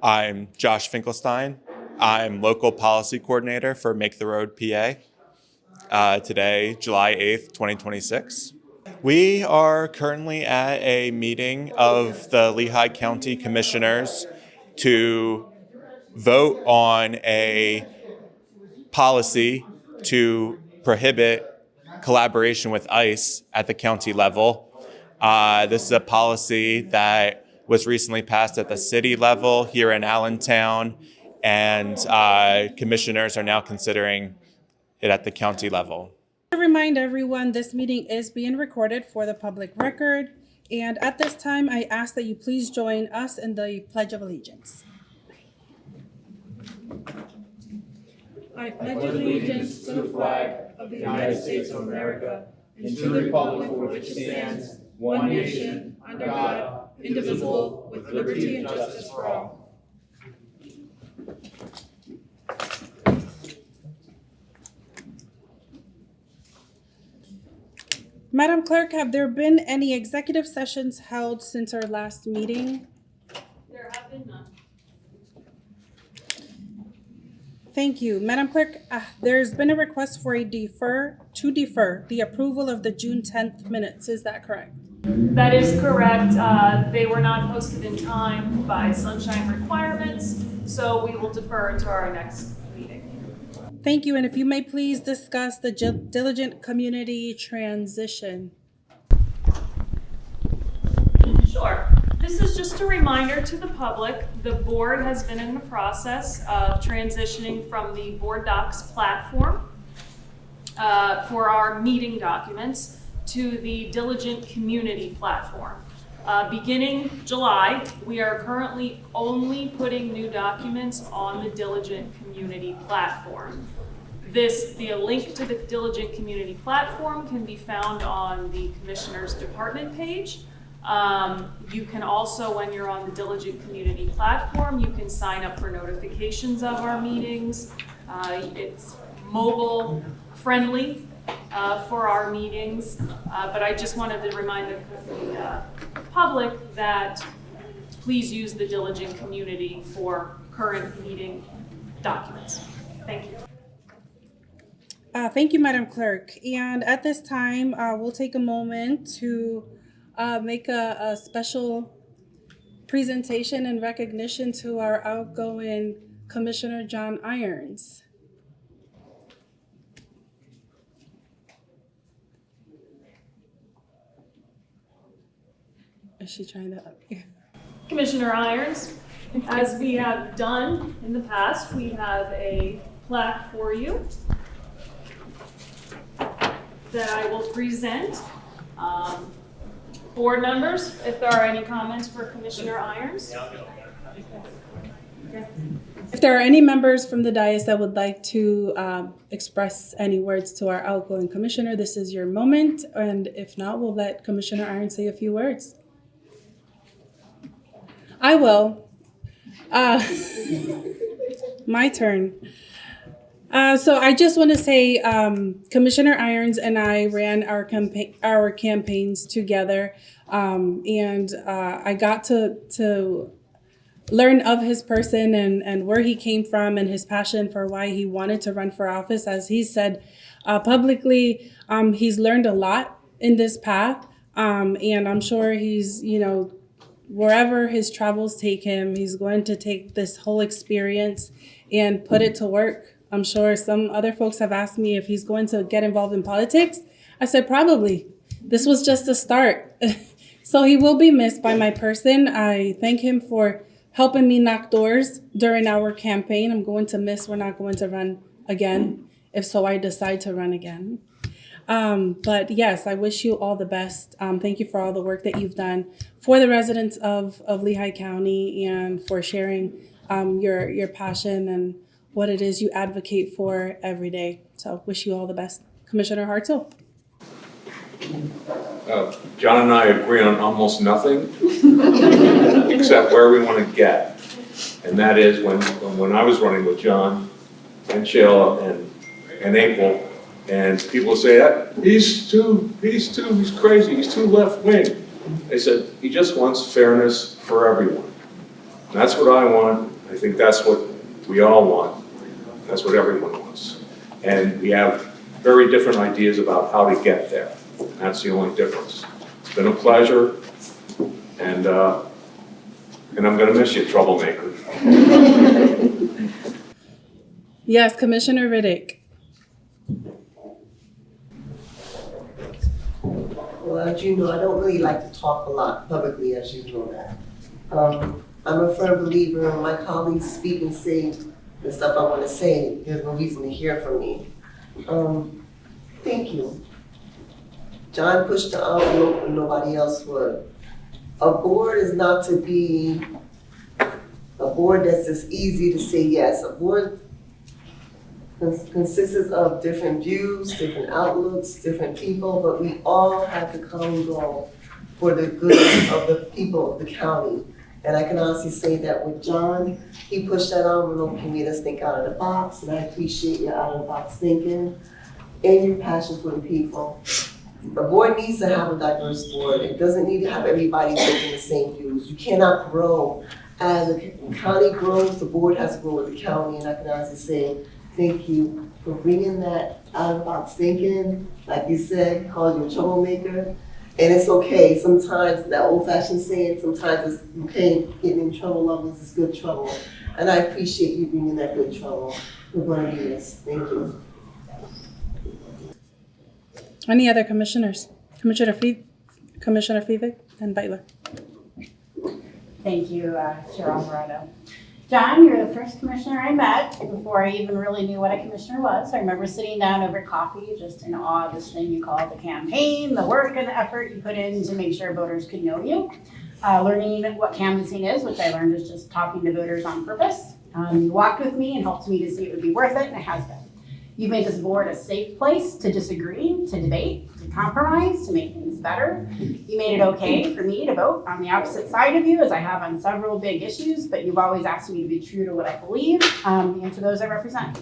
I'm Josh Finkelstein. I'm local policy coordinator for Make the Road PA. Today, July 8th, 2026. We are currently at a meeting of the Lehigh County Commissioners to vote on a policy to prohibit collaboration with ICE at the county level. This is a policy that was recently passed at the city level here in Allentown, and commissioners are now considering it at the county level. To remind everyone, this meeting is being recorded for the public record, and at this time, I ask that you please join us in the Pledge of Allegiance. I pledge allegiance to the flag of the United States of America and to the republic for which it stands, one nation, under God, indivisible, with liberty and justice for all. Madam Clerk, have there been any executive sessions held since our last meeting? There have been none. Thank you. Madam Clerk, there's been a request for to defer the approval of the June 10th minutes. Is that correct? That is correct. They were not posted in time by sunshine requirements, so we will defer to our next meeting. Thank you. And if you may please discuss the diligent community transition. Sure. This is just a reminder to the public. The board has been in the process of transitioning from the Board Docs platform for our meeting documents to the Diligent Community platform. Beginning July, we are currently only putting new documents on the Diligent Community platform. The link to the Diligent Community platform can be found on the Commissioner's Department page. You can also, when you're on the Diligent Community platform, you can sign up for notifications of our meetings. It's mobile friendly for our meetings, but I just wanted to remind the public that please use the Diligent Community for current meeting documents. Thank you. Thank you, Madam Clerk. And at this time, we'll take a moment to make a special presentation and recognition to our outgoing Commissioner Jon Irons. Is she trying to? Commissioner Irons, as we have done in the past, we have a plaque for you that I will present. Board members, if there are any comments for Commissioner Irons. If there are any members from the dais that would like to express any words to our outgoing commissioner, this is your moment. And if not, we'll let Commissioner Irons say a few words. I will. My turn. So I just want to say, Commissioner Irons and I ran our campaigns together, and I got to learn of his person and where he came from and his passion for why he wanted to run for office. As he said publicly, he's learned a lot in this path, and I'm sure he's, wherever his travels take him, he's going to take this whole experience and put it to work. I'm sure some other folks have asked me if he's going to get involved in politics. I said, probably. This was just a start. So he will be missed by my person. I thank him for helping me knock doors during our campaign. I'm going to miss. We're not going to run again. If so, I decide to run again. But yes, I wish you all the best. Thank you for all the work that you've done for the residents of Lehigh County and for sharing your passion and what it is you advocate for every day. So wish you all the best. Commissioner Hartzell. John and I agree on almost nothing except where we want to get. And that is when I was running with John and Shayla and April, and people say that he's crazy, he's too left wing. They said he just wants fairness for everyone. That's what I want. I think that's what we all want. That's what everyone wants. And we have very different ideas about how to get there. That's the only difference. It's been a pleasure, and I'm going to miss you, troublemaker. Yes, Commissioner Riddick. Well, as you know, I don't really like to talk a lot publicly, as you know that. I'm a firm believer when my colleagues speak and say the stuff I want to say. There's no reason to hear from me. Thank you. John pushed the envelope when nobody else would. A board is not to be a board that's just easy to say yes. A board consists of different views, different outlooks, different people, but we all have the common goal for the good of the people of the county. And I can honestly say that with John, he pushed that envelope, he made us think out of the box, and I appreciate your out of the box thinking and your passion for the people. The board needs to have a diverse board. It doesn't need to have everybody taking the same views. You cannot grow. As the county grows, the board has to grow with the county, and I can honestly say, thank you for bringing that out of the box thinking. Like you said, call you a troublemaker. And it's okay. Sometimes that old-fashioned saying, sometimes it's okay, getting in trouble levels is good trouble. And I appreciate you bringing that good trouble. We're going to do this. Thank you. Any other commissioners? Commissioner Fevig and Beitler. Thank you, Chair Alvarado. John, you're the first commissioner I met before I even really knew what a commissioner was. I remember sitting down over coffee, just in awe of this thing you call the campaign, the work and the effort you put in to make sure voters could know you. Learning what canvassing is, which I learned is just talking to voters on purpose. You walked with me and helped me to see it would be worth it, and it has been. You've made this board a safe place to disagree, to debate, to compromise, to make things better. You made it okay for me to vote on the opposite side of you, as I have on several big issues, but you've always asked me to be true to what I believe and to those I represent.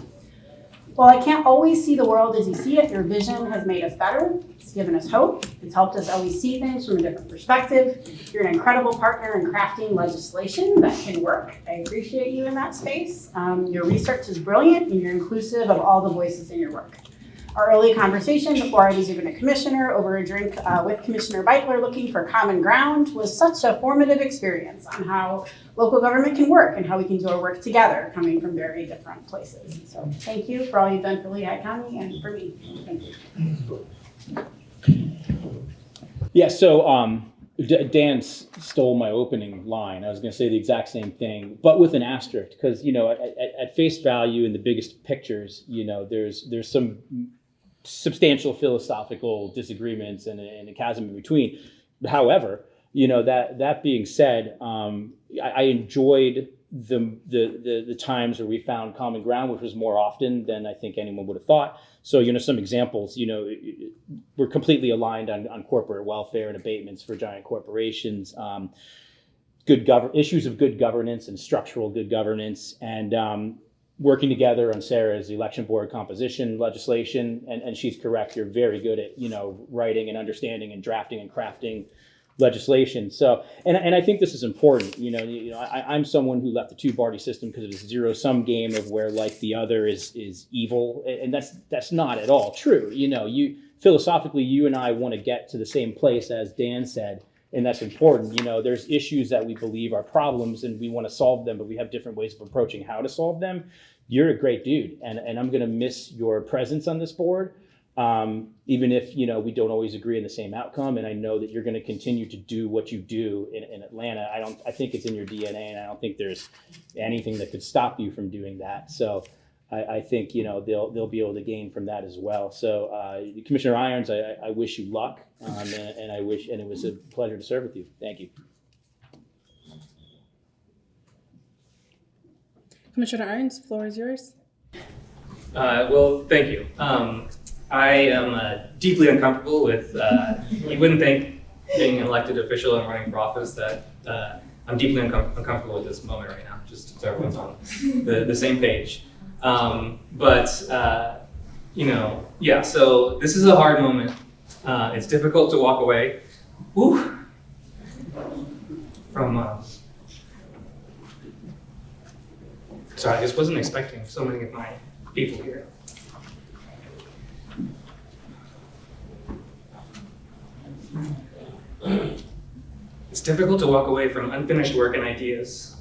While I can't always see the world as you see it, your vision has made us better. It's given us hope. It's helped us always see things from a different perspective. You're an incredible partner in crafting legislation that can work. I appreciate you in that space. Your research is brilliant, and you're inclusive of all the voices in your work. Our early conversation before I was even a commissioner over a drink with Commissioner Beitler looking for common ground was such a formative experience on how local government can work and how we can do our work together coming from very different places. So thank you for all you've done for Lehigh County and for me. Thank you. Yeah, so Dan stole my opening line. I was going to say the exact same thing, but with an asterisk, because, you know, at face value in the biggest pictures, you know, there's some substantial philosophical disagreements and a chasm in between. However, you know, that being said, I enjoyed the times where we found common ground, which was more often than I think anyone would have thought. So, you know, some examples, you know, we're completely aligned on corporate welfare and abatements for giant corporations, issues of good governance and structural good governance, and working together on Sarah's election board composition legislation. And she's correct, you're very good at, you know, writing and understanding and drafting and crafting legislation. So, and I think this is important. You know, I'm someone who left the two-party system because it was a zero-sum game of where like the other is evil, and that's not at all true. You know, philosophically, you and I want to get to the same place, as Dan said, and that's important. You know, there's issues that we believe are problems, and we want to solve them, but we have different ways of approaching how to solve them. You're a great dude, and I'm going to miss your presence on this board. Even if, you know, we don't always agree on the same outcome, and I know that you're going to continue to do what you do in Atlanta. I think it's in your DNA, and I don't think there's anything that could stop you from doing that. So I think, you know, they'll be able to gain from that as well. So Commissioner Irons, I wish you luck, and it was a pleasure to serve with you. Thank you. Commissioner Irons, the floor is yours. Well, thank you. I am deeply uncomfortable with, you wouldn't think being an elected official and running for office that I'm deeply uncomfortable with this moment right now, just so everyone's on the same page. You know, yeah, so this is a hard moment. It's difficult to walk away from So I just wasn't expecting so many of my people here. It's difficult to walk away from unfinished work and ideas.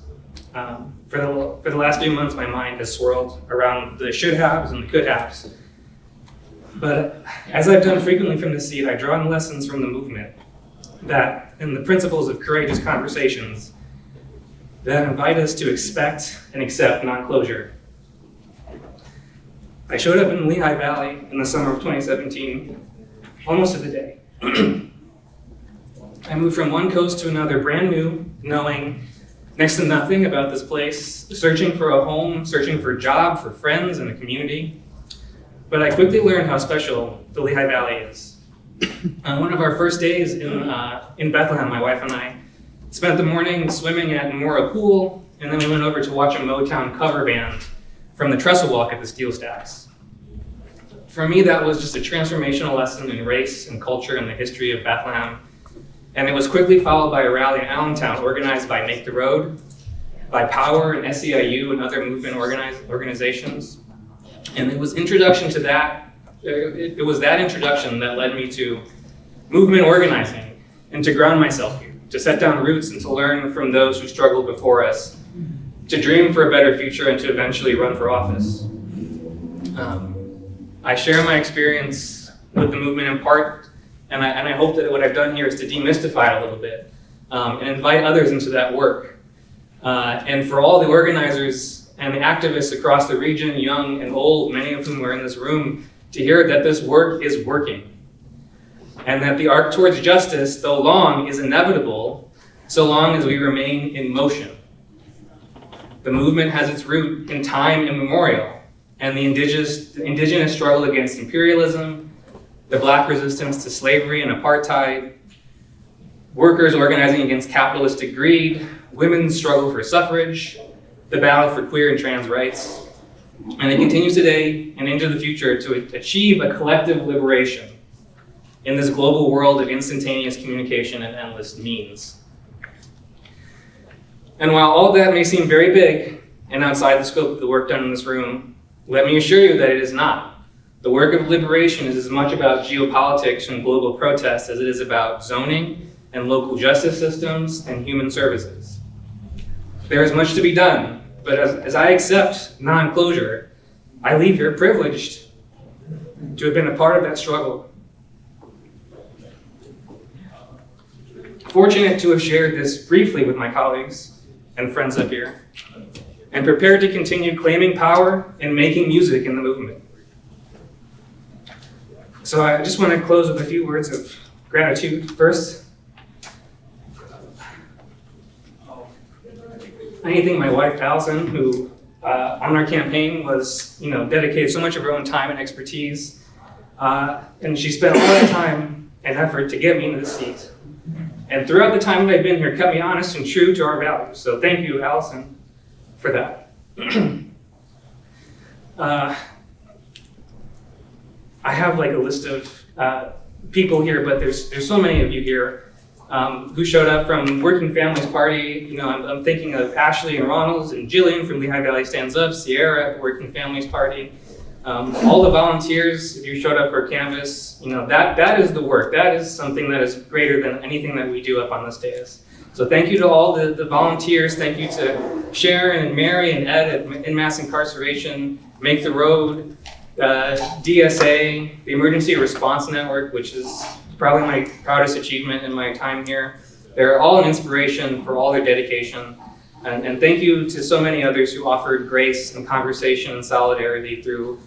For the last few months, my mind has swirled around the should-haves and the could-haves. But as I've done frequently from this seat, I draw on lessons from the movement and the principles of courageous conversations that invite us to expect and accept non-closure. I showed up in Lehigh Valley in the summer of 2017, almost to the day. I moved from one coast to another brand new, knowing next to nothing about this place, searching for a home, searching for a job, for friends and a community. But I quickly learned how special the Lehigh Valley is. On one of our first days in Bethlehem, my wife and I spent the morning swimming at Mora Pool, and then we went over to watch a Motown cover band from the Trestle Walk at the Steel Stacks. For me, that was just a transformational lesson in race and culture and the history of Bethlehem. And it was quickly followed by a rally in Allentown organized by Make the Road, by Power and SEIU and other movement organizations. And it was introduction to that, it was that introduction that led me to movement organizing and to ground myself here, to set down roots and to learn from those who struggled before us, to dream for a better future and to eventually run for office. I share my experience with the movement in part, and I hope that what I've done here is to demystify it a little bit and invite others into that work. And for all the organizers and the activists across the region, young and old, many of whom are in this room, to hear that this work is working. And that the arc towards justice, though long, is inevitable so long as we remain in motion. The movement has its root in time immemorial, and the indigenous struggle against imperialism, the Black resistance to slavery and apartheid, workers organizing against capitalistic greed, women's struggle for suffrage, the battle for queer and trans rights. And it continues today and into the future to achieve a collective liberation in this global world of instantaneous communication and endless means. And while all that may seem very big and outside the scope of the work done in this room, let me assure you that it is not. The work of liberation is as much about geopolitics and global protest as it is about zoning and local justice systems and human services. There is much to be done, but as I accept non-closure, I leave here privileged to have been a part of that struggle. Fortunate to have shared this briefly with my colleagues and friends up here, and prepared to continue claiming power and making music in the movement. So I just want to close with a few words of gratitude. First, I need to thank my wife, Allison, who on our campaign was, dedicated so much of her own time and expertise, and she spent all that time and effort to get me into this seat. And throughout the time that I've been here, kept me honest and true to our values. So thank you, Allison, for that. I have like a list of people here, but there's so many of you here who showed up from Working Families Party. I'm thinking of Ashley and Ronald and Jillian from Lehigh Valley Stands Up, Sierra at Working Families Party. All the volunteers, if you showed up for Canvas, that is the work. That is something that is greater than anything that we do up on this dais. So thank you to all the volunteers. Thank you to Sharon and Mary and Ed at In Mass Incarceration, Make the Road, DSA, the Emergency Response Network, which is probably my proudest achievement in my time here. They're all an inspiration for all their dedication. And thank you to so many others who offered grace and conversation and solidarity through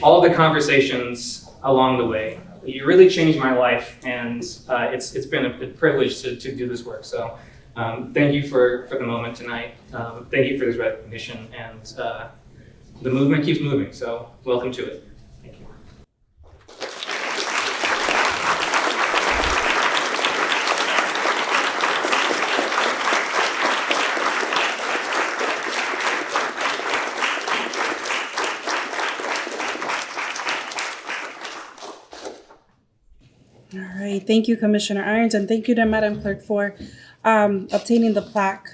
all the conversations along the way. You really changed my life, and it's been a privilege to do this work. So thank you for the moment tonight. Thank you for this recognition, and the movement keeps moving, so welcome to it. Thank you. All right, thank you, Commissioner Irons, and thank you to Madam Clerk for obtaining the plaque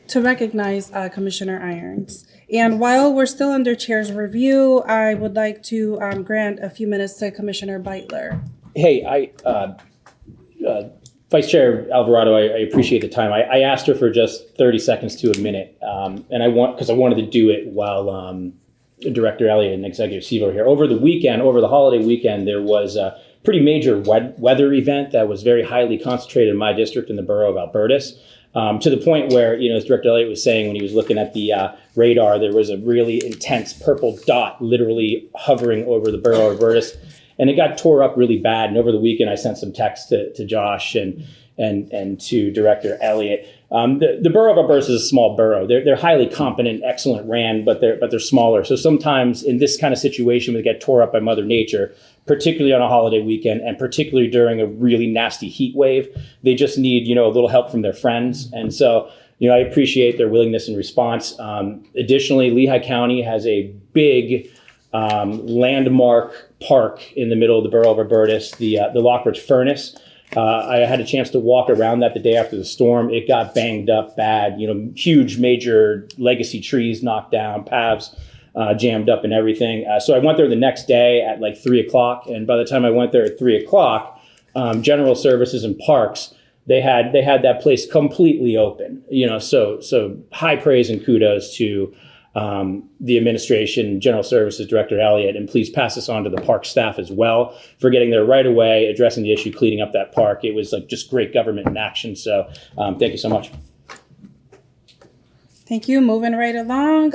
to recognize Commissioner Irons. And while we're still under Chair's review, I would like to grant a few minutes to Commissioner Beitler. Hey, Vice Chair Alvarado, I appreciate the time. I asked her for just 30 seconds to a minute, and because I wanted to do it while Director Elliott and Executive Siegel were here. Over the holiday weekend, there was a pretty major weather event that was very highly concentrated in my district in the borough of Albertus, to the point where, as Director Elliott was saying when he was looking at the radar, there was a really intense purple dot literally hovering over the borough of Albertus. And it got tore up really bad. And over the weekend, I sent some texts to Josh and to Director Elliott. The borough of Albertus is a small borough. They're highly competent, excellent ran, but they're smaller. So sometimes in this kind of situation, when they get tore up by Mother Nature, particularly on a holiday weekend, and particularly during a really nasty heat wave, they just need a little help from their friends. And so I appreciate their willingness and response. Additionally, Lehigh County has a big landmark park in the middle of the borough of Albertus, the Lockridge Furnace. I had a chance to walk around that the day after the storm. It got banged up bad, huge major legacy trees knocked down, paths jammed up and everything. So I went there the next day at like 3:00. And by the time I went there at 3:00, General Services and Parks, they had that place completely open, so high praise and kudos to the administration, General Services Director Elliott, and please pass this on to the park staff as well for getting there right away, addressing the issue, cleaning up that park. It was like just great government in action. So thank you so much. Thank you. Moving right along.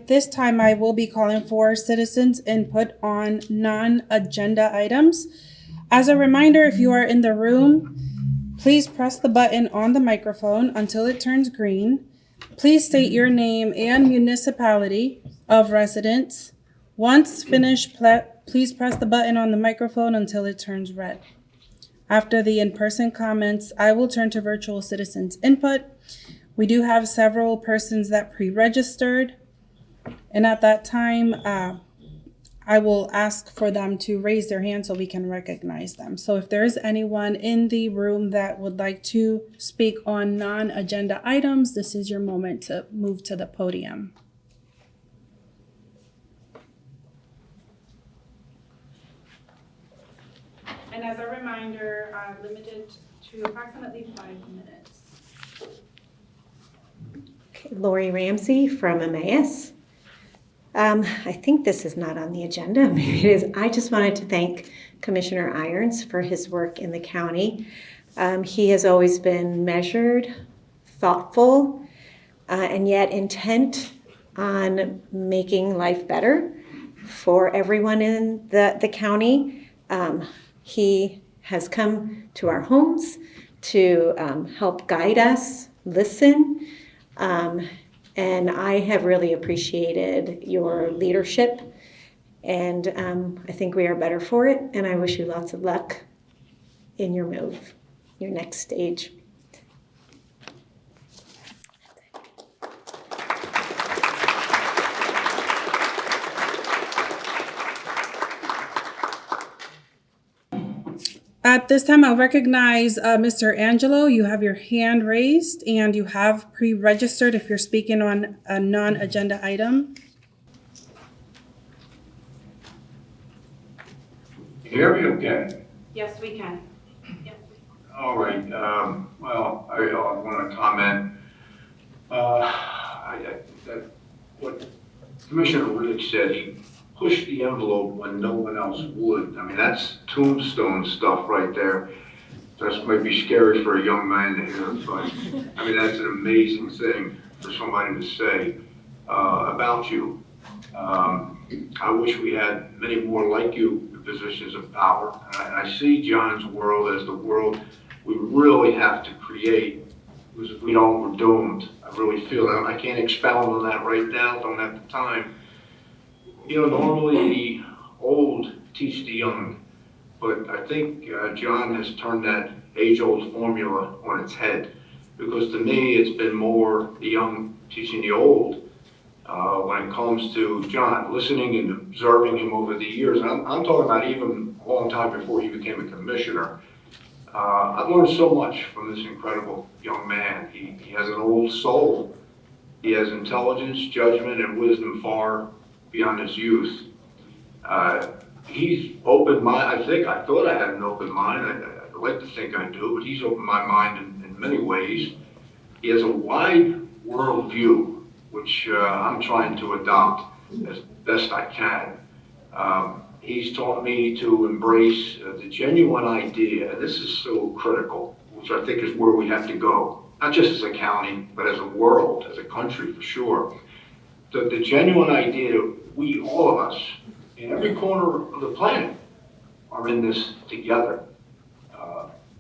This time I will be calling for citizens' input on non-agenda items. As a reminder, if you are in the room, please press the button on the microphone until it turns green. Please state your name and municipality of residence. Once finished, please press the button on the microphone until it turns red. After the in-person comments, I will turn to virtual citizens' input. We do have several persons that pre-registered, and at that time, I will ask for them to raise their hand so we can recognize them. So if there is anyone in the room that would like to speak on non-agenda items, this is your moment to move to the podium. And as a reminder, I'm limited to approximately 5 minutes. Okay, Lori Ramsey from Emmaus. I think this is not on the agenda. Maybe it is. I just wanted to thank Commissioner Irons for his work in the county. He has always been measured, thoughtful, and yet intent on making life better for everyone in the county. He has come to our homes to help guide us, listen, and I have really appreciated your leadership, and I think we are better for it, and I wish you lots of luck in your move, your next stage. At this time, I'll recognize Mr. Angelo. You have your hand raised and you have pre-registered if you're speaking on a non-agenda item. Can you hear me okay? Yes, we can. All right, well, I want to comment. What Commissioner Riddick said, he pushed the envelope when no one else would. I mean, that's tombstone stuff right there. That might be scary for a young man to hear, but I mean, that's an amazing thing for somebody to say about you. I wish we had many more like you in positions of power. And I see John's world as the world we really have to create, because if we don't, we're doomed. I really feel that. I can't expound on that right now, don't have the time. Normally the old teach the young, but I think John has turned that age-old formula on its head, because to me it's been more the young teaching the old when it comes to John, listening and observing him over the years. I'm talking about even a long time before he became a commissioner. I've learned so much from this incredible young man. He has an old soul, He has intelligence, judgment, and wisdom far beyond his youth. He's open-minded. I thought I had an open mind. I like to think I do, but he's opened my mind in many ways. He has a wide world view, which I'm trying to adopt as best I can. He's taught me to embrace the genuine idea, and this is so critical, which I think is where we have to go, not just as a county, but as a world, as a country for sure. The genuine idea, we, all of us, in every corner of the planet, are in this together.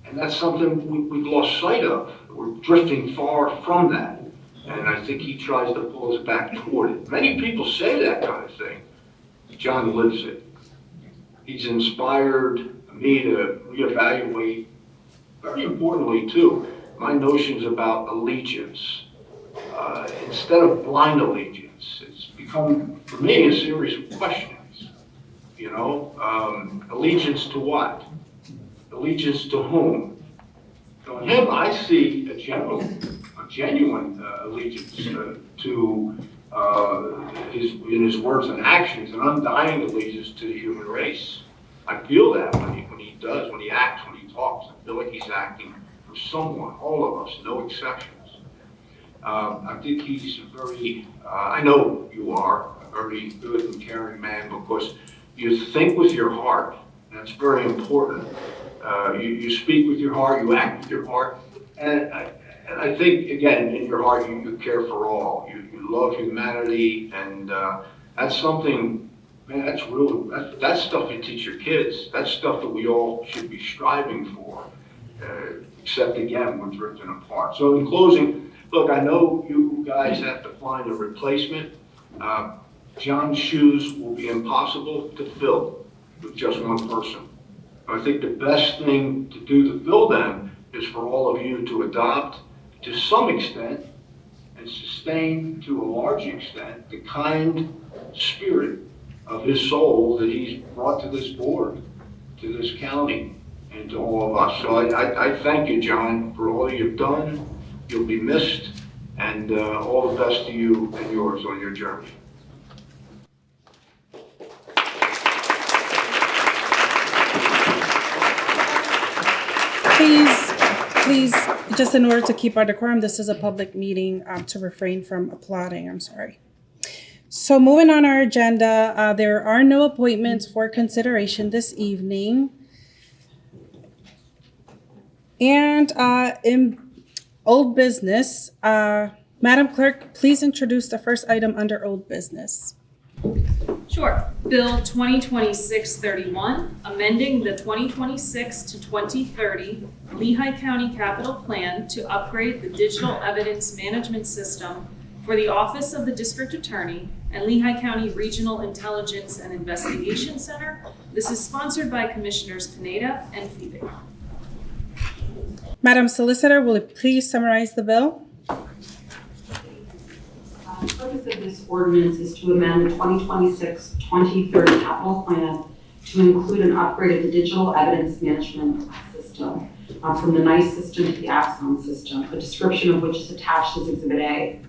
And that's something we've lost sight of. We're drifting far from that. And I think he tries to pull us back toward it. Many people say that kind of thing. Jon lives it. He's inspired me to reevaluate, very importantly too, my notions about allegiance. Instead of blind allegiance, it's become, for me, a series of questions. You know, allegiance to what? Allegiance to whom? So in him, I see a genuine allegiance to in his words and actions, an undying allegiance to the human race. I feel that when he acts, when he talks, I feel like he's acting for someone, all of us, no exceptions. I think he's a very, I know you are, a very good and caring man because you think with your heart. That's very important. You speak with your heart, you act with your heart, and I think, again, in your heart, you care for all. You love humanity, and that's something, man, that's real. That's stuff you teach your kids. That's stuff that we all should be striving for, except, again, we're drifting apart. So in closing, look, I know you guys have to find a replacement. Jon's shoes will be impossible to fill with just one person. I think the best thing to do to fill them is for all of you to adopt, to some extent, and sustain to a large extent, the kind spirit of his soul that he's brought to this board, to this county, and to all of us. So I thank you, Jon, for all you've done. You'll be missed, and all the best to you and yours on your journey. Please, just in order to keep our decorum, this is a public meeting, to refrain from applauding. I'm sorry. So moving on our agenda, there are no appointments for consideration this evening. And in old business, Madam Clerk, please introduce the first item under old business. Sure. Bill 2026-31, amending the 2026 to 2030 Lehigh County Capital Plan to upgrade the digital evidence management system for the Office of the District Attorney and Lehigh County Regional Intelligence and Investigation Center. This is sponsored by Commissioners Pineda and Fevig. Madam Solicitor, will you please summarize the bill? The purpose of this ordinance is to amend the 2026-2030 capital plan to include an upgrade of the digital evidence management system from the NICE system to the Axon system, a description of which is attached as Exhibit A.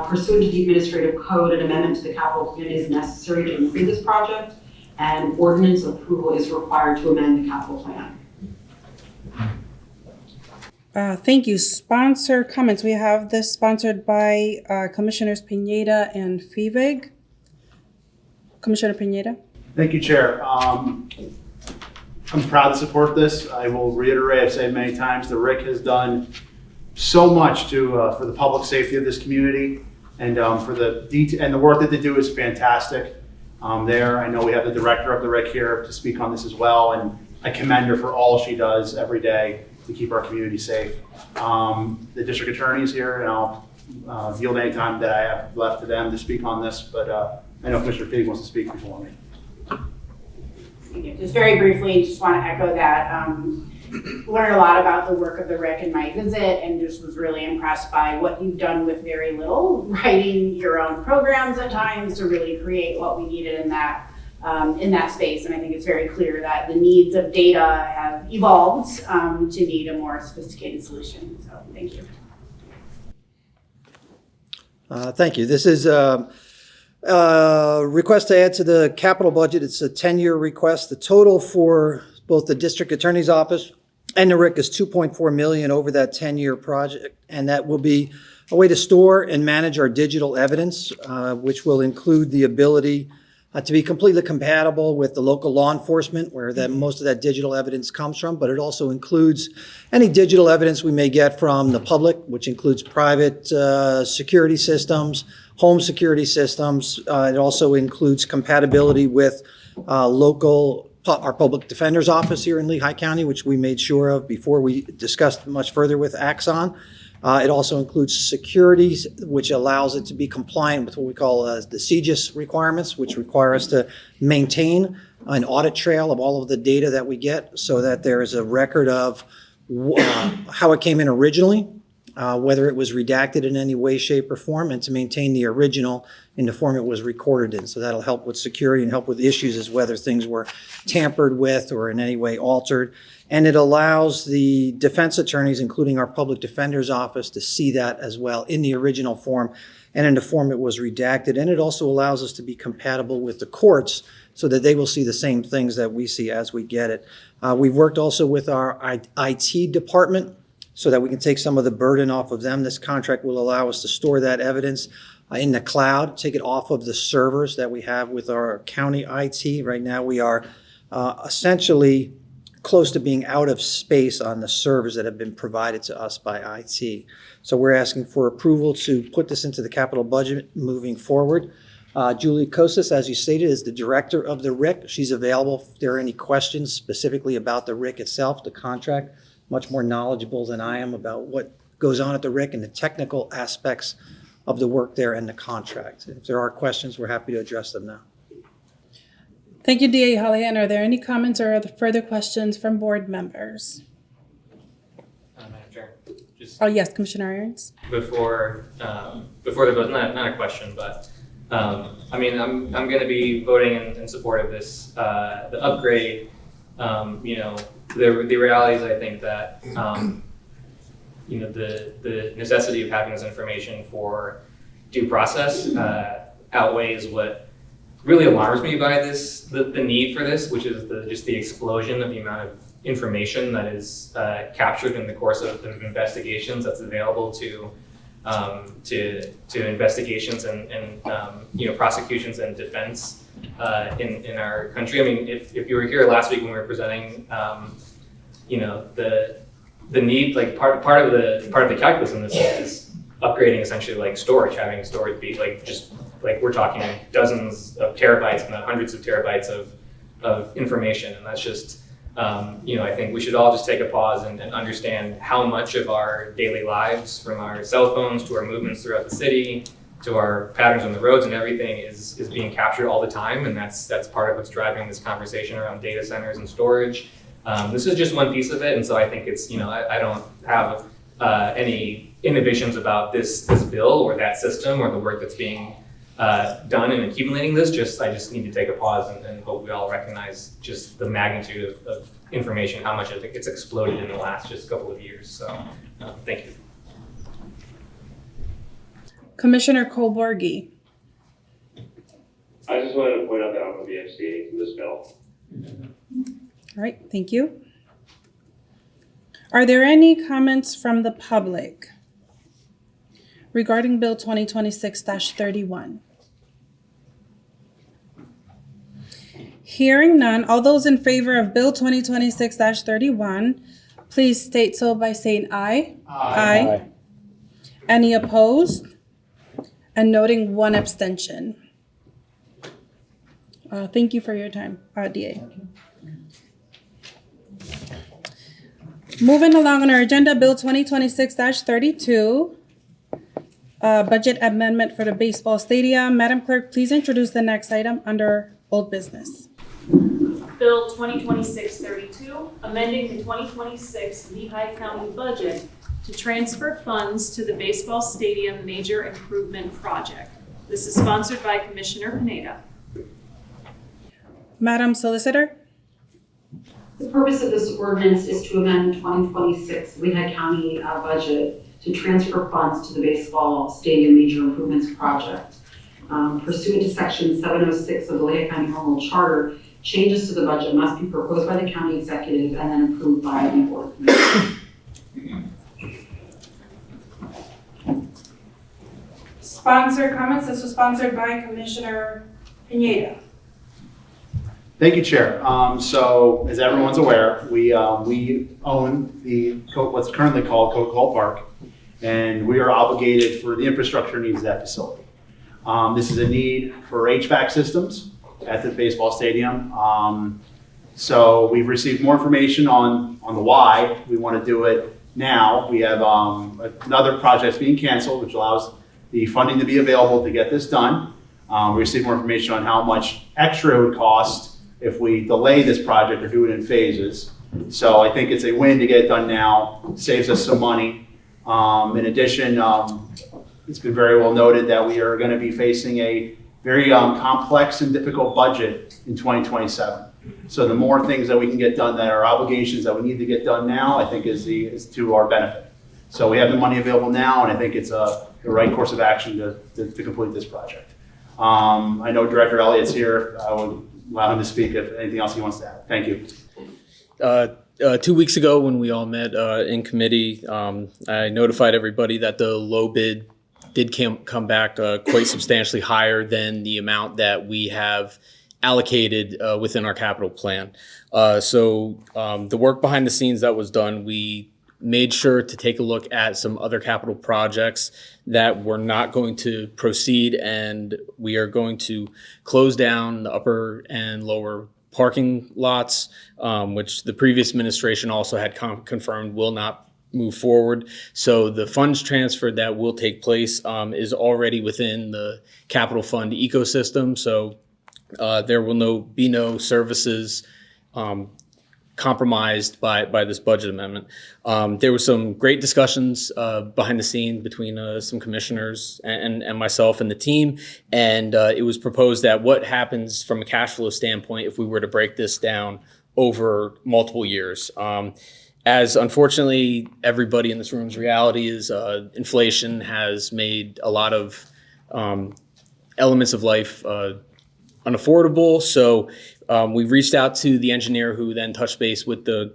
Pursuant to the administrative code, an amendment to the capital plan is necessary to include this project, and ordinance approval is required to amend the capital plan. Thank you. Sponsor comments. We have this sponsored by Commissioners Pineda and Fevig. Commissioner Pineda. Thank you, Chair. I'm proud to support this. I will reiterate, I've said many times, the RIC has done so much for the public safety of this community, and for the work that they do is fantastic. I know we have the director of the RIC here to speak on this as well, and I commend her for all she does every day to keep our community safe. The district attorney is here, and I'll yield any time that I have left to them to speak on this, but I know Commissioner Fevig wants to speak before me. Just very briefly, just want to echo that. Learned a lot about the work of the RIC in my visit, and just was really impressed by what you've done with very little, writing your own programs at times to really create what we needed in that space. And I think it's very clear that the needs of data have evolved to need a more sophisticated solution. So thank you. Thank you. This is a request to add to the capital budget. It's a 10-year request. The total for both the district attorney's office and the RIC is $2.4 million over that 10-year project, and that will be a way to store and manage our digital evidence, which will include the ability to be completely compatible with the local law enforcement, where that most of that digital evidence comes from, but it also includes any digital evidence we may get from the public, which includes private security systems, home security systems. It also includes compatibility with our public defender's office here in Lehigh County, which we made sure of before we discussed much further with Axon. It also includes securities, which allows it to be compliant with what we call the CGIS requirements, which require us to maintain an audit trail of all of the data that we get so that there is a record of how it came in originally, whether it was redacted in any way, shape, or form, and to maintain the original in the form it was recorded in. So that'll help with security and help with issues as whether things were tampered with or in any way altered. And it allows the defense attorneys, including our public defender's office, to see that as well in the original form and in the form it was redacted. And it also allows us to be compatible with the courts so that they will see the same things that we see as we get it. We've worked also with our IT department so that we can take some of the burden off of them. This contract will allow us to store that evidence in the cloud, take it off of the servers that we have with our county IT. Right now we are essentially close to being out of space on the servers that have been provided to us by IT. So we're asking for approval to put this into the capital budget moving forward. Julie Kostas, as you stated, is the director of the RIC. She's available if there are any questions specifically about the RIC itself, the contract, much more knowledgeable than I am about what goes on at the RIC and the technical aspects of the work there and the contract. If there are questions, we're happy to address them now. Thank you, DA Hollihan. Are there any comments or further questions from board members? Madam Chair, just Oh, yes, Commissioner Irons. before the vote, not a question, but I mean, I'm going to be voting in support of this, the upgrade. You know, the reality is, I think that you know, the necessity of having this information for due process outweighs what really alarms me by this, the need for this, which is just the explosion of the amount of information that is captured in the course of investigations that's available to investigations and you know, prosecutions and defense in our country. I mean, if you were here last week when we were presenting, you know, the need, like part of the calculus in this is upgrading essentially like storage, having storage be like we're talking dozens of terabytes, if not hundreds of terabytes of information, and that's just you know, I think we should all just take a pause and understand how much of our daily lives, from our cell phones to our movements throughout the city to our patterns on the roads and everything, is being captured all the time, and that's part of what's driving this conversation around data centers and storage. This is just one piece of it, and so I think it's, you know, I don't have any inhibitions about this bill or that system or the work that's being done in accumulating this. I just need to take a pause and hope we all recognize just the magnitude of information, how much I think it's exploded in the last just couple of years. So thank you. Commissioner Kolborgi. I just wanted to point out that I'm going to be abstaining from this bill. All right, thank you. Are there any comments from the public regarding Bill 2026-31? Hearing none, all those in favor of Bill 2026-31, please state so by saying aye. Aye. Any opposed? And noting one abstention. Thank you for your time, DA. Moving along on our agenda, Bill 2026-32, budget amendment for the baseball stadium. Madam Clerk, please introduce the next item under old business. Bill 2026-32, amending the 2026 Lehigh County budget to transfer funds to the baseball stadium major improvement project. This is sponsored by Commissioner Pineda. Madam Solicitor. The purpose of this ordinance is to amend the 2026 Lehigh County budget to transfer funds to the baseball stadium major improvements project. Pursuant to section 706 of the Lehigh County Home Rule Charter, changes to the budget must be proposed by the county executive and then approved by the board of commissioners. Sponsor comments. This was sponsored by Commissioner Pineda. Thank you, Chair. So as everyone's aware, we own what's currently called Coca-Cola Park, and we are obligated for the infrastructure needs of that facility. This is a need for HVAC systems at the baseball stadium. So we've received more information on the why we want to do it now. We have another project being canceled, which allows the funding to be available to get this done. We received more information on how much extra it would cost if we delay this project or do it in phases. So I think it's a win to get it done now, saves us some money. In addition, it's been very well noted that we are going to be facing a very complex and difficult budget in 2027. So the more things that we can get done that are obligations that we need to get done now, I think is to our benefit. So we have the money available now, and I think it's the right course of action to complete this project. I know Director Elliott's here. I would allow him to speak if anything else he wants to add. Thank you. 2 weeks ago when we all met in committee, I notified everybody that the low bid did come back quite substantially higher than the amount that we have allocated within our capital plan. So the work behind the scenes that was done, we made sure to take a look at some other capital projects that were not going to proceed, and we are going to close down the upper and lower parking lots, which the previous administration also had confirmed will not move forward. So the funds transfer that will take place is already within the capital fund ecosystem. So there will be no services compromised by this budget amendment. There were some great discussions behind the scene between some commissioners and myself and the team, and it was proposed that what happens from a cash flow standpoint if we were to break this down over multiple years. As unfortunately everybody in this room's reality is, inflation has made a lot of elements of life unaffordable. So we reached out to the engineer who then touched base with the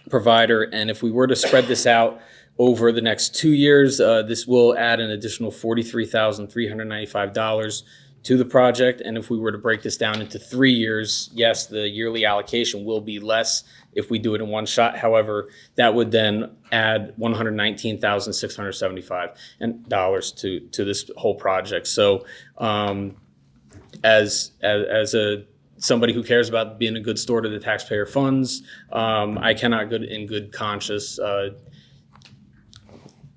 provider. And if we were to spread this out over the next 2 years, this will add an additional $43,395 to the project. And if we were to break this down into 3 years, yes, the yearly allocation will be less if we do it in one shot. However, that would then add $119,675 to this whole project. So as somebody who cares about being a good steward of the taxpayer funds, I cannot in good conscience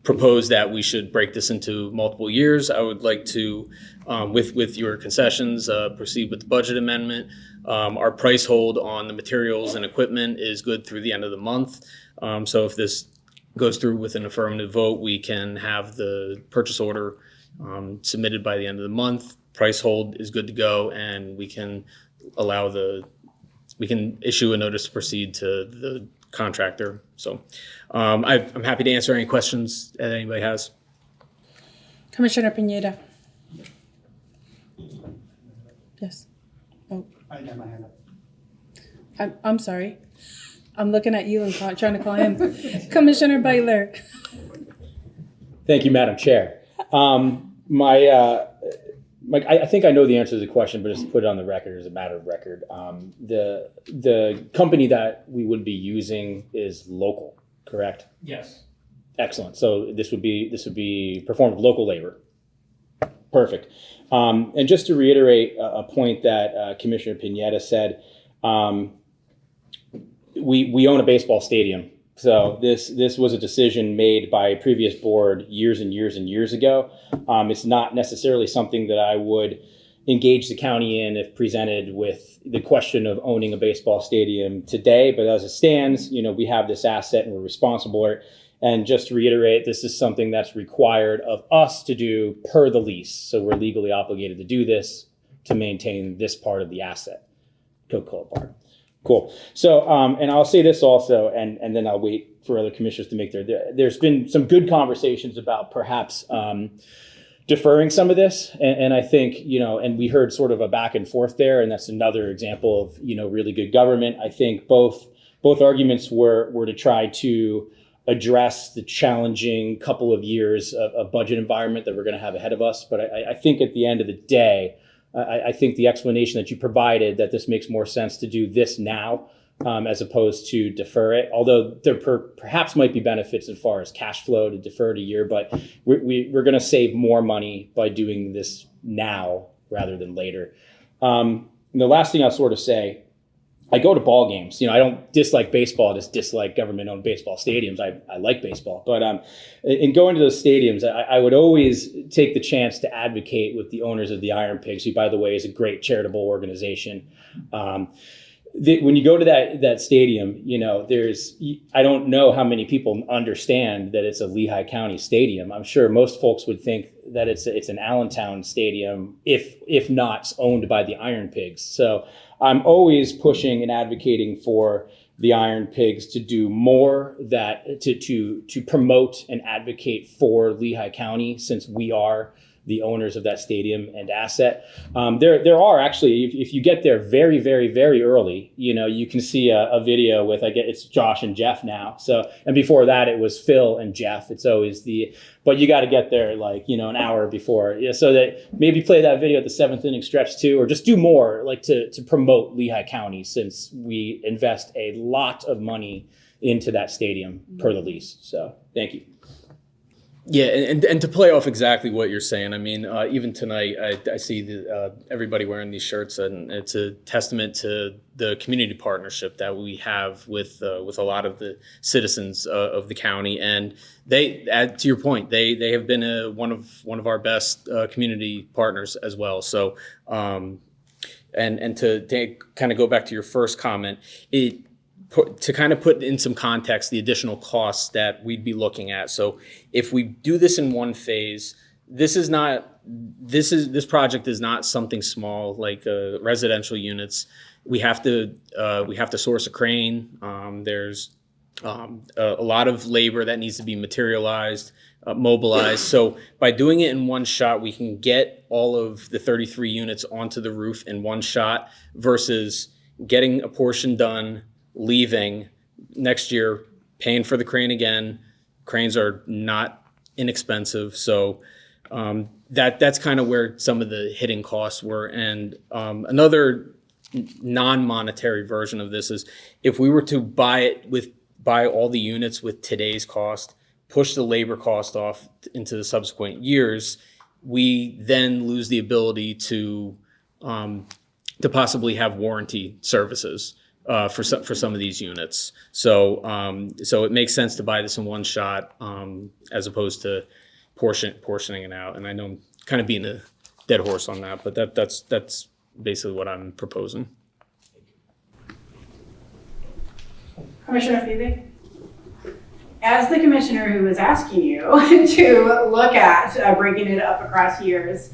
propose that we should break this into multiple years. I would like to, with your concessions, proceed with the budget amendment. Our price hold on the materials and equipment is good through the end of the month. So if this goes through with an affirmative vote, we can have the purchase order submitted by the end of the month. Price hold is good to go, and we can issue a notice to proceed to the contractor. So I'm happy to answer any questions that anybody has. Commissioner Pineda. Yes. Oh. I got my hand up. I'm sorry. I'm looking at you and trying to call him. Commissioner Beitler. Thank you, Madam Chair. I think I know the answer to the question, but just to put it on the record as a matter of record. The company that we would be using is local, correct? Yes. Excellent. So this would be performed with local labor. Perfect. And just to reiterate a point that Commissioner Pineda said, we own a baseball stadium. So this was a decision made by a previous board years and years and years ago. It's not necessarily something that I would engage the county in if presented with the question of owning a baseball stadium today. But as it stands, we have this asset and we're responsible for it. And just to reiterate, this is something that's required of us to do per the lease. So we're legally obligated to do this to maintain this part of the asset, Coca-Cola Park. Cool. So, and I'll say this also, and then I'll wait for other commissioners to make there's been some good conversations about perhaps deferring some of this. And I think, and we heard sort of a back and forth there, and that's another example of, really good government. I think both arguments were to try to address the challenging couple of years of budget environment that we're going to have ahead of us. But I think at the end of the day, I think the explanation that you provided that this makes more sense to do this now as opposed to defer it, although there perhaps might be benefits as far as cash flow to defer it a year, but we're going to save more money by doing this now rather than later. And the last thing I'll sort of say, I go to ball games. I don't dislike baseball, I just dislike government-owned baseball stadiums. I like baseball, but in going to those stadiums, I would always take the chance to advocate with the owners of the Iron Pigs, who, by the way, is a great charitable organization. When you go to that stadium, I don't know how many people understand that it's a Lehigh County stadium. I'm sure most folks would think that it's an Allentown stadium, if not owned by the Iron Pigs. So I'm always pushing and advocating for the Iron Pigs to do more to promote and advocate for Lehigh County, since we are the owners of that stadium and asset. There are actually, if you get there very, very, very early, you can see a video with, it's Josh and Jeff now. So, and before that it was Phil and Jeff. It's always but you got to get there an hour before, so that maybe play that video at the 7th inning stretch too, or just do more to promote Lehigh County, since we invest a lot of money into that stadium per the lease. So thank you. Yeah, and to play off exactly what you're saying, I mean, even tonight, I see everybody wearing these shirts, and it's a testament to the community partnership that we have with a lot of the citizens of the county. And they, to your point, they have been one of our best community partners as well. So, and to kind of go back to your first comment, to kind of put in some context the additional costs that we'd be looking at. So if we do this in one phase, this project is not something small like residential units. We have to source a crane. There's a lot of labor that needs to be materialized, mobilized. So by doing it in one shot, we can get all of the 33 units onto the roof in one shot versus getting a portion done, leaving next year, paying for the crane again. Cranes are not inexpensive, so that's kind of where some of the hidden costs were. And another non-monetary version of this is if we were to buy all the units with today's cost, push the labor cost off into the subsequent years, we then lose the ability to possibly have warranty services for some of these units. So it makes sense to buy this in one shot as opposed to portioning it out. And I know I'm kind of being a dead horse on that, but that's basically what I'm proposing. Commissioner Fevig? As the commissioner who was asking you to look at breaking it up across years,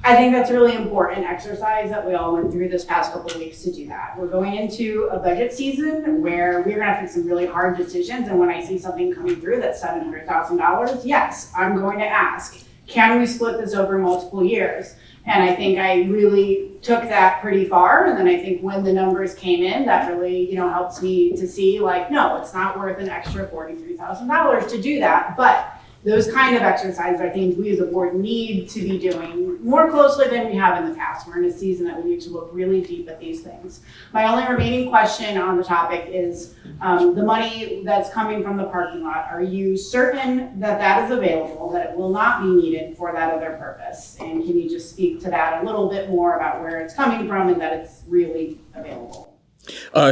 I think that's a really important exercise that we all went through this past couple of weeks to do that. We're going into a budget season where we're gonna have to make some really hard decisions, and when I see something coming through that's $700,000, yes, I'm going to ask, can we split this over multiple years? And I think I really took that pretty far, and then I think when the numbers came in, that really, helps me to see no, it's not worth an extra $43,000 to do that, but those kind of exercises, I think we as a board need to be doing more closely than we have in the past. We're in a season that we need to look really deep at these things. My only remaining question on the topic is the money that's coming from the parking lot. Are you certain that that is available, that it will not be needed for that other purpose? And can you just speak to that a little bit more about where it's coming from and that it's really available?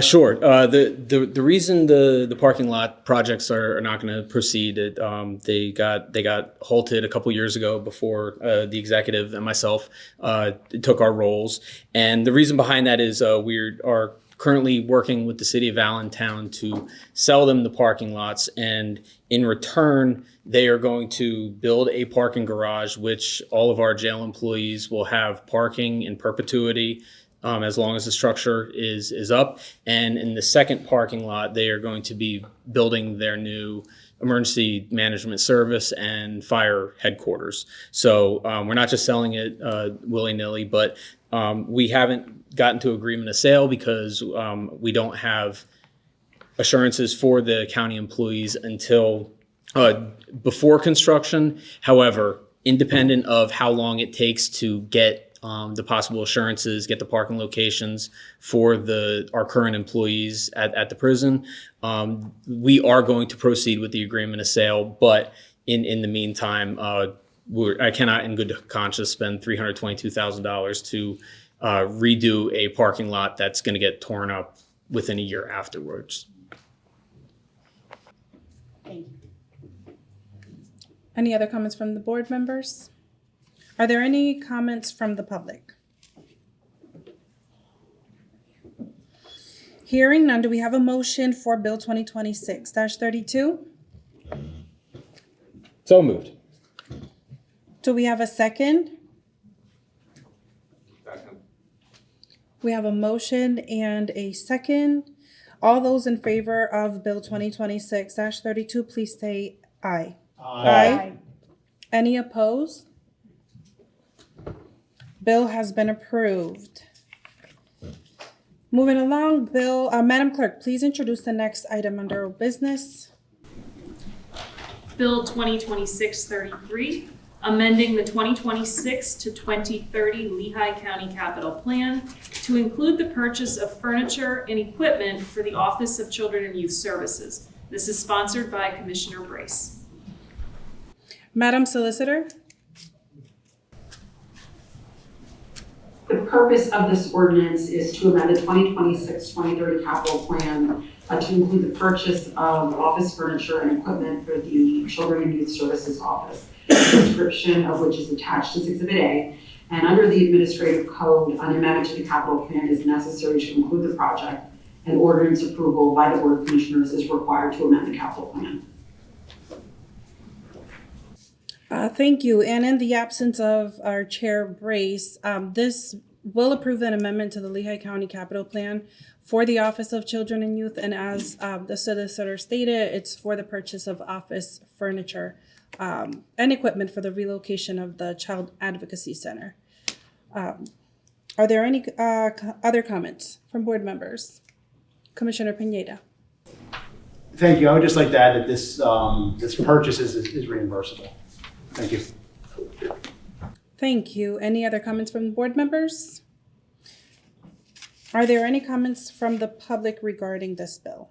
Sure. The reason the parking lot projects are not going to proceed, they got halted a couple years ago before the executive and myself took our roles, and the reason behind that is we are currently working with the city of Allentown to sell them the parking lots, and in return they are going to build a parking garage, which all of our jail employees will have parking in perpetuity. as long as the structure is up. And in the second parking lot, they are going to be building their new emergency management service and fire headquarters. So we're not just selling it willy-nilly, but we haven't gotten to agreement of sale because we don't have assurances for the county employees until before construction. However, independent of how long it takes to get the possible assurances, get the parking locations for our current employees at the prison, we are going to proceed with the agreement of sale. But in the meantime, I cannot in good conscience spend $322,000 to redo a parking lot that's going to get torn up within a year afterwards. Thank you. Any other comments from the board members? Are there any comments from the public? Hearing none, do we have a motion for Bill 2026-32? So moved. Do we have a second? Second. We have a motion and a second. All those in favor of Bill 2026-32, please say aye. Aye. Any opposed? Bill has been approved. Moving along, Madam Clerk, please introduce the next item under business. Bill 2026-33, amending the 2026 to 2030 Lehigh County Capital Plan to include the purchase of furniture and equipment for the Office of Children and Youth Services. This is sponsored by Commissioner Brace. Madam Solicitor. The purpose of this ordinance is to amend the 2026-2030 capital plan to include the purchase of office furniture and equipment for the Children and Youth Services Office, the description of which is attached as Exhibit A. And under the administrative code, an amendment to the capital plan is necessary to include the project, and ordinance approval by the Board of Commissioners is required to amend the capital plan. Thank you. And in the absence of our Chair Brace, this will approve an amendment to the Lehigh County Capital Plan for the Office of Children and Youth. And as the solicitor stated, it's for the purchase of office furniture and equipment for the relocation of the Child Advocacy Center. Are there any other comments from board members? Commissioner Pineda. Thank you. I would just like to add that this purchase is reimbursable. Thank you. Thank you. Any other comments from the board members? Are there any comments from the public regarding this bill?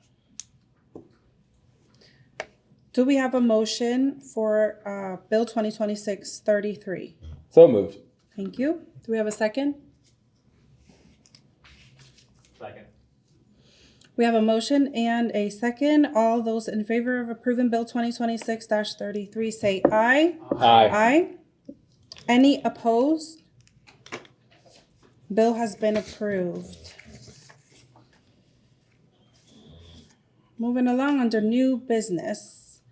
Do we have a motion for Bill 2026-33? So moved. Thank you. Do we have a second? Second. We have a motion and a second. All those in favor of approving Bill 2026-33 say aye. Aye. Aye. Any opposed? Bill has been approved. Moving along under new business.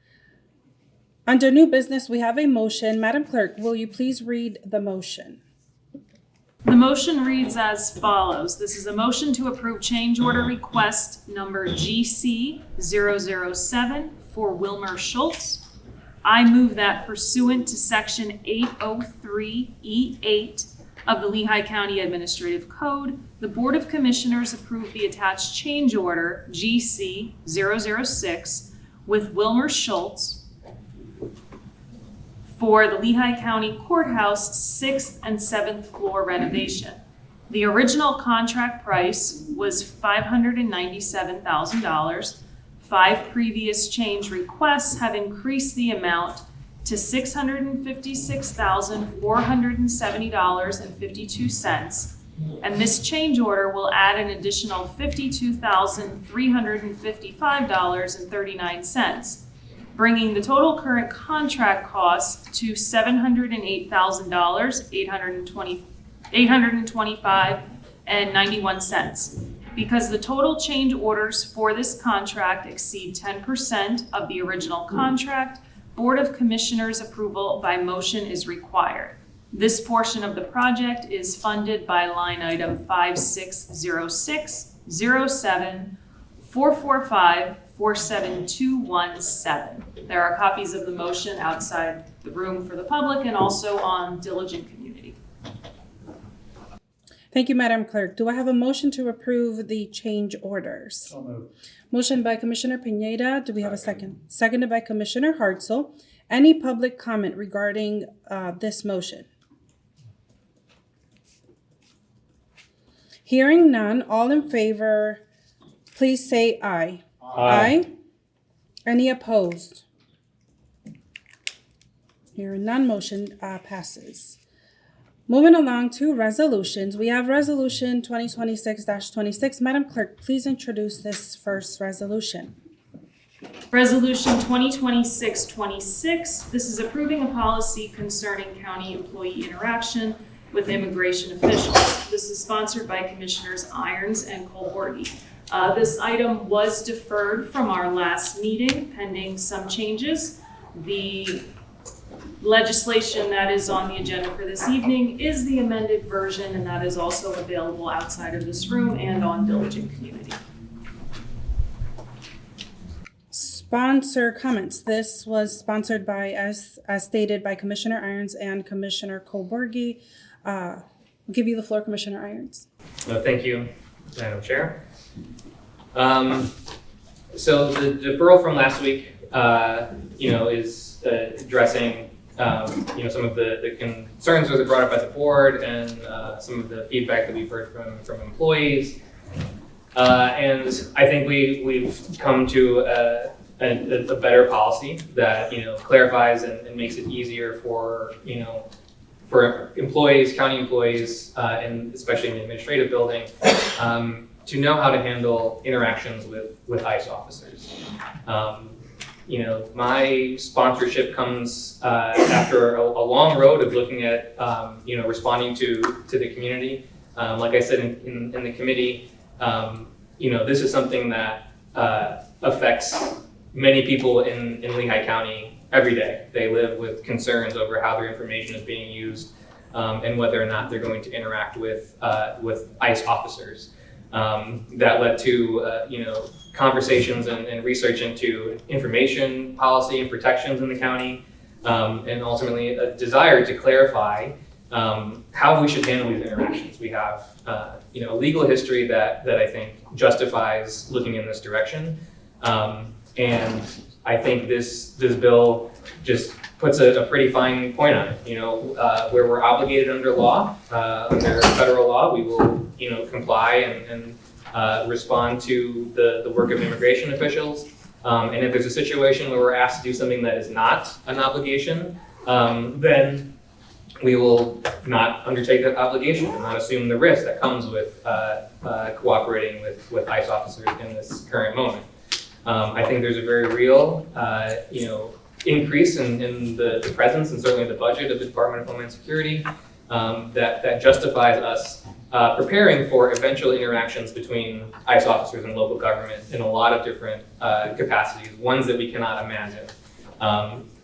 Under new business, we have a motion. Madam Clerk, will you please read the motion? The motion reads as follows. This is a motion to approve change order request number GC007 for Wilmer Schultz. I move that pursuant to section 803E8 of the Lehigh County Administrative Code, the Board of Commissioners approve the attached change order GC006 with Wilmer Schultz for the Lehigh County Courthouse 6th and 7th floor renovation. The original contract price was $597,000. 5 previous change requests have increased the amount to $656,470.52. And this change order will add an additional $52,355.39. Bringing the total current contract cost to $708,825.91. Because the total change orders for this contract exceed 10% of the original contract, Board of Commissioners approval by motion is required. This portion of the project is funded by line item 5606-07-445-47217. There are copies of the motion outside the room for the public and also on Diligent Community. Thank you, Madam Clerk. Do I have a motion to approve the change orders? So moved. Motion by Commissioner Pineda. Do we have a second? Seconded by Commissioner Hartzell. Any public comment regarding this motion? Hearing none, all in favor, please say aye. Aye. Any opposed? Hearing none, motion passes. Moving along to resolutions, we have Resolution 2026-26. Madam Clerk, please introduce this first resolution. Resolution 2026-26. This is approving a policy concerning county employee interaction with immigration officials. This is sponsored by Commissioners Irons and Colborgi. This item was deferred from our last meeting pending some changes. The legislation that is on the agenda for this evening is the amended version, and that is also available outside of this room and on Diligent Community. Sponsor comments. This was sponsored by, as stated by Commissioner Irons and Commissioner Colborgi. I'll give you the floor, Commissioner Irons. Thank you, Madam Chair. So the deferral from last week, is addressing, some of the concerns that were brought up by the board and some of the feedback that we've heard from employees. And I think we've come to a better policy that, clarifies and makes it easier for, for employees, county employees, and especially in the administrative building, to know how to handle interactions with ICE officers. My sponsorship comes after a long road of looking at, responding to the community. Like I said in the committee, this is something that affects many people in Lehigh County every day. They live with concerns over how their information is being used and whether or not they're going to interact with ICE officers. That led to, conversations and research into information policy and protections in the county, and ultimately a desire to clarify how we should handle these interactions. We have, a legal history that I think justifies looking in this direction. And I think this bill just puts a pretty fine point on it. Where we're obligated under law, under federal law, we will, comply and respond to the work of immigration officials. And if there's a situation where we're asked to do something that is not an obligation, then we will not undertake that obligation and not assume the risk that comes with cooperating with ICE officers in this current moment. I think there's a very real, increase in the presence and certainly the budget of the Department of Homeland Security that justifies us preparing for eventual interactions between ICE officers and local government in a lot of different capacities, ones that we cannot imagine.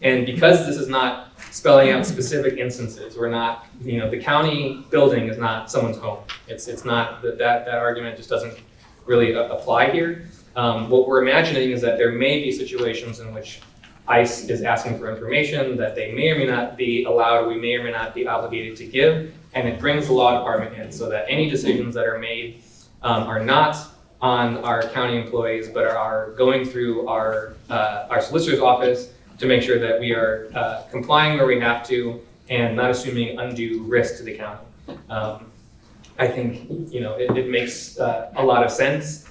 And because this is not spelling out specific instances, we're not, the county building is not someone's home. It's not that argument just doesn't really apply here. What we're imagining is that there may be situations in which ICE is asking for information that they may or may not be allowed, or we may or may not be obligated to give, and it brings the law department in so that any decisions that are made are not on our county employees, but are going through our solicitor's office to make sure that we are complying where we have to and not assuming undue risk to the county. I think it makes a lot of sense.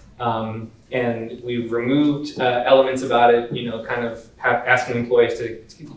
And we've removed elements about it, kind of asking employees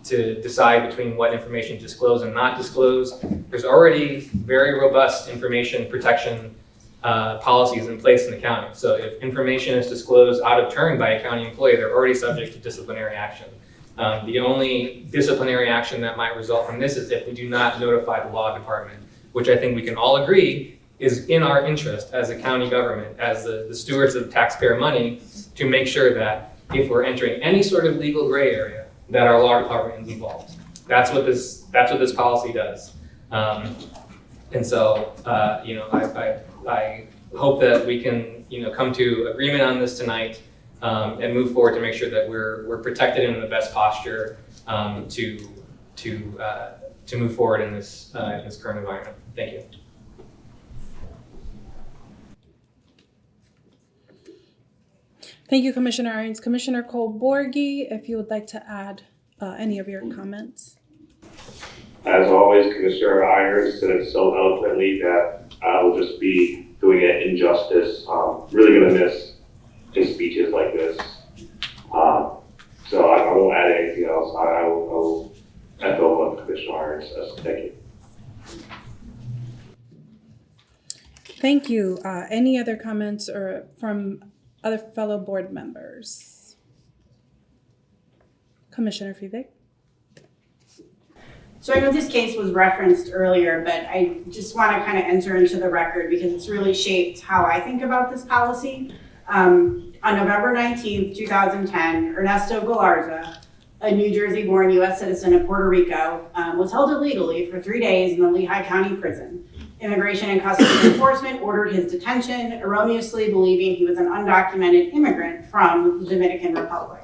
to decide between what information to disclose and not disclose. There's already very robust information protection policies in place in the county. So if information is disclosed out of turn by a county employee, they're already subject to disciplinary action. The only disciplinary action that might result from this is if we do not notify the law department, which I think we can all agree is in our interest as a county government, as the stewards of taxpayer money, to make sure that if we're entering any sort of legal gray area, that our law department is involved. That's what this policy does. And so, I hope that we can, come to agreement on this tonight and move forward to make sure that we're protected and in the best posture to move forward in this current environment. Thank you. Thank you, Commissioner Irons. Commissioner Cole-Borghi, if you would like to add any of your comments. As always, Commissioner Irons said it so eloquently that I will just be doing it injustice. Really gonna miss his speeches like this. So I won't add anything else. I will echo what Commissioner Irons says. Thank you. Thank you. Any other comments or from other fellow board members? Commissioner Fevig. So I know this case was referenced earlier, but I just want to kind of enter into the record because it's really shaped how I think about this policy. On November 19th, 2010, Ernesto Galarza, a New Jersey-born U.S. citizen of Puerto Rico, was held illegally for 3 days in the Lehigh County prison. Immigration and Customs Enforcement ordered his detention, erroneously believing he was an undocumented immigrant from the Dominican Republic.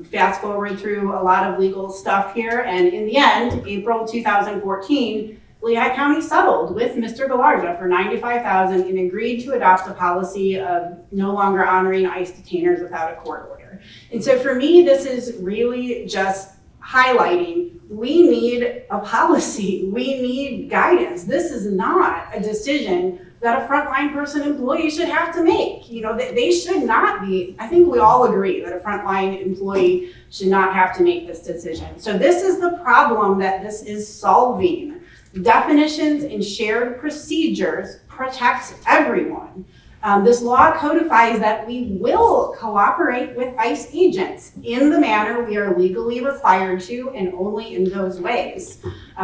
Fast forward through a lot of legal stuff here, and in the end, April 2014, Lehigh County settled with Mr. Galarza for $95,000 and agreed to adopt a policy of no longer honoring ICE detainers without a court order. And so for me, this is really just highlighting we need a policy, we need guidance. This is not a decision that a frontline person employee should have to make. They should not be, I think we all agree that a frontline employee should not have to make this decision. So this is the problem that this is solving. Definitions and shared procedures protects everyone. This law codifies that we will cooperate with ICE agents in the manner we are legally required to and only in those ways.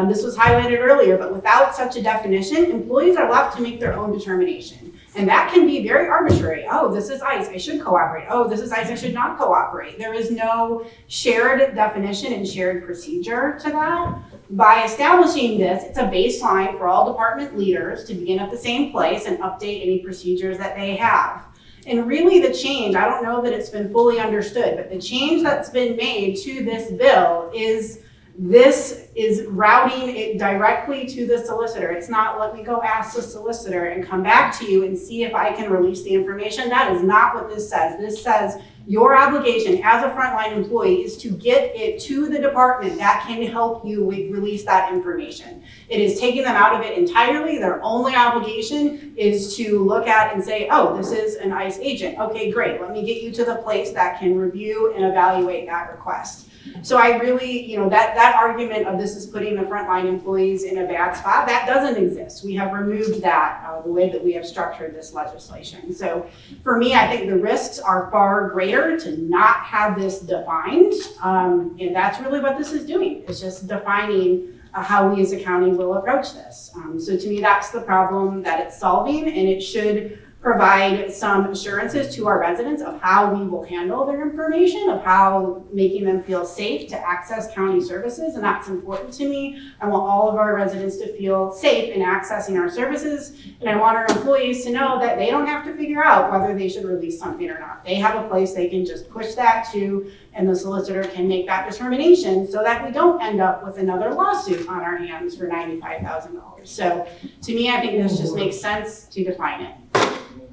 This was highlighted earlier, but without such a definition, employees are left to make their own determination. And that can be very arbitrary. Oh, this is ICE, I should cooperate. Oh, this is ICE, I should not cooperate. There is no shared definition and shared procedure to that. By establishing this, it's a baseline for all department leaders to begin at the same place and update any procedures that they have. And really the change, I don't know that it's been fully understood, but the change that's been made to this bill is this is routing it directly to the solicitor. It's not let me go ask the solicitor and come back to you and see if I can release the information. That is not what this says. This says your obligation as a frontline employee is to get it to the department that can help you release that information. It is taking them out of it entirely. Their only obligation is to look at and say, oh, this is an ICE agent. Okay, great. Let me get you to the place that can review and evaluate that request. So I really, that argument of this is putting the frontline employees in a bad spot, that doesn't exist. We have removed that the way that we have structured this legislation. So for me, I think the risks are far greater to not have this defined. And that's really what this is doing. It's just defining how we as a county will approach this. So to me, that's the problem that it's solving, and it should provide some assurances to our residents of how we will handle their information, of how making them feel safe to access county services, and that's important to me. I want all of our residents to feel safe in accessing our services, and I want our employees to know that they don't have to figure out whether they should release something or not. They have a place they can just push that to, and the solicitor can make that determination so that we don't end up with another lawsuit on our hands for $95,000. So to me, I think this just makes sense to define it.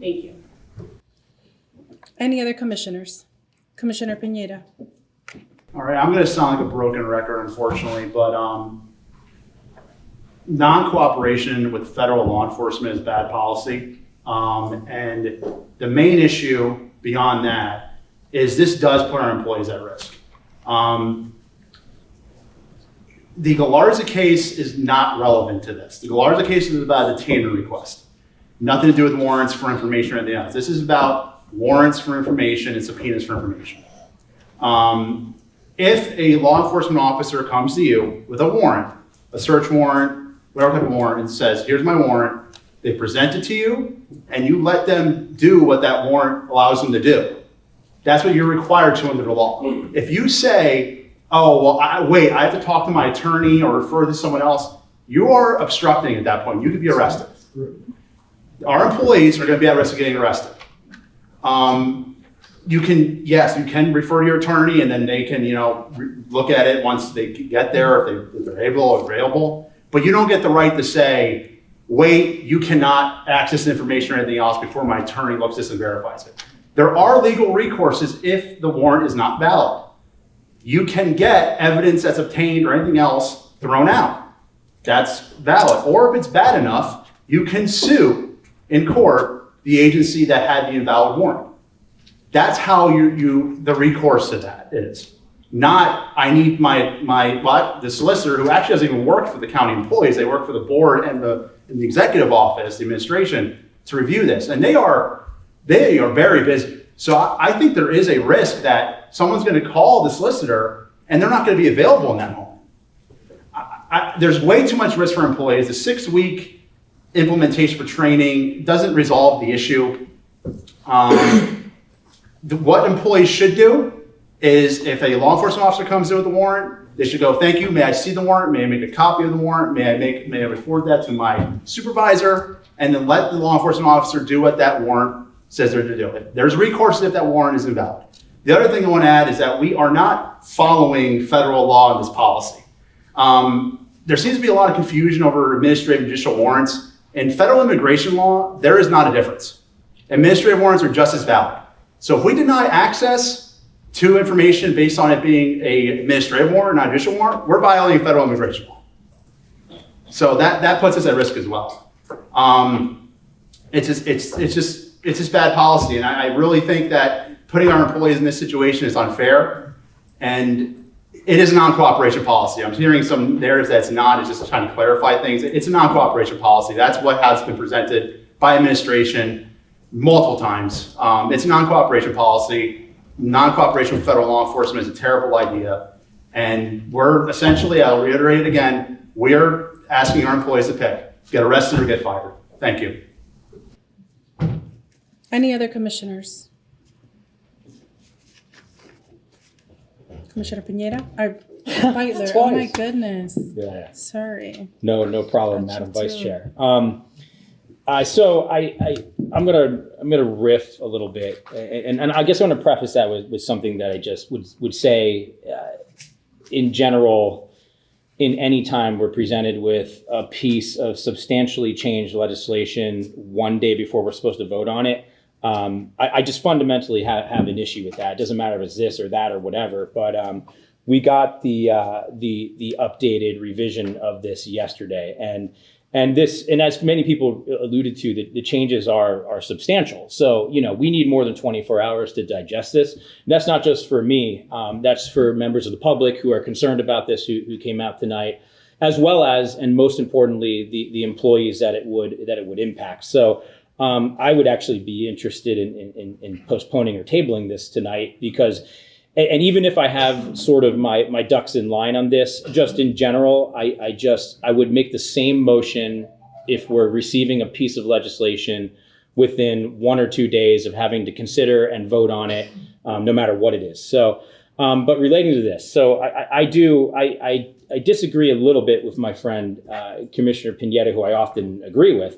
Thank you. Any other commissioners? Commissioner Pineda. All right, I'm going to sound like a broken record, unfortunately, but non-cooperation with federal law enforcement is bad policy. And the main issue beyond that is this does put our employees at risk. The Galarza case is not relevant to this. The Galarza case is about a detainer request. Nothing to do with warrants for information or anything else. This is about warrants for information and subpoenas for information. If a law enforcement officer comes to you with a warrant, a search warrant, whatever type of warrant, and says, here's my warrant, they present it to you, and you let them do what that warrant allows them to do. That's what you're required to under the law. If you say, oh, well, I have to talk to my attorney or refer to someone else, You are obstructing at that point. You could be arrested. Our employees are going to be at risk of getting arrested. You can refer to your attorney, and then they can, look at it once they get there, if they're able or available. But you don't get the right to say, wait, you cannot access information or anything else before my attorney looks this and verifies it. There are legal recourses if the warrant is not valid. You can get evidence that's obtained or anything else thrown out. That's valid. Or if it's bad enough, you can sue in court the agency that had the invalid warrant. That's how the recourse to that is. Not, I need the solicitor, who actually doesn't even work for the county employees, they work for the board and the executive office, the administration, to review this. And they are very busy. So I think there is a risk that someone's going to call the solicitor and they're not going to be available in that moment. There's way too much risk for employees. The 6-week implementation for training doesn't resolve the issue. What employees should do is, if a law enforcement officer comes in with a warrant, they should go, thank you, may I see the warrant, may I make a copy of the warrant, may I forward that to my supervisor, and then let the law enforcement officer do what that warrant says they're to do. If there's recourse if that warrant is invalid. The other thing I want to add is that we are not following federal law in this policy. There seems to be a lot of confusion over administrative and judicial warrants. In federal immigration law, there is not a difference. Administrative warrants are just as valid. So if we deny access to information based on it being an administrative warrant, not a judicial warrant, we're violating federal immigration law. So that puts us at risk as well. It's just bad policy, and I really think that putting our employees in this situation is unfair, and it is a non-cooperation policy. I'm hearing some narratives that it's not. It's just trying to clarify things. It's a non-cooperation policy. That's what has been presented by administration multiple times. It's a non-cooperation policy. Non-cooperation with federal law enforcement is a terrible idea. And we're essentially, I'll reiterate it again, we're asking our employees to pick, get arrested or get fired. Thank you. Any other commissioners? Commissioner Pineda? Beitler, oh my goodness. Yeah. Sorry. No problem, Madam Vice Chair. So I'm gonna riff a little bit, and I guess I want to preface that with something that I just would say. In general, in any time we're presented with a piece of substantially changed legislation one day before we're supposed to vote on it, I just fundamentally have an issue with that. It doesn't matter if it's this or that or whatever, but we got the updated revision of this yesterday, and as many people alluded to, the changes are substantial. So, we need more than 24 hours to digest this. And that's not just for me. That's for members of the public who are concerned about this, who came out tonight, as well as, and most importantly, the employees that it would impact. So I would actually be interested in postponing or tabling this tonight, because and even if I have sort of my ducks in line on this, just in general, I would make the same motion if we're receiving a piece of legislation within 1 or 2 days of having to consider and vote on it, no matter what it is. So, but relating to this, so I disagree a little bit with my friend Commissioner Pineda, who I often agree with.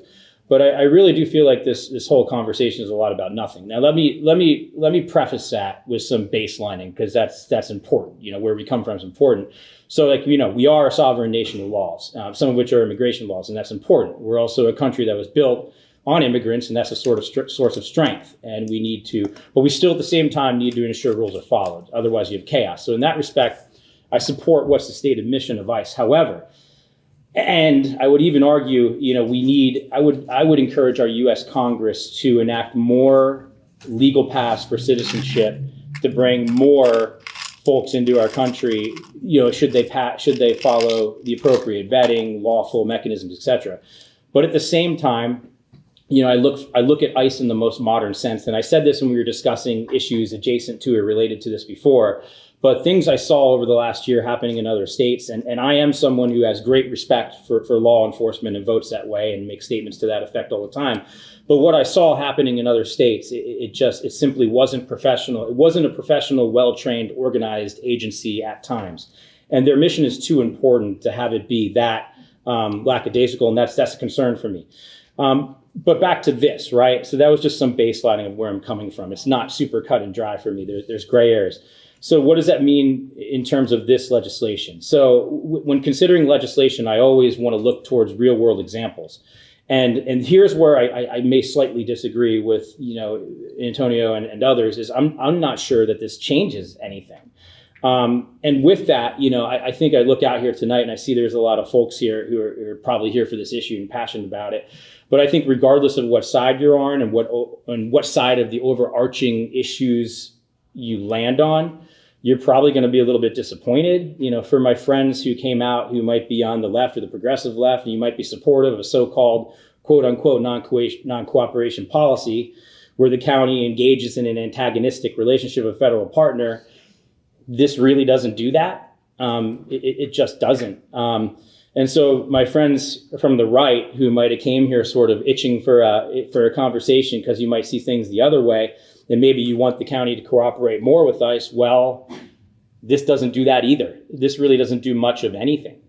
But I really do feel like this whole conversation is a lot about nothing. Now, let me preface that with some baselining, because that's important. Where we come from is important. So, we are a sovereign nation with laws, some of which are immigration laws, and that's important. We're also a country that was built on immigrants, and that's a sort of source of strength. And we need to, but we still at the same time need to ensure rules are followed. Otherwise, you have chaos. So, in that respect, I support what's the stated mission of ICE. However, and I would even argue, I would encourage our U.S. Congress to enact more legal paths for citizenship to bring more folks into our country, should they follow the appropriate vetting, lawful mechanisms, etc. But at the same time, I look at ICE in the most modern sense, and I said this when we were discussing issues adjacent to or related to this before. But things I saw over the last year happening in other states, and I am someone who has great respect for law enforcement and votes that way and makes statements to that effect all the time. But what I saw happening in other states, it simply wasn't professional. It wasn't a professional, well-trained, organized agency at times. And their mission is too important to have it be that lackadaisical, and that's a concern for me. But back to this, right? So that was just some baselining of where I'm coming from. It's not super cut and dry for me. There's gray areas. So what does that mean in terms of this legislation? So when considering legislation, I always want to look towards real world examples. And here's where I may slightly disagree with, Antonio and others, is I'm not sure that this changes anything. And with that, I think I look out here tonight and I see there's a lot of folks here who are probably here for this issue and passionate about it. But I think regardless of what side you're on and what side of the overarching issues you land on, you're probably going to be a little bit disappointed. For my friends who came out who might be on the left or the progressive left, and you might be supportive of a so-called quote unquote non-cooperation policy where the county engages in an antagonistic relationship with a federal partner, this really doesn't do that. It just doesn't. And so my friends from the right who might have came here sort of itching for a conversation because you might see things the other way, and maybe you want the county to cooperate more with ICE. Well, this doesn't do that either. This really doesn't do much of anything.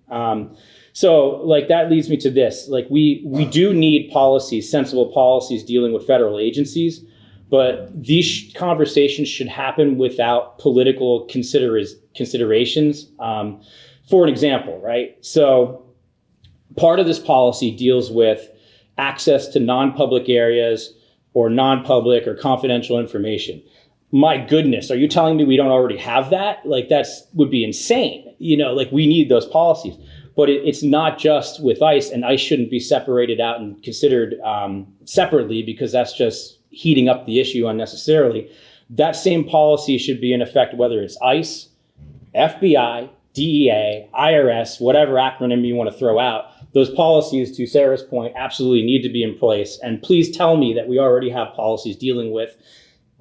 So that leads me to this. We do need policies, sensible policies dealing with federal agencies, but these conversations should happen without political considerations. For an example, right? So part of this policy deals with access to non-public areas or non-public or confidential information. My goodness, are you telling me we don't already have that? That's would be insane. We need those policies. But it's not just with ICE, and ICE shouldn't be separated out and considered separately because that's just heating up the issue unnecessarily. That same policy should be in effect whether it's ICE, FBI, DEA, IRS, whatever acronym you want to throw out. Those policies, to Sarah's point, absolutely need to be in place. And please tell me that we already have policies dealing with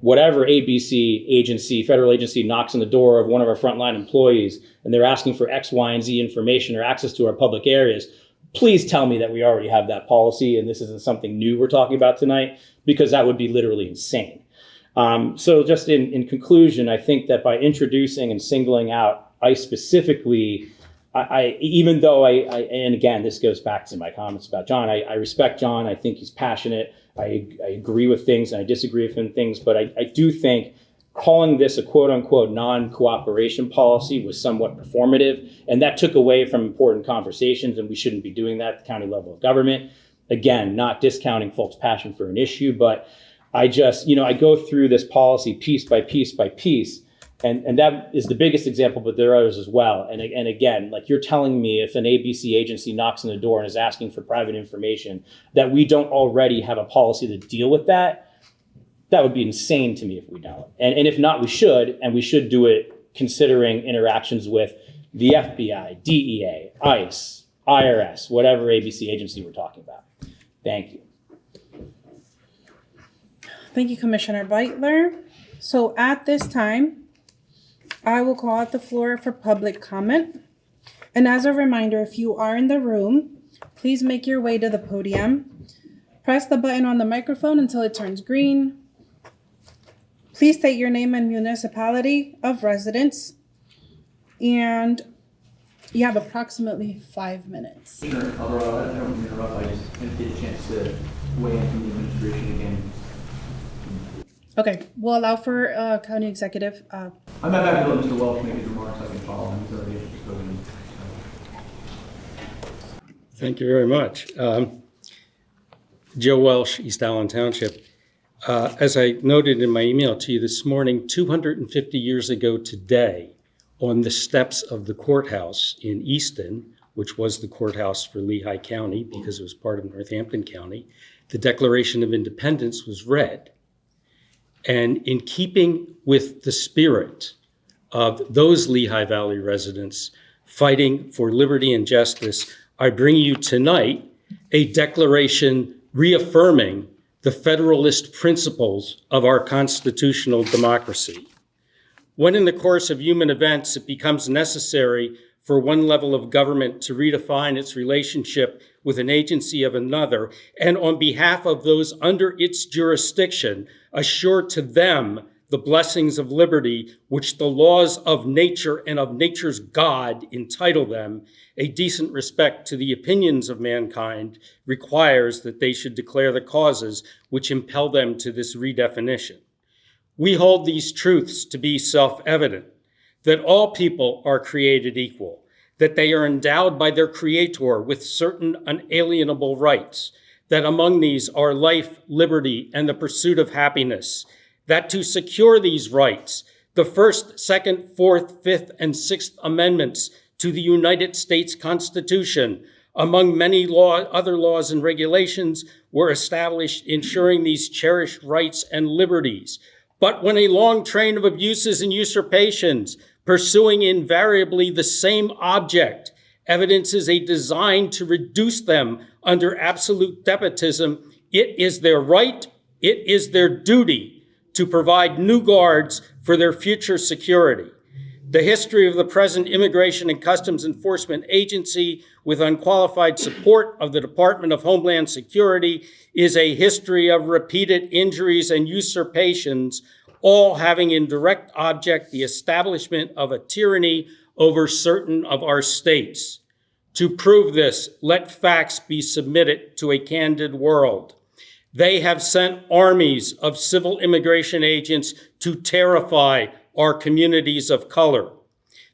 whatever ABC agency, federal agency knocks on the door of one of our frontline employees and they're asking for X, Y, and Z information or access to our public areas. Please tell me that we already have that policy and this isn't something new we're talking about tonight, because that would be literally insane. So just in conclusion, I think that by introducing and singling out ICE specifically, even though and again, this goes back to my comments about Jon, I respect Jon. I think he's passionate. I agree with things and I disagree with things, but I do think calling this a quote unquote non-cooperation policy was somewhat performative, and that took away from important conversations, and we shouldn't be doing that at the county level of government. Again, not discounting folks' passion for an issue, but I just, I go through this policy piece by piece by piece, and that is the biggest example, but there are others as well. And again, you're telling me if an ABC agency knocks on the door and is asking for private information that we don't already have a policy to deal with that, that would be insane to me if we don't. And if not, we should do it considering interactions with the FBI, DEA, ICE, IRS, whatever ABC agency we're talking about. Thank you. Thank you, Commissioner Beitler. So at this time, I will call out the floor for public comment. And as a reminder, if you are in the room, please make your way to the podium. Press the button on the microphone until it turns green. Please state your name and municipality of residence. And you have approximately 5 minutes. Sure, although I don't mean to interrupt, I just didn't get a chance to weigh in from the administration again. Okay, we'll allow for county executive. I'm not happy to let Mr. Welch make his remarks. I can follow him. He's already spoken. Thank you very much. Joe Welsh, East Allen Township. As I noted in my email to you this morning, 250 years ago today, on the steps of the courthouse in Easton, which was the courthouse for Lehigh County because it was part of Northampton County, the Declaration of Independence was read. And in keeping with the spirit of those Lehigh Valley residents fighting for liberty and justice, I bring you tonight a declaration reaffirming the Federalist principles of our constitutional democracy. When in the course of human events it becomes necessary for one level of government to redefine its relationship with an agency of another, and on behalf of those under its jurisdiction, assure to them the blessings of liberty, which the laws of nature and of nature's God entitle them, a decent respect to the opinions of mankind requires that they should declare the causes which impel them to this redefinition. We hold these truths to be self-evident, that all people are created equal, that they are endowed by their Creator with certain unalienable rights, that among these are life, liberty, and the pursuit of happiness, that to secure these rights, the First, Second, Fourth, Fifth, and Sixth Amendments to the United States Constitution, among many other laws and regulations, were established ensuring these cherished rights and liberties. But when a long train of abuses and usurpations, pursuing invariably the same object, evidences a design to reduce them under absolute despotism, it is their right, it is their duty to provide new guards for their future security. The history of the present Immigration and Customs Enforcement Agency, with unqualified support of the Department of Homeland Security, is a history of repeated injuries and usurpations, all having in direct object the establishment of a tyranny over certain of our states. To prove this, let facts be submitted to a candid world. They have sent armies of civil immigration agents to terrify our communities of color.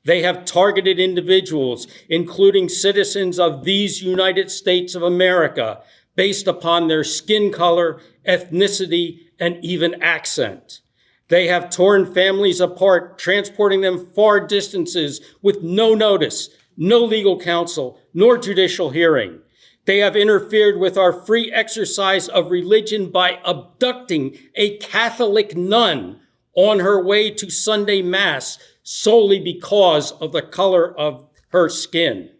They have targeted individuals, including citizens of these United States of America, based upon their skin color, ethnicity, and even accent. They have torn families apart, transporting them far distances with no notice, no legal counsel, nor judicial hearing. They have interfered with our free exercise of religion by abducting a Catholic nun on her way to Sunday Mass solely because of the color of her skin.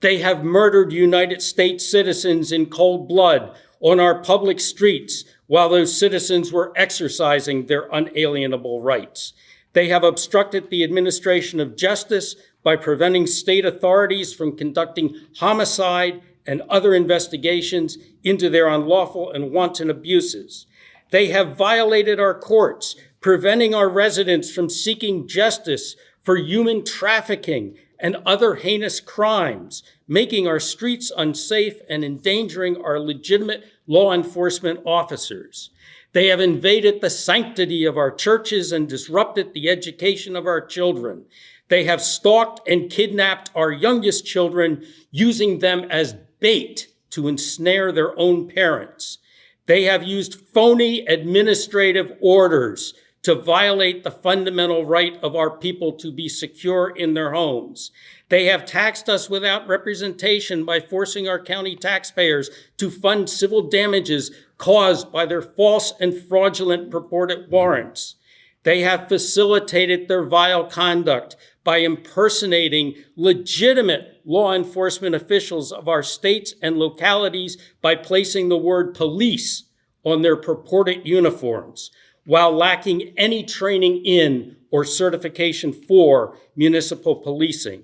They have murdered United States citizens in cold blood on our public streets while those citizens were exercising their unalienable rights. They have obstructed the administration of justice by preventing state authorities from conducting homicide and other investigations into their unlawful and wanton abuses. They have violated our courts, preventing our residents from seeking justice for human trafficking and other heinous crimes, making our streets unsafe and endangering our legitimate law enforcement officers. They have invaded the sanctity of our churches and disrupted the education of our children. They have stalked and kidnapped our youngest children, using them as bait to ensnare their own parents. They have used phony administrative orders to violate the fundamental right of our people to be secure in their homes. They have taxed us without representation by forcing our county taxpayers to fund civil damages caused by their false and fraudulent purported warrants. They have facilitated their vile conduct by impersonating legitimate law enforcement officials of our states and localities by placing the word police on their purported uniforms, while lacking any training in or certification for municipal policing.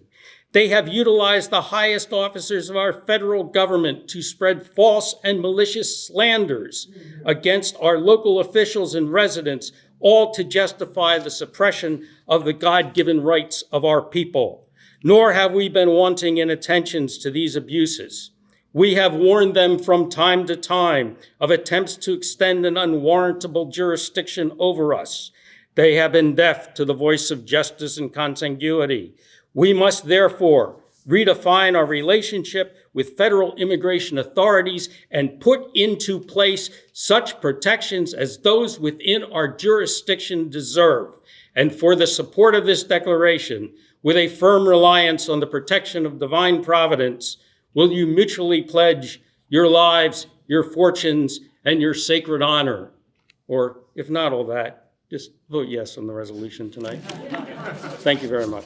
They have utilized the highest officers of our federal government to spread false and malicious slanders against our local officials and residents, all to justify the suppression of the God-given rights of our people. Nor have we been wanting in attentions to these abuses. We have warned them from time to time of attempts to extend an unwarrantable jurisdiction over us. They have been deaf to the voice of justice and contiguity. We must therefore redefine our relationship with federal immigration authorities and put into place such protections as those within our jurisdiction deserve. And for the support of this declaration, with a firm reliance on the protection of divine providence, will you mutually pledge your lives, your fortunes, and your sacred honor? Or if not all that, just vote yes on the resolution tonight. Thank you very much.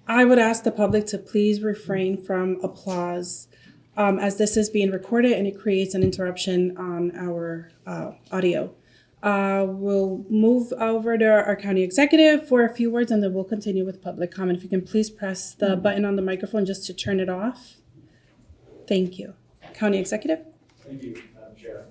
I would ask the public to please refrain from applause as this is being recorded and it creates an interruption on our audio. We'll move over to our county executive for a few words, and then we'll continue with public comment. If you can please press the button on the microphone just to turn it off. Thank you. County executive. Thank you, Madam Chair.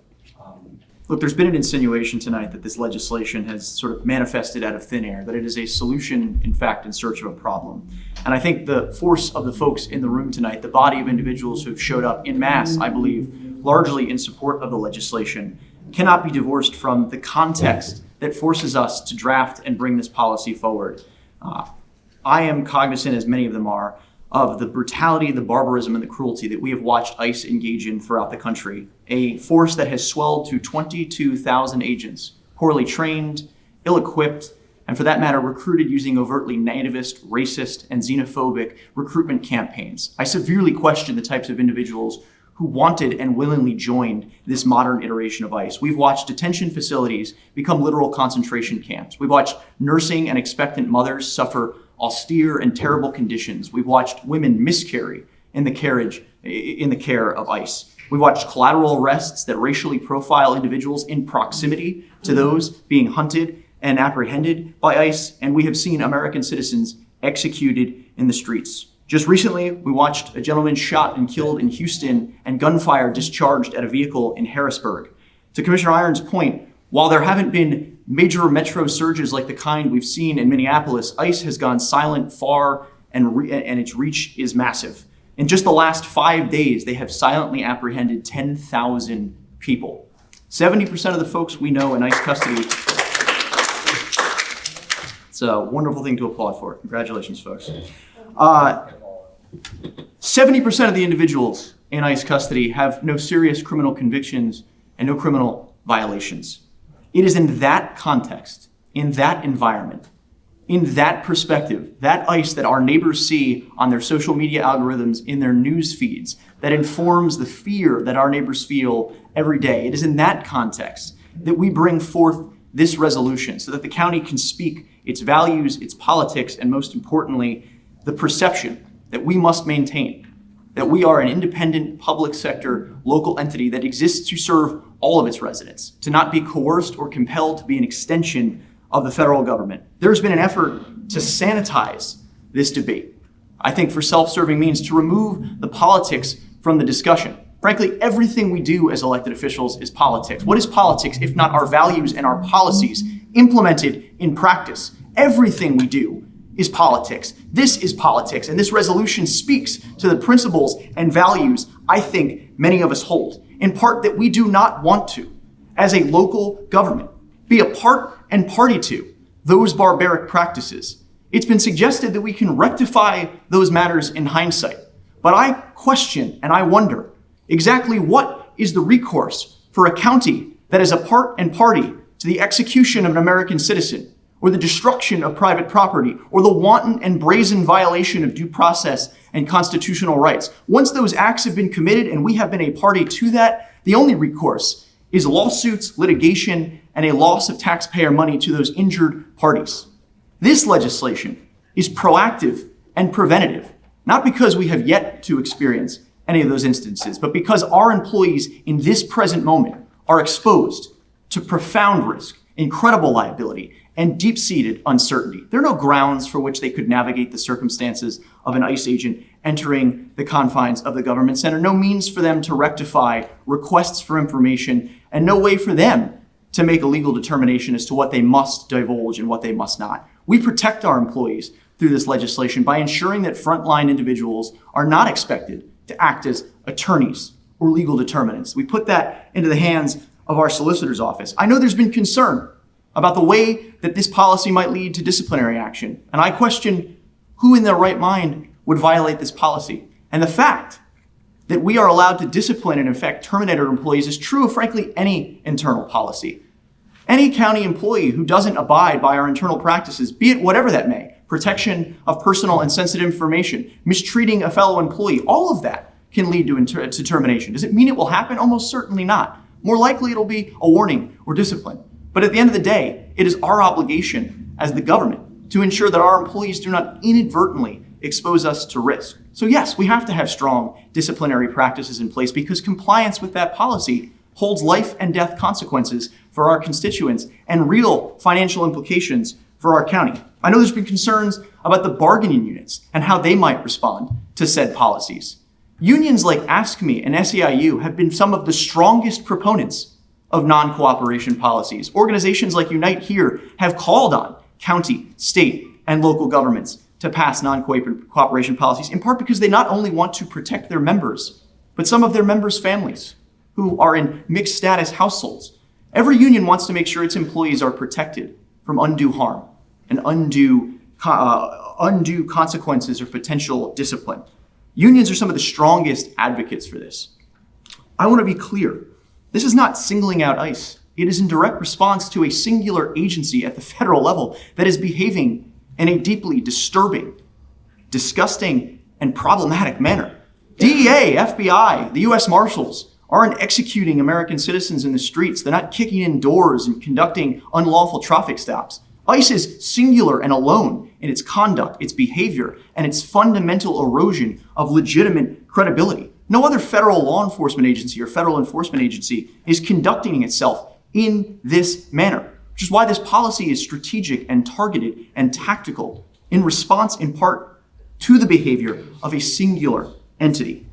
Look, there's been an insinuation tonight that this legislation has sort of manifested out of thin air, that it is a solution, in fact, in search of a problem. And I think the force of the folks in the room tonight, the body of individuals who've showed up en masse, I believe, largely in support of the legislation, cannot be divorced from the context that forces us to draft and bring this policy forward. I am cognizant, as many of them are, of the brutality, the barbarism, and the cruelty that we have watched ICE engage in throughout the country. A force that has swelled to 22,000 agents, poorly trained, ill-equipped, and for that matter, recruited using overtly nativist, racist, and xenophobic recruitment campaigns. I severely question the types of individuals who wanted and willingly joined this modern iteration of ICE. We've watched detention facilities become literal concentration camps. We've watched nursing and expectant mothers suffer austere and terrible conditions. We've watched women miscarry in the care of ICE. We've watched collateral arrests that racially profile individuals in proximity to those being hunted and apprehended by ICE, and we have seen American citizens executed in the streets. Just recently, we watched a gentleman shot and killed in Houston and gunfire discharged at a vehicle in Harrisburg. To Commissioner Irons' point, while there haven't been major metro surges like the kind we've seen in Minneapolis, ICE has gone silent far, and its reach is massive. In just the last 5 days, they have silently apprehended 10,000 people. 70% of the folks we know in ICE custody. It's a wonderful thing to applaud for. Congratulations, folks. 70% of the individuals in ICE custody have no serious criminal convictions and no criminal violations. It is in that context, in that environment, in that perspective, that ICE that our neighbors see on their social media algorithms, in their news feeds, that informs the fear that our neighbors feel every day. It is in that context that we bring forth this resolution so that the county can speak its values, its politics, and most importantly, the perception that we must maintain, that we are an independent public sector local entity that exists to serve all of its residents, to not be coerced or compelled to be an extension of the federal government. There's been an effort to sanitize this debate, I think for self-serving means, to remove the politics from the discussion. Frankly, everything we do as elected officials is politics. What is politics if not our values and our policies implemented in practice? Everything we do is politics. This is politics, and this resolution speaks to the principles and values I think many of us hold, in part that we do not want to, as a local government, be a part and party to those barbaric practices. It's been suggested that we can rectify those matters in hindsight, but I question and I wonder exactly what is the recourse for a county that is a part and party to the execution of an American citizen, or the destruction of private property, or the wanton and brazen violation of due process and constitutional rights. Once those acts have been committed and we have been a party to that, the only recourse is lawsuits, litigation, and a loss of taxpayer money to those injured parties. This legislation is proactive and preventative, not because we have yet to experience any of those instances, but because our employees in this present moment are exposed to profound risk, incredible liability, and deep-seated uncertainty. There are no grounds for which they could navigate the circumstances of an ICE agent entering the confines of the government center, no means for them to rectify requests for information, and no way for them to make a legal determination as to what they must divulge and what they must not. We protect our employees through this legislation by ensuring that frontline individuals are not expected to act as attorneys or legal determinants. We put that into the hands of our solicitor's office. I know there's been concern about the way that this policy might lead to disciplinary action, and I question who in their right mind would violate this policy. And the fact that we are allowed to discipline and in fact terminate our employees is true of frankly any internal policy. Any county employee who doesn't abide by our internal practices, be it whatever that may, protection of personal and sensitive information, mistreating a fellow employee, all of that can lead to termination. Does it mean it will happen? Almost certainly not. More likely it'll be a warning or discipline. But at the end of the day, it is our obligation as the government to ensure that our employees do not inadvertently expose us to risk. So yes, we have to have strong disciplinary practices in place because compliance with that policy holds life and death consequences for our constituents and real financial implications for our county. I know there's been concerns about the bargaining units and how they might respond to said policies. Unions like I.C.E and SEIU have been some of the strongest proponents of non-cooperation policies. Organizations like Unite Here have called on county, state, and local governments to pass non-cooperation policies, in part because they not only want to protect their members, but some of their members' families who are in mixed status households. Every union wants to make sure its employees are protected from undue harm and undue consequences or potential discipline. Unions are some of the strongest advocates for this. I want to be clear. This is not singling out ICE. It is in direct response to a singular agency at the federal level that is behaving in a deeply disturbing, disgusting, and problematic manner. DEA, FBI, the US Marshals aren't executing American citizens in the streets. They're not kicking in doors and conducting unlawful traffic stops. ICE is singular and alone in its conduct, its behavior, and its fundamental erosion of legitimate credibility. No other federal law enforcement agency or federal enforcement agency is conducting itself in this manner, which is why this policy is strategic and targeted and tactical in response in part to the behavior of a singular entity.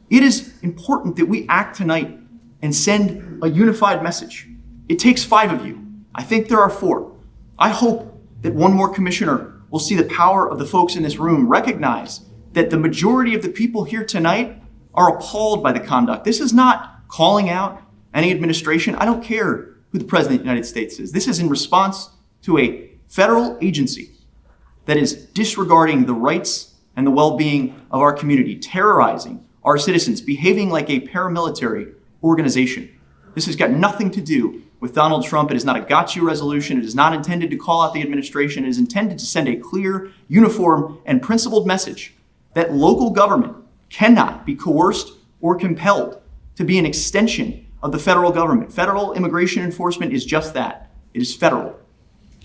It is important that we act tonight and send a unified message. It takes 5 of you. I think there are 4. I hope that one more commissioner will see the power of the folks in this room, recognize that the majority of the people here tonight are appalled by the conduct. This is not calling out any administration. I don't care who the President of the United States is. This is in response to a federal agency that is disregarding the rights and the well-being of our community, terrorizing our citizens, behaving like a paramilitary organization. This has got nothing to do with Donald Trump. It is not a got you resolution. It is not intended to call out the administration. It is intended to send a clear, uniform, and principled message that local government cannot be coerced or compelled to be an extension of the federal government. Federal immigration enforcement is just that. It is federal.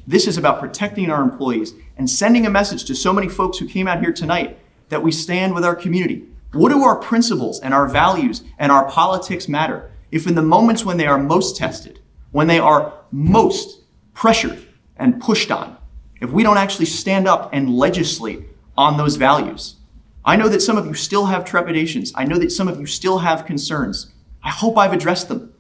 This is about protecting our employees and sending a message to so many folks who came out here tonight that we stand with our community. What do our principles and our values and our politics matter if in the moments when they are most tested, when they are most pressured and pushed on, if we don't actually stand up and legislate on those values? I know that some of you still have trepidations. I know that some of you still have concerns. I hope I've addressed them.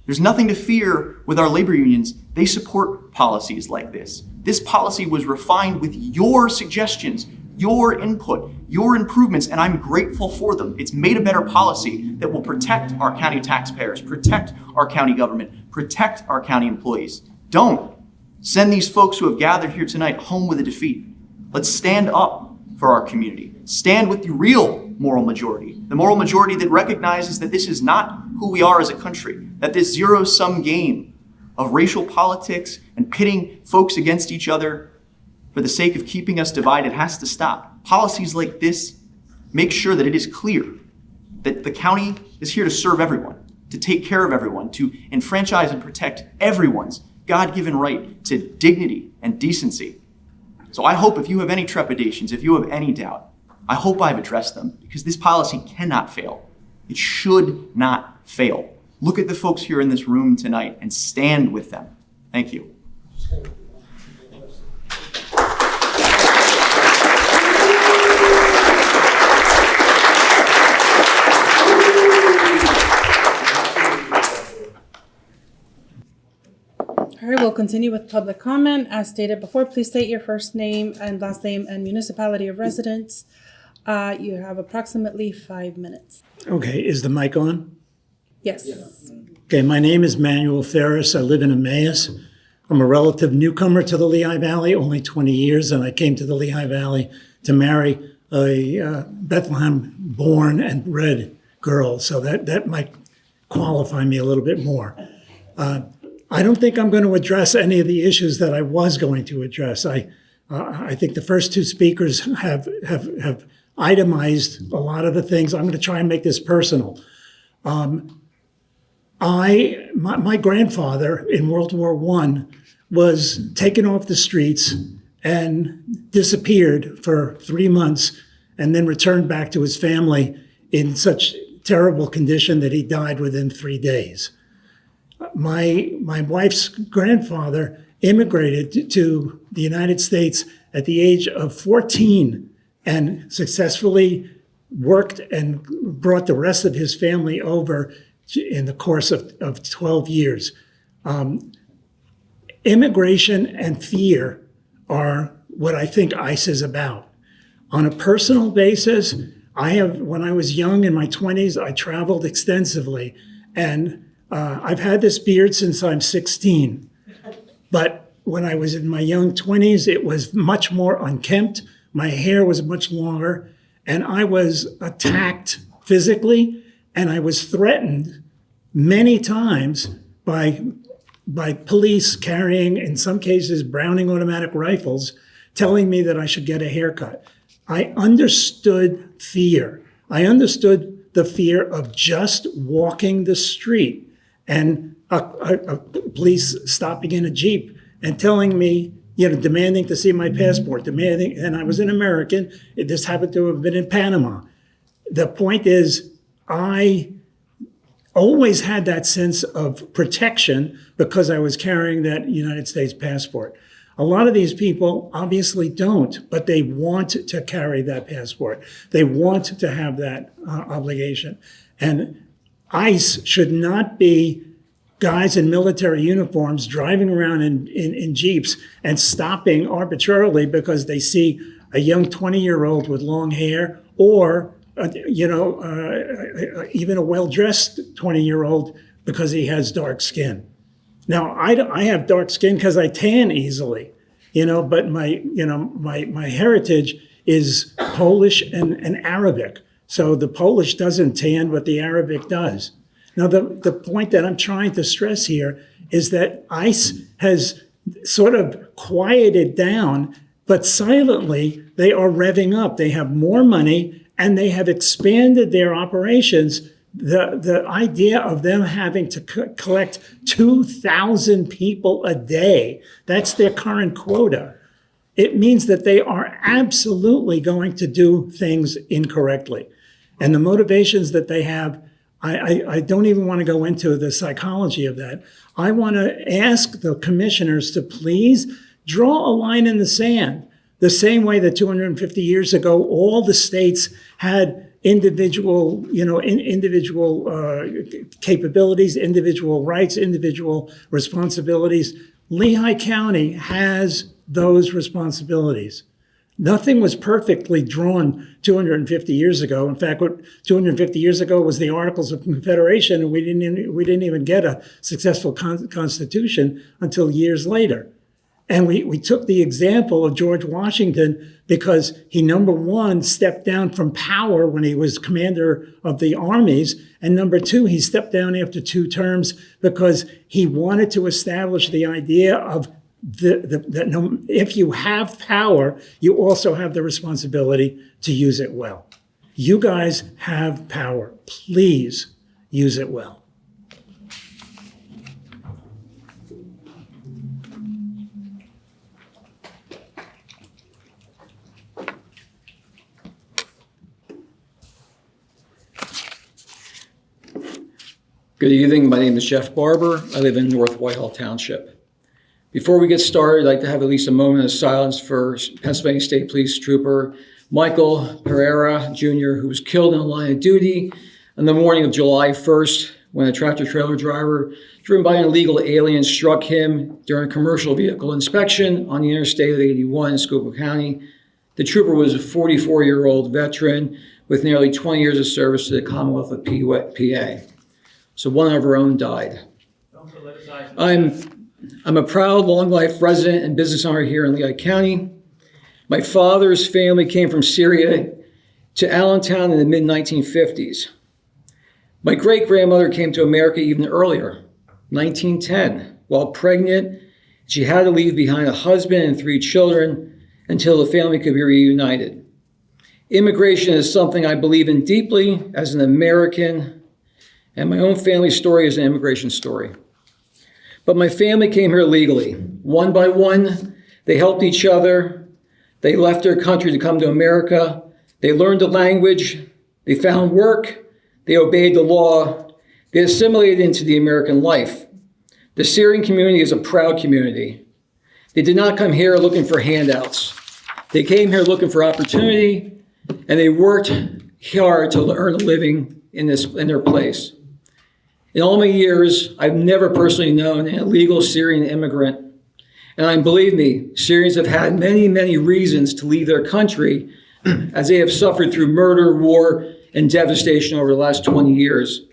There's nothing to fear with our labor unions. They support policies like this. This policy was refined with your suggestions, your input, your improvements, and I'm grateful for them. It's made a better policy that will protect our county taxpayers, protect our county government, protect our county employees. Don't send these folks who have gathered here tonight home with a defeat. Let's stand up for our community. Stand with the real moral majority, the moral majority that recognizes that this is not who we are as a country, that this zero-sum game of racial politics and pitting folks against each other for the sake of keeping us divided has to stop. Policies like this make sure that it is clear that the county is here to serve everyone, to take care of everyone, to enfranchise and protect everyone's God-given right to dignity and decency. So I hope if you have any trepidations, if you have any doubt, I hope I've addressed them, because this policy cannot fail. It should not fail. Look at the folks here in this room tonight and stand with them. Thank you. All right, we'll continue with public comment. As stated before, please state your first name and last name and municipality of residence. You have approximately 5 minutes. Okay, is the mic on? Yes. Okay, my name is Manuel Ferris. I live in Emmaus. I'm a relative newcomer to the Lehigh Valley, only 20 years, and I came to the Lehigh Valley to marry a Bethlehem-born and bred girl, so that might qualify me a little bit more. I don't think I'm going to address any of the issues that I was going to address. I think the first 2 speakers have itemized a lot of the things. I'm going to try and make this personal. My grandfather in World War I was taken off the streets and disappeared for 3 months and then returned back to his family in such terrible condition that he died within 3 days. My wife's grandfather immigrated to the United States at the age of 14 and successfully worked and brought the rest of his family over in the course of 12 years. Immigration and fear are what I think ICE is about. On a personal basis, when I was young in my 20s, I traveled extensively, and I've had this beard since I'm 16. But when I was in my young 20s, it was much more unkempt. My hair was much longer, and I was attacked physically, and I was threatened many times by police carrying, in some cases, Browning automatic rifles, telling me that I should get a haircut. I understood fear. I understood the fear of just walking the street and a police stopping in a Jeep and telling me, demanding to see my passport, and I was an American. This happened to have been in Panama. The point is, I always had that sense of protection because I was carrying that United States passport. A lot of these people obviously don't, but they want to carry that passport. They want to have that obligation. And ICE should not be guys in military uniforms driving around in Jeeps and stopping arbitrarily because they see a young 20-year-old with long hair or even a well-dressed 20-year-old because he has dark skin. Now, I have dark skin because I tan easily, but my heritage is Polish and Arabic. So the Polish doesn't tan, but the Arabic does. Now, the point that I'm trying to stress here is that ICE has sort of quieted down, but silently they are revving up. They have more money and they have expanded their operations. The idea of them having to collect 2,000 people a day, that's their current quota. It means that they are absolutely going to do things incorrectly. And the motivations that they have, I don't even want to go into the psychology of that. I want to ask the commissioners to please draw a line in the sand. The same way that 250 years ago, all the states had individual capabilities, individual rights, individual responsibilities. Lehigh County has those responsibilities. Nothing was perfectly drawn 250 years ago. In fact, what 250 years ago was the Articles of Confederation, and we didn't even get a successful constitution until years later. And we took the example of George Washington because he, number one, stepped down from power when he was commander of the armies. And number two, he stepped down after 2 terms because he wanted to establish the idea of that if you have power, you also have the responsibility to use it well. You guys have power. Please use it well. Good evening. My name is Jeff Barber. I live in North Whitehall Township. Before we get started, I'd like to have at least a moment of silence for Pennsylvania State Police Trooper Michael Pereira, Jr., who was killed in the line of duty on the morning of July 1st when a tractor-trailer driver driven by an illegal alien struck him during a commercial vehicle inspection on the interstate of 81 in Schuylkill County. The trooper was a 44-year-old veteran with nearly 20 years of service to the Commonwealth of PA. So one of our own died. I'm a proud, long-life resident and business owner here in Lehigh County. My father's family came from Syria to Allentown in the mid-1950s. My great-grandmother came to America even earlier, 1910. While pregnant, she had to leave behind a husband and 3 children until the family could be reunited. Immigration is something I believe in deeply as an American, and my own family story is an immigration story. But my family came here legally. One by one, they helped each other. They left their country to come to America. They learned the language. They found work. They obeyed the law. They assimilated into the American life. The Syrian community is a proud community. They did not come here looking for handouts. They came here looking for opportunity, and they worked hard to earn a living in their place. In all my years, I've never personally known an illegal Syrian immigrant. And believe me, Syrians have had many, many reasons to leave their country as they have suffered through murder, war, and devastation over the last 20 years.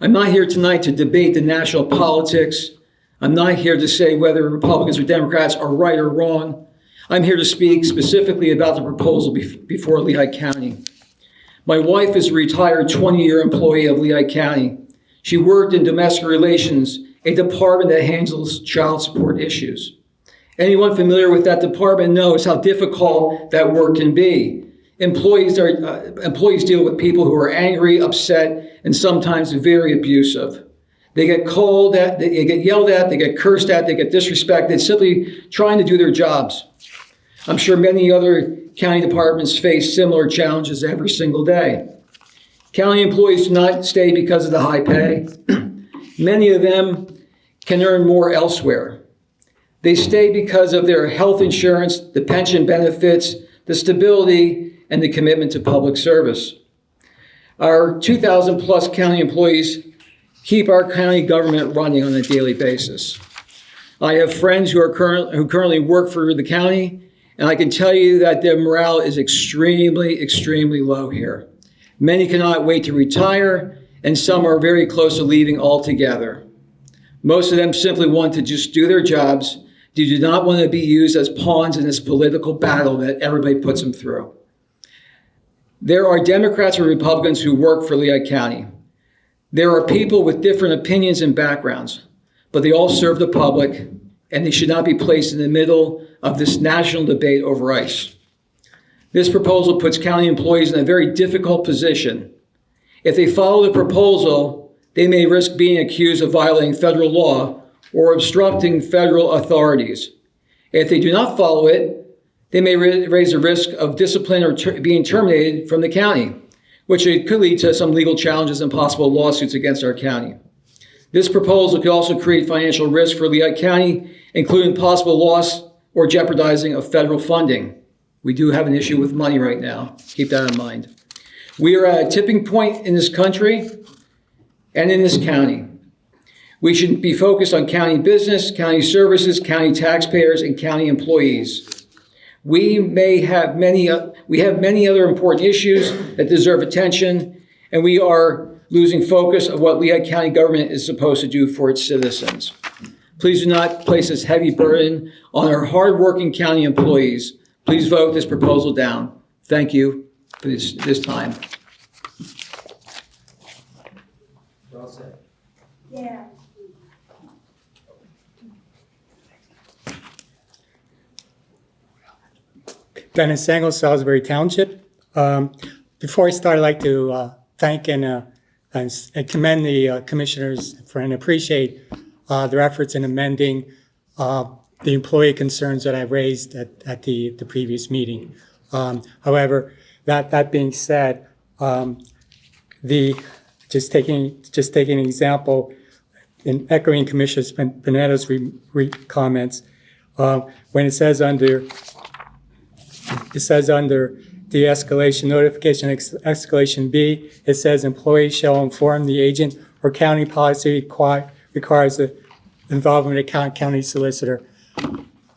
I'm not here tonight to debate the national politics. I'm not here to say whether Republicans or Democrats are right or wrong. I'm here to speak specifically about the proposal before Lehigh County. My wife is a retired 20-year employee of Lehigh County. She worked in domestic relations, a department that handles child support issues. Anyone familiar with that department knows how difficult that work can be. Employees deal with people who are angry, upset, and sometimes very abusive. They get called at, they get yelled at, they get cursed at, they get disrespected, simply trying to do their jobs. I'm sure many other county departments face similar challenges every single day. County employees do not stay because of the high pay. Many of them can earn more elsewhere. They stay because of their health insurance, the pension benefits, the stability, and the commitment to public service. Our 2,000 plus county employees keep our county government running on a daily basis. I have friends who currently work for the county, and I can tell you that their morale is extremely, extremely low here. Many cannot wait to retire, and some are very close to leaving altogether. Most of them simply want to just do their jobs. They do not want to be used as pawns in this political battle that everybody puts them through. There are Democrats and Republicans who work for Lehigh County. There are people with different opinions and backgrounds, but they all serve the public, and they should not be placed in the middle of this national debate over ICE. This proposal puts county employees in a very difficult position. If they follow the proposal, they may risk being accused of violating federal law or obstructing federal authorities. If they do not follow it, they may raise the risk of discipline or being terminated from the county, which could lead to some legal challenges and possible lawsuits against our county. This proposal could also create financial risk for Lehigh County, including possible loss or jeopardizing of federal funding. We do have an issue with money right now. Keep that in mind. We are at a tipping point in this country and in this county. We should be focused on county business, county services, county taxpayers, and county employees. We have many other important issues that deserve attention, and we are losing focus of what Lehigh County government is supposed to do for its citizens. Please do not place this heavy burden on our hardworking county employees. Please vote this proposal down. Thank you for this time. Well said. Yeah. Dennis Sangel, Salisbury Township. Before I start, I'd like to thank and commend the commissioners and appreciate their efforts in amending the employee concerns that I raised at the previous meeting. However, that being said, just taking an example, in echoing Commissioner Pineda's comments, when it says under de-escalation notification escalation B, it says employees shall inform the agent or county policy requires the involvement of a county solicitor.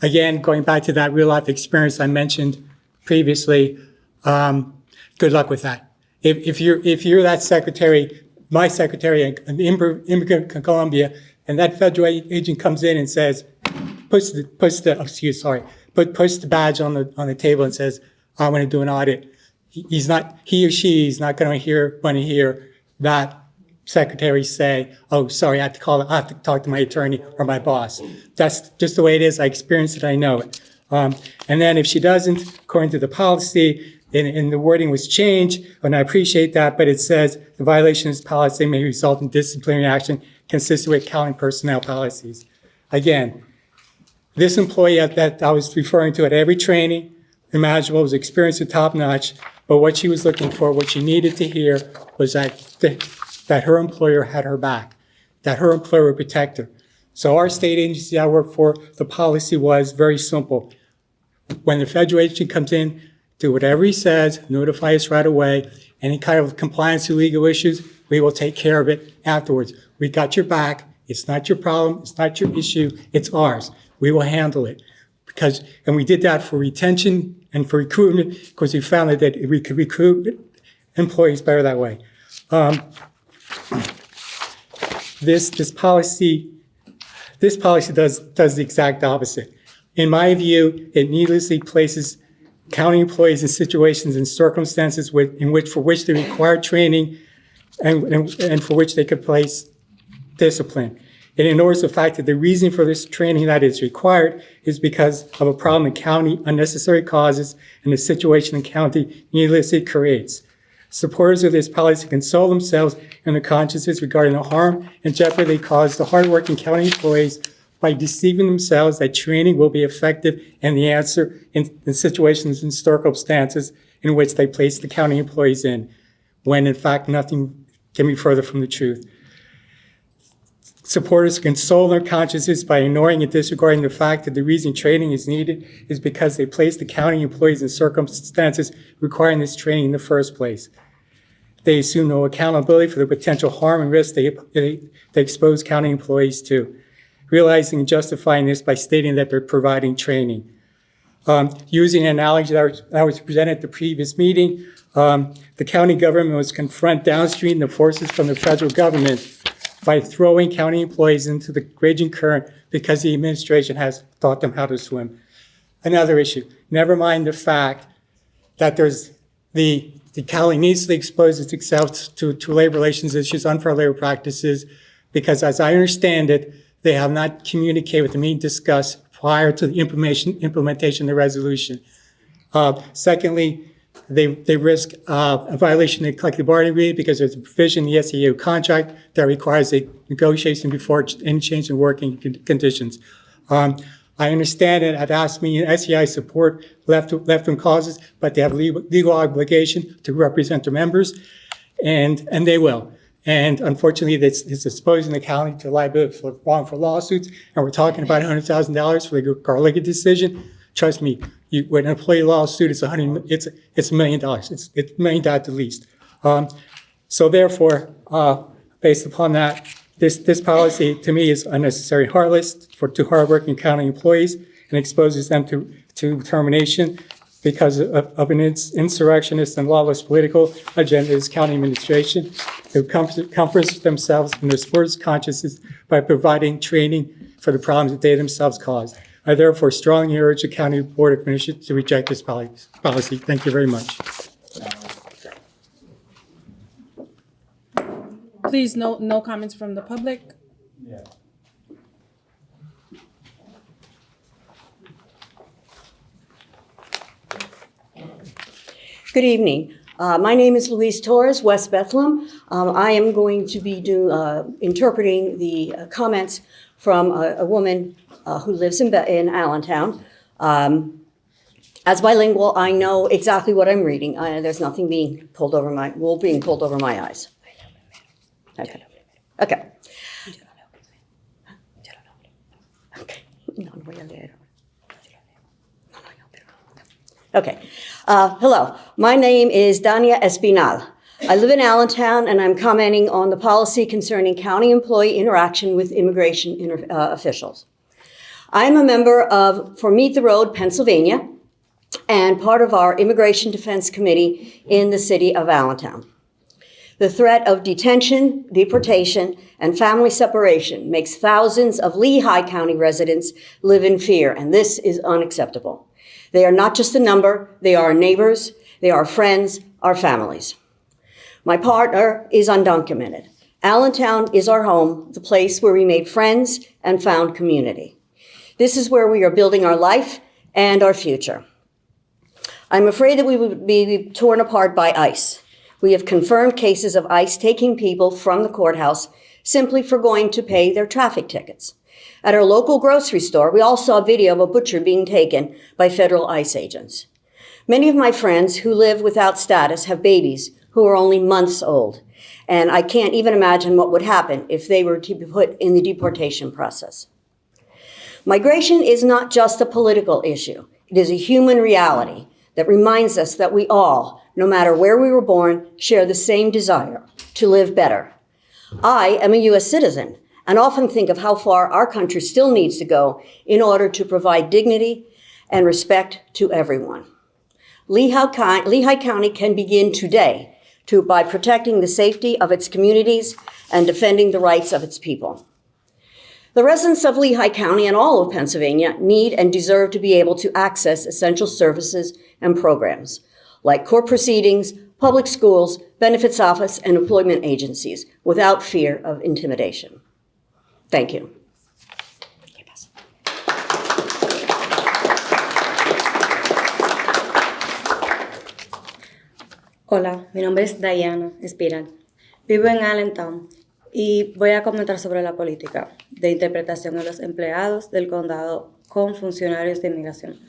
Again, going back to that real life experience I mentioned previously, good luck with that. If you're that secretary, my secretary, an immigrant from Colombia, and that federal agent comes in and says, puts the badge on the table and says, I want to do an audit. He or she is not going to hear that secretary say, oh, sorry, I have to talk to my attorney or my boss. That's just the way it is. I experienced it, I know it. And then if she doesn't, according to the policy, and the wording was changed, and I appreciate that, but it says the violation of this policy may result in disciplinary action consistent with county personnel policies. Again, this employee that I was referring to at every training imaginable was experienced at top notch, but what she was looking for, what she needed to hear was that her employer had her back, that her employer would protect her. So our state agency I work for, the policy was very simple. When the federal agent comes in, do whatever he says, notify us right away. Any kind of compliance or legal issues, we will take care of it afterwards. We got your back. It's not your problem. It's not your issue. It's ours. We will handle it. And we did that for retention and for recruitment because we found that we could recruit employees better that way. This policy does the exact opposite. In my view, it needlessly places county employees in situations and circumstances for which they require training and for which they could place discipline. It ignores the fact that the reason for this training that is required is because of a problem the county unnecessary causes and the situation the county needlessly creates. Supporters of this policy console themselves and their consciences regarding the harm and jeopardy they cause to hardworking county employees by deceiving themselves that training will be effective and the answer in situations and circumstances in which they place the county employees in, when in fact nothing can be further from the truth. Supporters console their consciences by ignoring and disregarding the fact that the reason training is needed is because they place the county employees in circumstances requiring this training in the first place. They assume no accountability for the potential harm and risk they expose county employees to, realizing and justifying this by stating that they're providing training. Using an analogy that was presented at the previous meeting, the county government was confront downstream the forces from the federal government by throwing county employees into the raging current because the administration has taught them how to swim. Another issue, never mind the fact that the county needs to expose itself to labor relations issues, unfair labor practices, because as I understand it, they have not communicated with the meeting discussed prior to the implementation of the resolution. Secondly, they risk a violation of the collective bargaining agreement because there's a provision in the SEO contract that requires a negotiation before any change in working conditions. I understand it. I've asked me SEI support left-wing causes, but they have legal obligation to represent their members, and they will. And unfortunately, it's exposing the county to liability for wrongful lawsuits, and we're talking about $100,000 for the Garlic decision. Trust me, when an employee lawsuit, it's $1 million. It's $1 million at the least. So therefore, based upon that, this policy to me is unnecessary, heartless to hardworking county employees, and exposes them to termination because of an insurrectionist and lawless political agenda is county administration who comforts themselves and their supporters' consciences by providing training for the problems that they themselves cause. I therefore strongly urge the County Board of Commissioners to reject this policy. Thank you very much. Please, no comments from the public. Yeah. Good evening. My name is Louise Torres, West Bethlehem. I am going to be interpreting the comments from a woman who lives in Allentown. As bilingual, I know exactly what I'm reading. There's nothing being pulled over my eyes. Okay. Okay. Okay. Hello. My name is Dania Espinal. I live in Allentown, and I'm commenting on the policy concerning county employee interaction with immigration officials. I'm a member for Meet the Road, Pennsylvania, and part of our Immigration Defense Committee in the city of Allentown. The threat of detention, deportation, and family separation makes thousands of Lehigh County residents live in fear, and this is unacceptable. They are not just a number, they are our neighbors, they are our friends, our families. My partner is undocumented. Allentown is our home, the place where we made friends and found community. This is where we are building our life and our future. I'm afraid that we would be torn apart by ICE. We have confirmed cases of ICE taking people from the courthouse simply for going to pay their traffic tickets. At our local grocery store, we all saw a video of a butcher being taken by federal ICE agents. Many of my friends who live without status have babies who are only months old. And I can't even imagine what would happen if they were to be put in the deportation process. Migration is not just a political issue. It is a human reality that reminds us that we all, no matter where we were born, share the same desire to live better. I am a U.S. citizen and often think of how far our country still needs to go in order to provide dignity and respect to everyone. Lehigh County can begin today by protecting the safety of its communities and defending the rights of its people. The residents of Lehigh County and all of Pennsylvania need and deserve to be able to access essential services and programs like court proceedings, public schools, benefits office, and employment agencies without fear of intimidation. Thank you. Hola, mi nombre es Diana Espiral. Vivo en Allentown y voy a comentar sobre la política de interpretación de los empleados del condado con funcionarios de inmigración.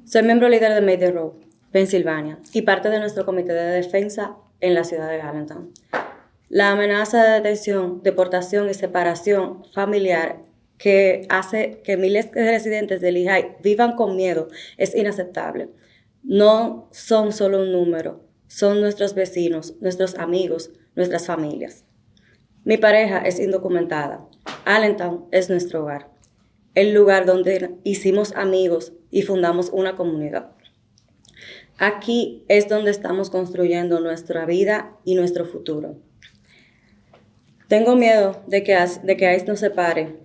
Soy miembro líder de Maiden Road, Pensilvania, y parte de nuestro comité de defensa en la ciudad de Allentown. La amenaza de detención, deportación y separación familiar que hace que miles de residentes de Lehigh vivan con miedo es inaceptable. No son solo un número, son nuestros vecinos, nuestros amigos, nuestras familias. Mi pareja es indocumentada. Allentown es nuestro hogar, el lugar donde hicimos amigos y fundamos una comunidad. Aquí es donde estamos construyendo nuestra vida y nuestro futuro. Tengo miedo de que ICE nos separe.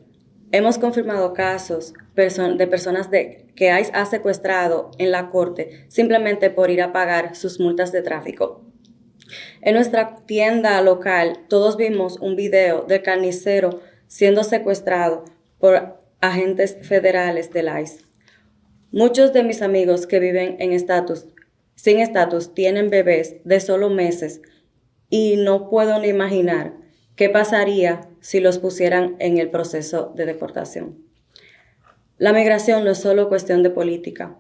Hemos confirmado casos de personas que ICE ha secuestrado en la corte simplemente por ir a pagar sus multas de tráfico. En nuestra tienda local, todos vimos un video del carnicero siendo secuestrado por agentes federales del ICE. Muchos de mis amigos que viven sin estatus tienen bebés de solo meses y no puedo ni imaginar qué pasaría si los pusieran en el proceso de deportación. La migración no es solo cuestión de política,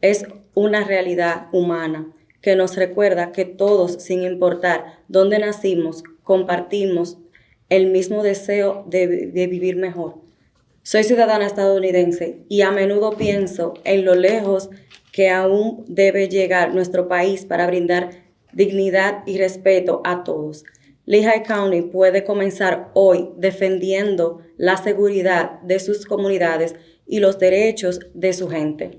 es una realidad humana que nos recuerda que todos, sin importar dónde nacimos, compartimos el mismo deseo de vivir mejor. Soy ciudadana estadounidense y a menudo pienso en lo lejos que aún debe llegar nuestro país para brindar dignidad y respeto a todos. Lehigh County puede comenzar hoy defendiendo la seguridad de sus comunidades y los derechos de su gente.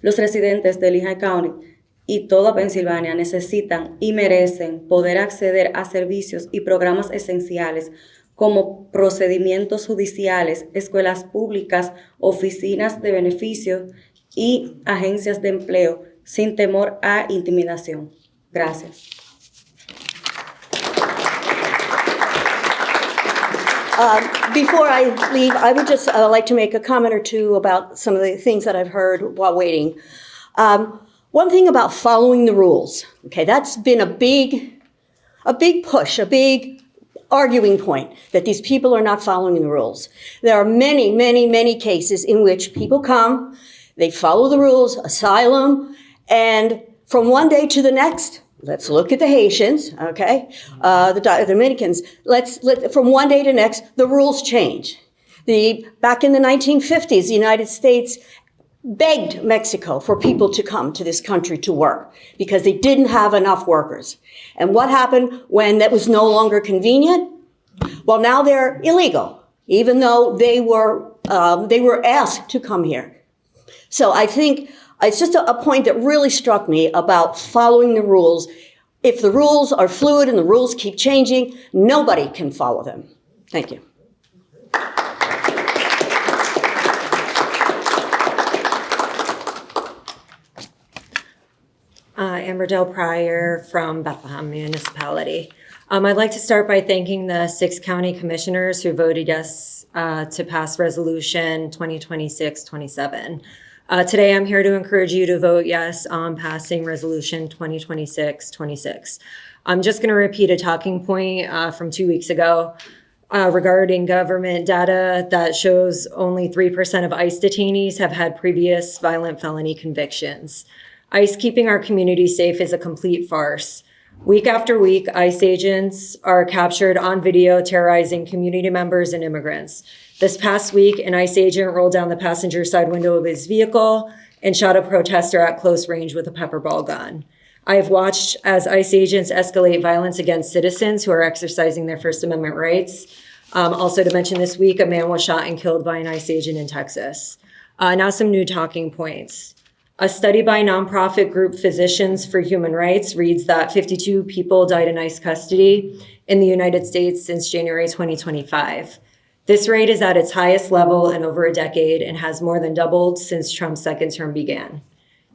Los residentes de Lehigh County y toda Pensilvania necesitan y merecen poder acceder a servicios y programas esenciales como procedimientos judiciales, escuelas públicas, oficinas de beneficios y agencias de empleo sin temor a intimidación. Gracias. Before I leave, I would just like to make a comment or two about some of the things that I've heard while waiting. One thing about following the rules, okay, that's been a big push, a big arguing point that these people are not following the rules. There are many, many, many cases in which people come, they follow the rules, asylum, and from one day to the next, let's look at the Haitians, okay, the Dominicans. From one day to next, the rules change. Back in the 1950s, the United States begged Mexico for people to come to this country to work because they didn't have enough workers. And what happened when that was no longer convenient? Well, now they're illegal, even though they were asked to come here. So I think it's just a point that really struck me about following the rules. If the rules are fluid and the rules keep changing, nobody can follow them. Thank you. Amber Pryor from Bethlehem Municipality. I'd like to start by thanking the 6 county commissioners who voted yes to pass Resolution 2026-27. Today, I'm here to encourage you to vote yes on passing Resolution 2026-26. I'm just going to repeat a talking point from 2 weeks ago regarding government data that shows only 3% of ICE detainees have had previous violent felony convictions. ICE keeping our community safe is a complete farce. Week after week, ICE agents are captured on video terrorizing community members and immigrants. This past week, an ICE agent rolled down the passenger side window of his vehicle and shot a protester at close range with a pepper ball gun. I have watched as ICE agents escalate violence against citizens who are exercising their First Amendment rights. Also to mention this week, a man was shot and killed by an ICE agent in Texas. Now some new talking points. A study by nonprofit group Physicians for Human Rights reads that 52 people died in ICE custody in the United States since January 2025. This rate is at its highest level in over a decade and has more than doubled since Trump's second term began.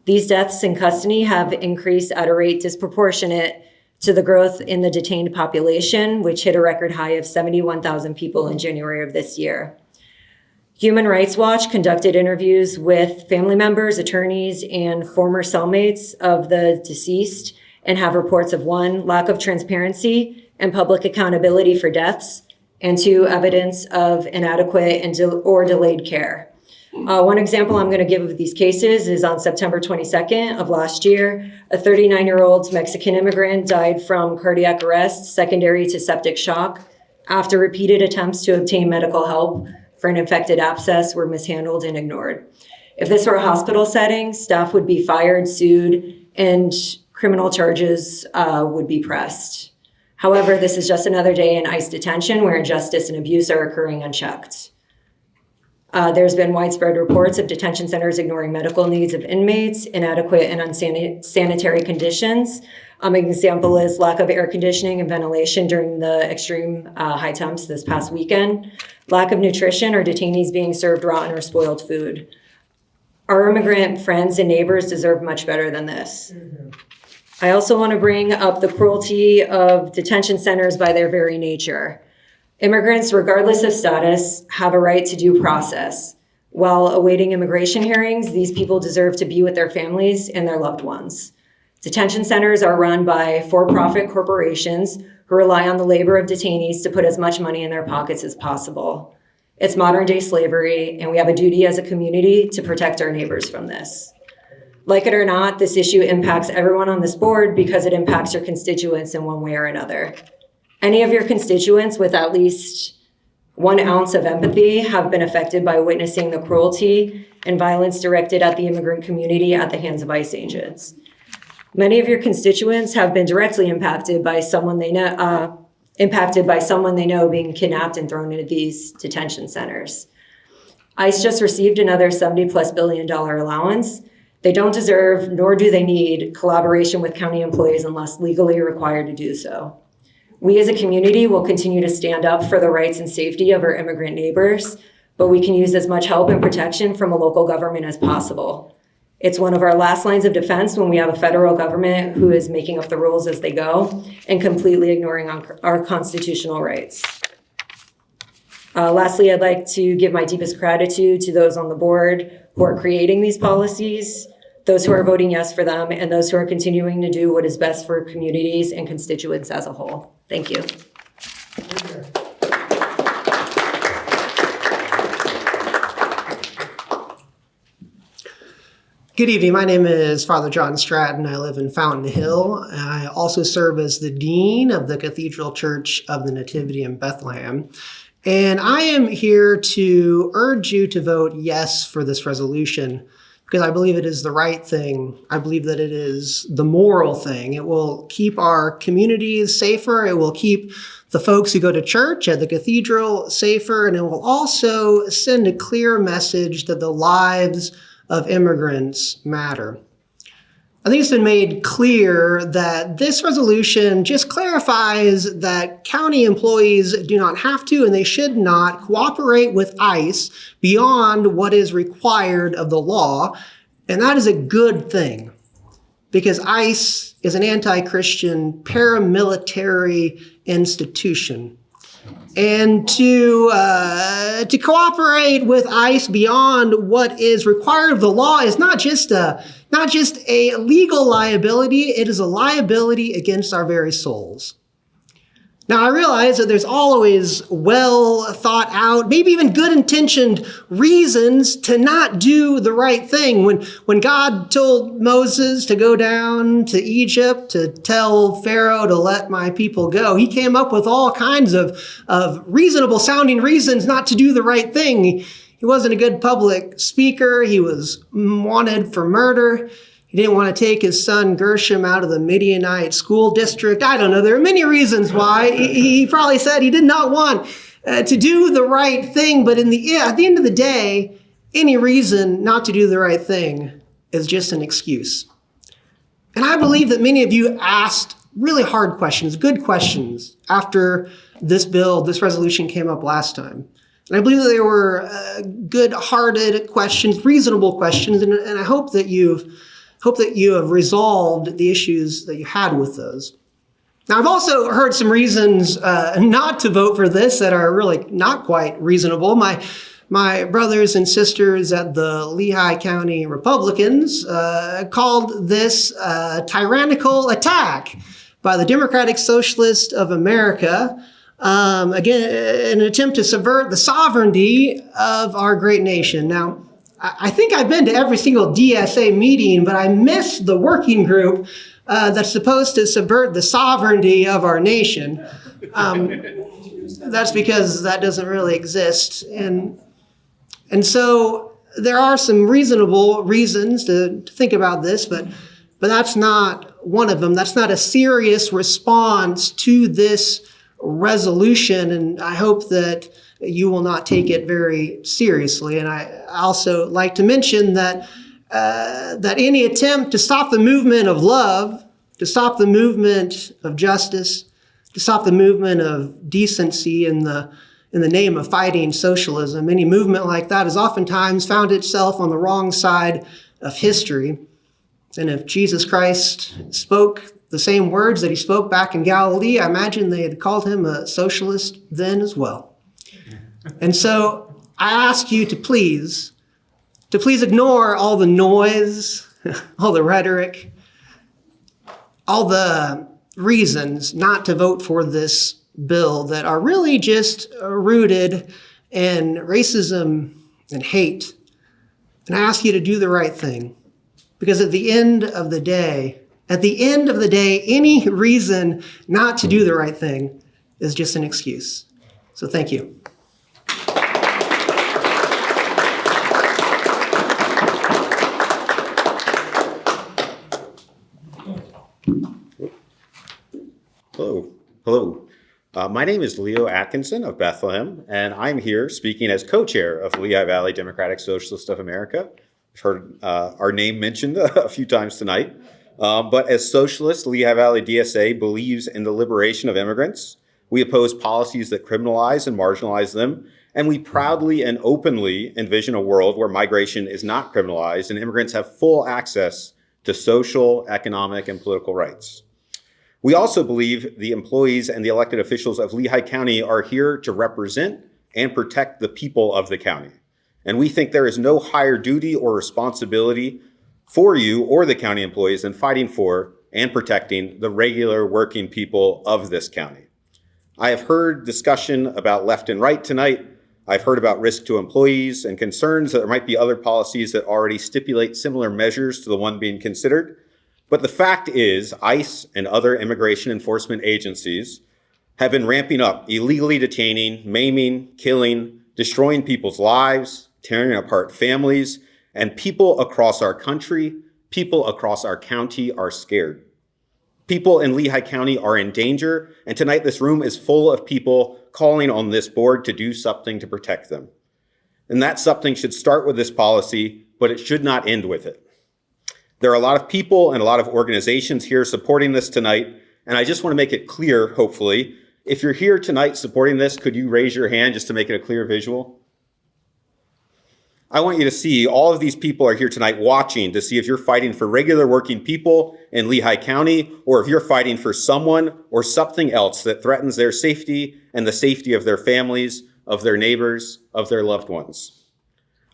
These deaths in custody have increased at a rate disproportionate to the growth in the detained population, which hit a record high of 71,000 people in January of this year. Human Rights Watch conducted interviews with family members, attorneys, and former cellmates of the deceased and have reports of 1, lack of transparency and public accountability for deaths, and 2, evidence of inadequate or delayed care. One example I'm going to give of these cases is on September 22nd of last year, a 39-year-old Mexican immigrant died from cardiac arrest secondary to septic shock after repeated attempts to obtain medical help for an infected abscess were mishandled and ignored. If this were a hospital setting, staff would be fired, sued, and criminal charges would be pressed. However, this is just another day in ICE detention where injustice and abuse are occurring unchecked. There's been widespread reports of detention centers ignoring medical needs of inmates, inadequate and unsanitary conditions. An example is lack of air conditioning and ventilation during the extreme high temps this past weekend, lack of nutrition or detainees being served rotten or spoiled food. Our immigrant friends and neighbors deserve much better than this. I also want to bring up the cruelty of detention centers by their very nature. Immigrants, regardless of status, have a right to due process. While awaiting immigration hearings, these people deserve to be with their families and their loved ones. Detention centers are run by for-profit corporations who rely on the labor of detainees to put as much money in their pockets as possible. It's modern-day slavery, and we have a duty as a community to protect our neighbors from this. Like it or not, this issue impacts everyone on this board because it impacts your constituents in one way or another. Any of your constituents with at least 1 ounce of empathy have been affected by witnessing the cruelty and violence directed at the immigrant community at the hands of ICE agents. Many of your constituents have been directly impacted by someone they know being kidnapped and thrown into these detention centers. ICE just received another $70+ billion allowance. They don't deserve, nor do they need, collaboration with county employees unless legally required to do so. We as a community will continue to stand up for the rights and safety of our immigrant neighbors, but we can use as much help and protection from a local government as possible. It's one of our last lines of defense when we have a federal government who is making up the rules as they go and completely ignoring our constitutional rights. Lastly, I'd like to give my deepest gratitude to those on the board who are creating these policies, those who are voting yes for them, and those who are continuing to do what is best for communities and constituents as a whole. Thank you. Good evening. My name is Father John Stratton. I live in Fountain Hill. I also serve as the Dean of the Cathedral Church of the Nativity in Bethlehem. And I am here to urge you to vote yes for this resolution because I believe it is the right thing. I believe that it is the moral thing. It will keep our communities safer. It will keep the folks who go to church at the cathedral safer. And it will also send a clear message that the lives of immigrants matter. I think it's been made clear that this resolution just clarifies that county employees do not have to and they should not cooperate with ICE beyond what is required of the law. And that is a good thing because ICE is an anti-Christian paramilitary institution. And to cooperate with ICE beyond what is required of the law is not just a legal liability, it is a liability against our very souls. Now, I realize that there's always well thought out, maybe even good intentioned reasons to not do the right thing. When God told Moses to go down to Egypt to tell Pharaoh to let my people go, he came up with all kinds of reasonable sounding reasons not to do the right thing. He wasn't a good public speaker. He was wanted for murder. He didn't want to take his son Gershom out of the Midianite school district. I don't know. There are many reasons why. He probably said he did not want to do the right thing. But at the end of the day, any reason not to do the right thing is just an excuse. And I believe that many of you asked really hard questions, good questions, after this resolution came up last time. And I believe that they were good-hearted questions, reasonable questions, and I hope that you have resolved the issues that you had with those. Now, I've also heard some reasons not to vote for this that are really not quite reasonable. My brothers and sisters at the Lehigh County Republicans called this a tyrannical attack by the Democratic Socialists of America, again, an attempt to subvert the sovereignty of our great nation. Now, I think I've been to every single DSA meeting, but I missed the working group that's supposed to subvert the sovereignty of our nation. That's because that doesn't really exist. And so there are some reasonable reasons to think about this, but that's not one of them. That's not a serious response to this resolution, and I hope that you will not take it very seriously. And I also like to mention that any attempt to stop the movement of love, to stop the movement of justice, to stop the movement of decency in the name of fighting socialism, any movement like that has oftentimes found itself on the wrong side of history. And if Jesus Christ spoke the same words that he spoke back in Galilee, I imagine they had called him a socialist then as well. And so I ask you to please ignore all the noise, all the rhetoric, all the reasons not to vote for this bill that are really just rooted in racism and hate. And I ask you to do the right thing. Because at the end of the day, any reason not to do the right thing is just an excuse. So thank you. Hello. My name is Leo Atkinson of Bethlehem, and I'm here speaking as co-chair of Lehigh Valley Democratic Socialists of America. I've heard our name mentioned a few times tonight. But as socialists, Lehigh Valley DSA believes in the liberation of immigrants. We oppose policies that criminalize and marginalize them. And we proudly and openly envision a world where migration is not criminalized and immigrants have full access to social, economic, and political rights. We also believe the employees and the elected officials of Lehigh County are here to represent and protect the people of the county. And we think there is no higher duty or responsibility for you or the county employees than fighting for and protecting the regular working people of this county. I have heard discussion about left and right tonight. I've heard about risk to employees and concerns that there might be other policies that already stipulate similar measures to the one being considered. But the fact is, ICE and other immigration enforcement agencies have been ramping up, illegally detaining, maiming, killing, destroying people's lives, tearing apart families, and people across our country, people across our county are scared. People in Lehigh County are in danger, and tonight this room is full of people calling on this board to do something to protect them. And that something should start with this policy, but it should not end with it. There are a lot of people and a lot of organizations here supporting this tonight, and I just want to make it clear, hopefully, if you're here tonight supporting this, could you raise your hand just to make it a clear visual? I want you to see all of these people are here tonight watching to see if you're fighting for regular working people in Lehigh County, or if you're fighting for someone or something else that threatens their safety and the safety of their families, of their neighbors, of their loved ones.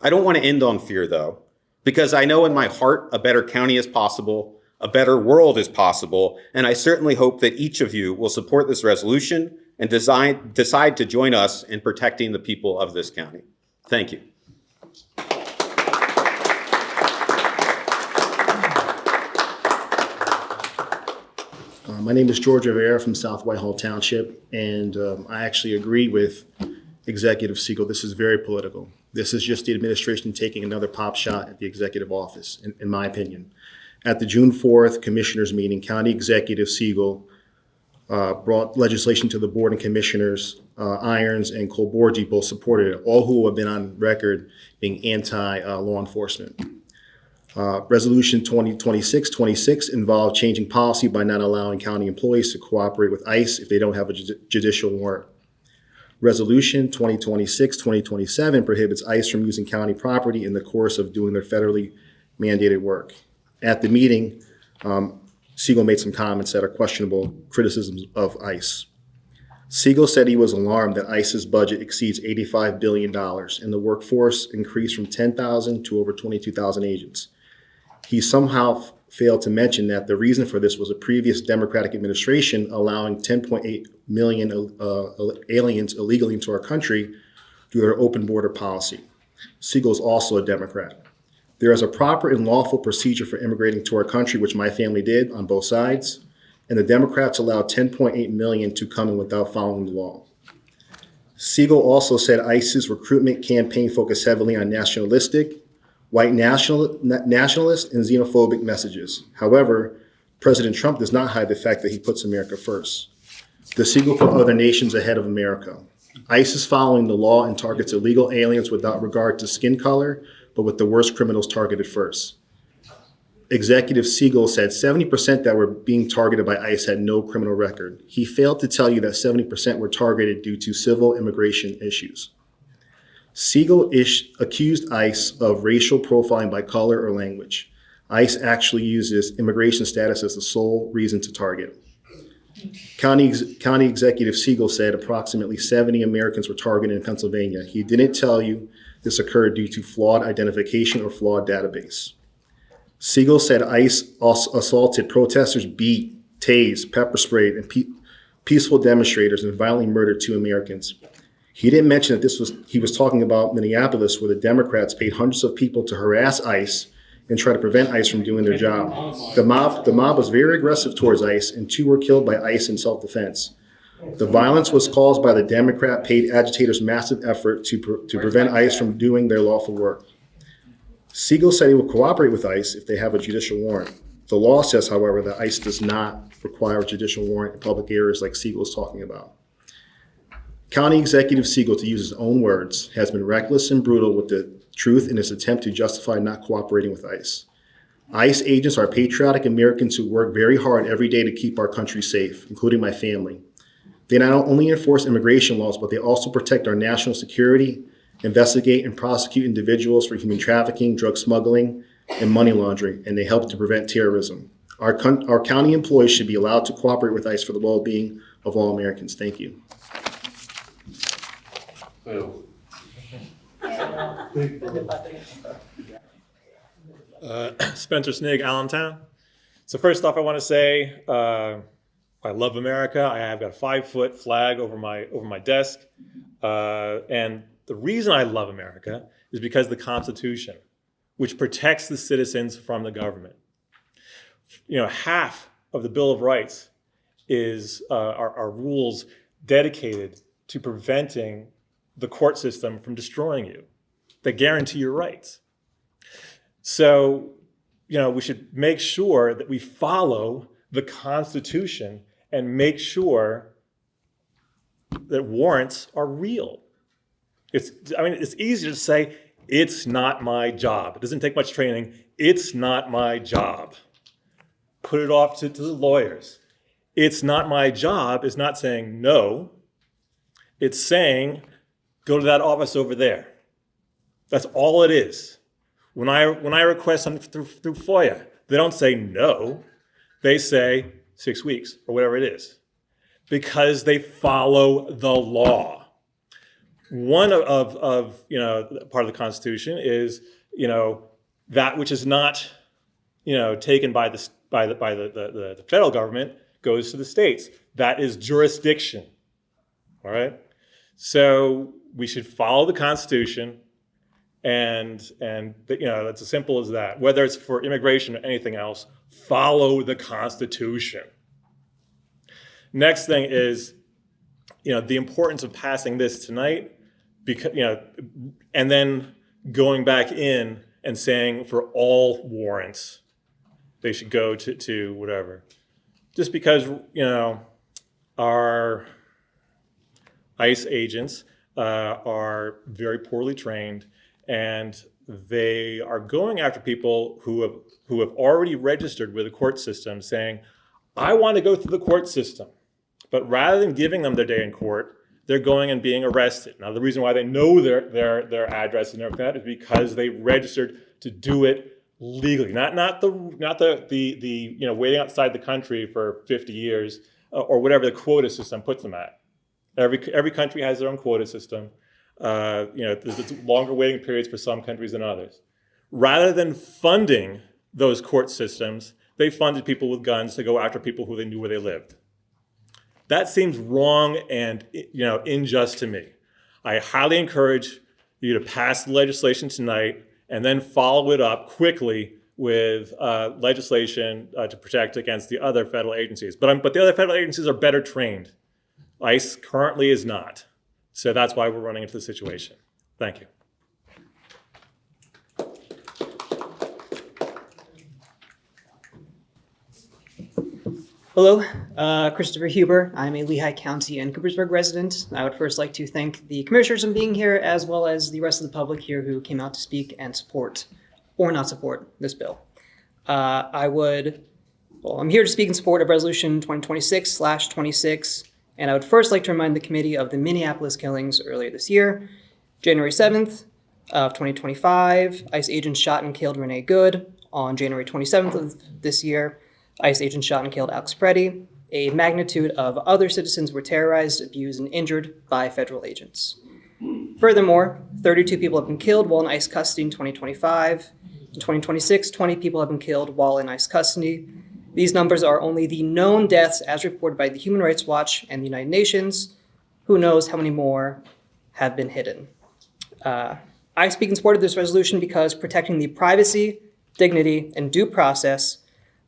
I don't want to end on fear, though, because I know in my heart a better county is possible, a better world is possible, and I certainly hope that each of you will support this resolution and decide to join us in protecting the people of this county. Thank you. My name is George Rivera from South Whitehall Township, and I actually agree with Executive Siegel. This is very political. This is just the administration taking another pop shot at the executive office, in my opinion. At the June 4th Commissioners meeting, County Executive Siegel brought legislation to the board and commissioners. Irons and Colborgi both supported it, all who have been on record being anti-law enforcement. Resolution 2026-26 involved changing policy by not allowing county employees to cooperate with ICE if they don't have a judicial warrant. Resolution 2026-2027 prohibits ICE from using county property in the course of doing their federally mandated work. At the meeting, Siegel made some comments that are questionable criticisms of ICE. Siegel said he was alarmed that ICE's budget exceeds $85 billion and the workforce increased from 10,000 to over 22,000 agents. He somehow failed to mention that the reason for this was a previous Democratic administration allowing 10.8 million aliens illegally into our country through their open border policy. Siegel is also a Democrat. There is a proper and lawful procedure for immigrating to our country, which my family did on both sides, and the Democrats allowed 10.8 million to come in without following the law. Siegel also said ICE's recruitment campaign focused heavily on nationalistic, white nationalist, and xenophobic messages. However, President Trump does not hide the fact that he puts America first. The Siegel put other nations ahead of America. ICE is following the law and targets illegal aliens without regard to skin color, but with the worst criminals targeted first. Executive Siegel said 70% that were being targeted by ICE had no criminal record. He failed to tell you that 70% were targeted due to civil immigration issues. Siegel accused ICE of racial profiling by color or language. ICE actually uses immigration status as the sole reason to target. County Executive Siegel said approximately 70 Americans were targeted in Pennsylvania. He didn't tell you this occurred due to flawed identification or flawed database. Siegel said ICE assaulted protesters, beat, tased, pepper sprayed, and peaceful demonstrators and violently murdered 2 Americans. He didn't mention that he was talking about Minneapolis, where the Democrats paid hundreds of people to harass ICE and try to prevent ICE from doing their job. The mob was very aggressive towards ICE, and 2 were killed by ICE in self-defense. The violence was caused by the Democrat paid agitators' massive effort to prevent ICE from doing their lawful work. Siegel said he will cooperate with ICE if they have a judicial warrant. The law says, however, that ICE does not require a judicial warrant in public areas like Siegel is talking about. County Executive Siegel, to use his own words, has been reckless and brutal with the truth in his attempt to justify not cooperating with ICE. ICE agents are patriotic Americans who work very hard every day to keep our country safe, including my family. They not only enforce immigration laws, but they also protect our national security, investigate and prosecute individuals for human trafficking, drug smuggling, and money laundering, and they help to prevent terrorism. Our county employees should be allowed to cooperate with ICE for the well-being of all Americans. Thank you. Spencer Snigg, Allentown. So first off, I want to say I love America. I have got a 5-foot flag over my desk, and the reason I love America is because of the Constitution, which protects the citizens from the government. Half of the Bill of Rights are rules dedicated to preventing the court system from destroying you, that guarantee your rights. So, we should make sure that we follow the Constitution and make sure that warrants are real. It's easy to say, it's not my job. It doesn't take much training. It's not my job. Put it off to the lawyers. It's not my job is not saying no. It's saying, go to that office over there. That's all it is. When I request something through FOIA, they don't say no. They say 6 weeks or whatever it is, because they follow the law. One of part of the Constitution is that which is not taken by the federal government goes to the states. That is jurisdiction. all right? So we should follow the Constitution, and it's as simple as that. Whether it's for immigration or anything else, follow the Constitution. Next thing is, the importance of passing this tonight, because and then going back in and saying for all warrants, they should go to whatever. Just because, our ICE agents are very poorly trained, and they are going after people who have already registered with the court system, saying, I want to go through the court system. But rather than giving them their day in court, they're going and being arrested. Now, the reason why they know their address and everything like that is because they registered to do it legally, not the waiting outside the country for 50 years or whatever the quota system puts them at. Every country has their own quota system. There's longer waiting periods for some countries than others. Rather than funding those court systems, they funded people with guns to go after people who they knew where they lived. That seems wrong and unjust to me. I highly encourage you to pass the legislation tonight and then follow it up quickly with legislation to protect against the other federal agencies. But the other federal agencies are better trained. ICE currently is not. So that's why we're running into the situation. Thank you. Hello, Christopher Huber. I'm a Lehigh County and Coopersburg resident. I would first like to thank the commissioners for being here, as well as the rest of the public here who came out to speak and support or not support this bill. I'm here to speak in support of Resolution 2026/26, and I would first like to remind the committee of the Minneapolis killings earlier this year. January 7th of 2025, ICE agents shot and killed Renee Good. On January 27th of this year, ICE agents shot and killed Alex Preddy. A magnitude of other citizens were terrorized, abused, and injured by federal agents. Furthermore, 32 people have been killed while in ICE custody in 2025. In 2026, 20 people have been killed while in ICE custody. These numbers are only the known deaths as reported by the Human Rights Watch and the United Nations. Who knows how many more have been hidden. I speak in support of this resolution because protecting the privacy, dignity, and due process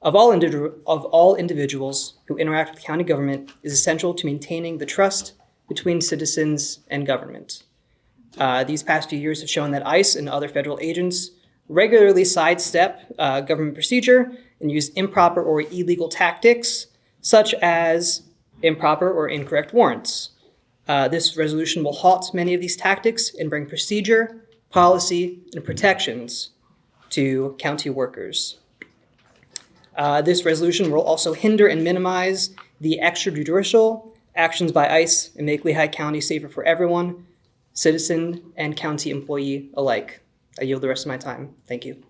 of all individuals who interact with county government is essential to maintaining the trust between citizens and government. These past few years have shown that ICE and other federal agents regularly sidestep government procedure and use improper or illegal tactics, such as improper or incorrect warrants. This resolution will halt many of these tactics and bring procedure, policy, and protections to county workers. This resolution will also hinder and minimize the extrajudicial actions by ICE and make Lehigh County safer for everyone, citizen and county employee alike. I yield the rest of my time. Thank you.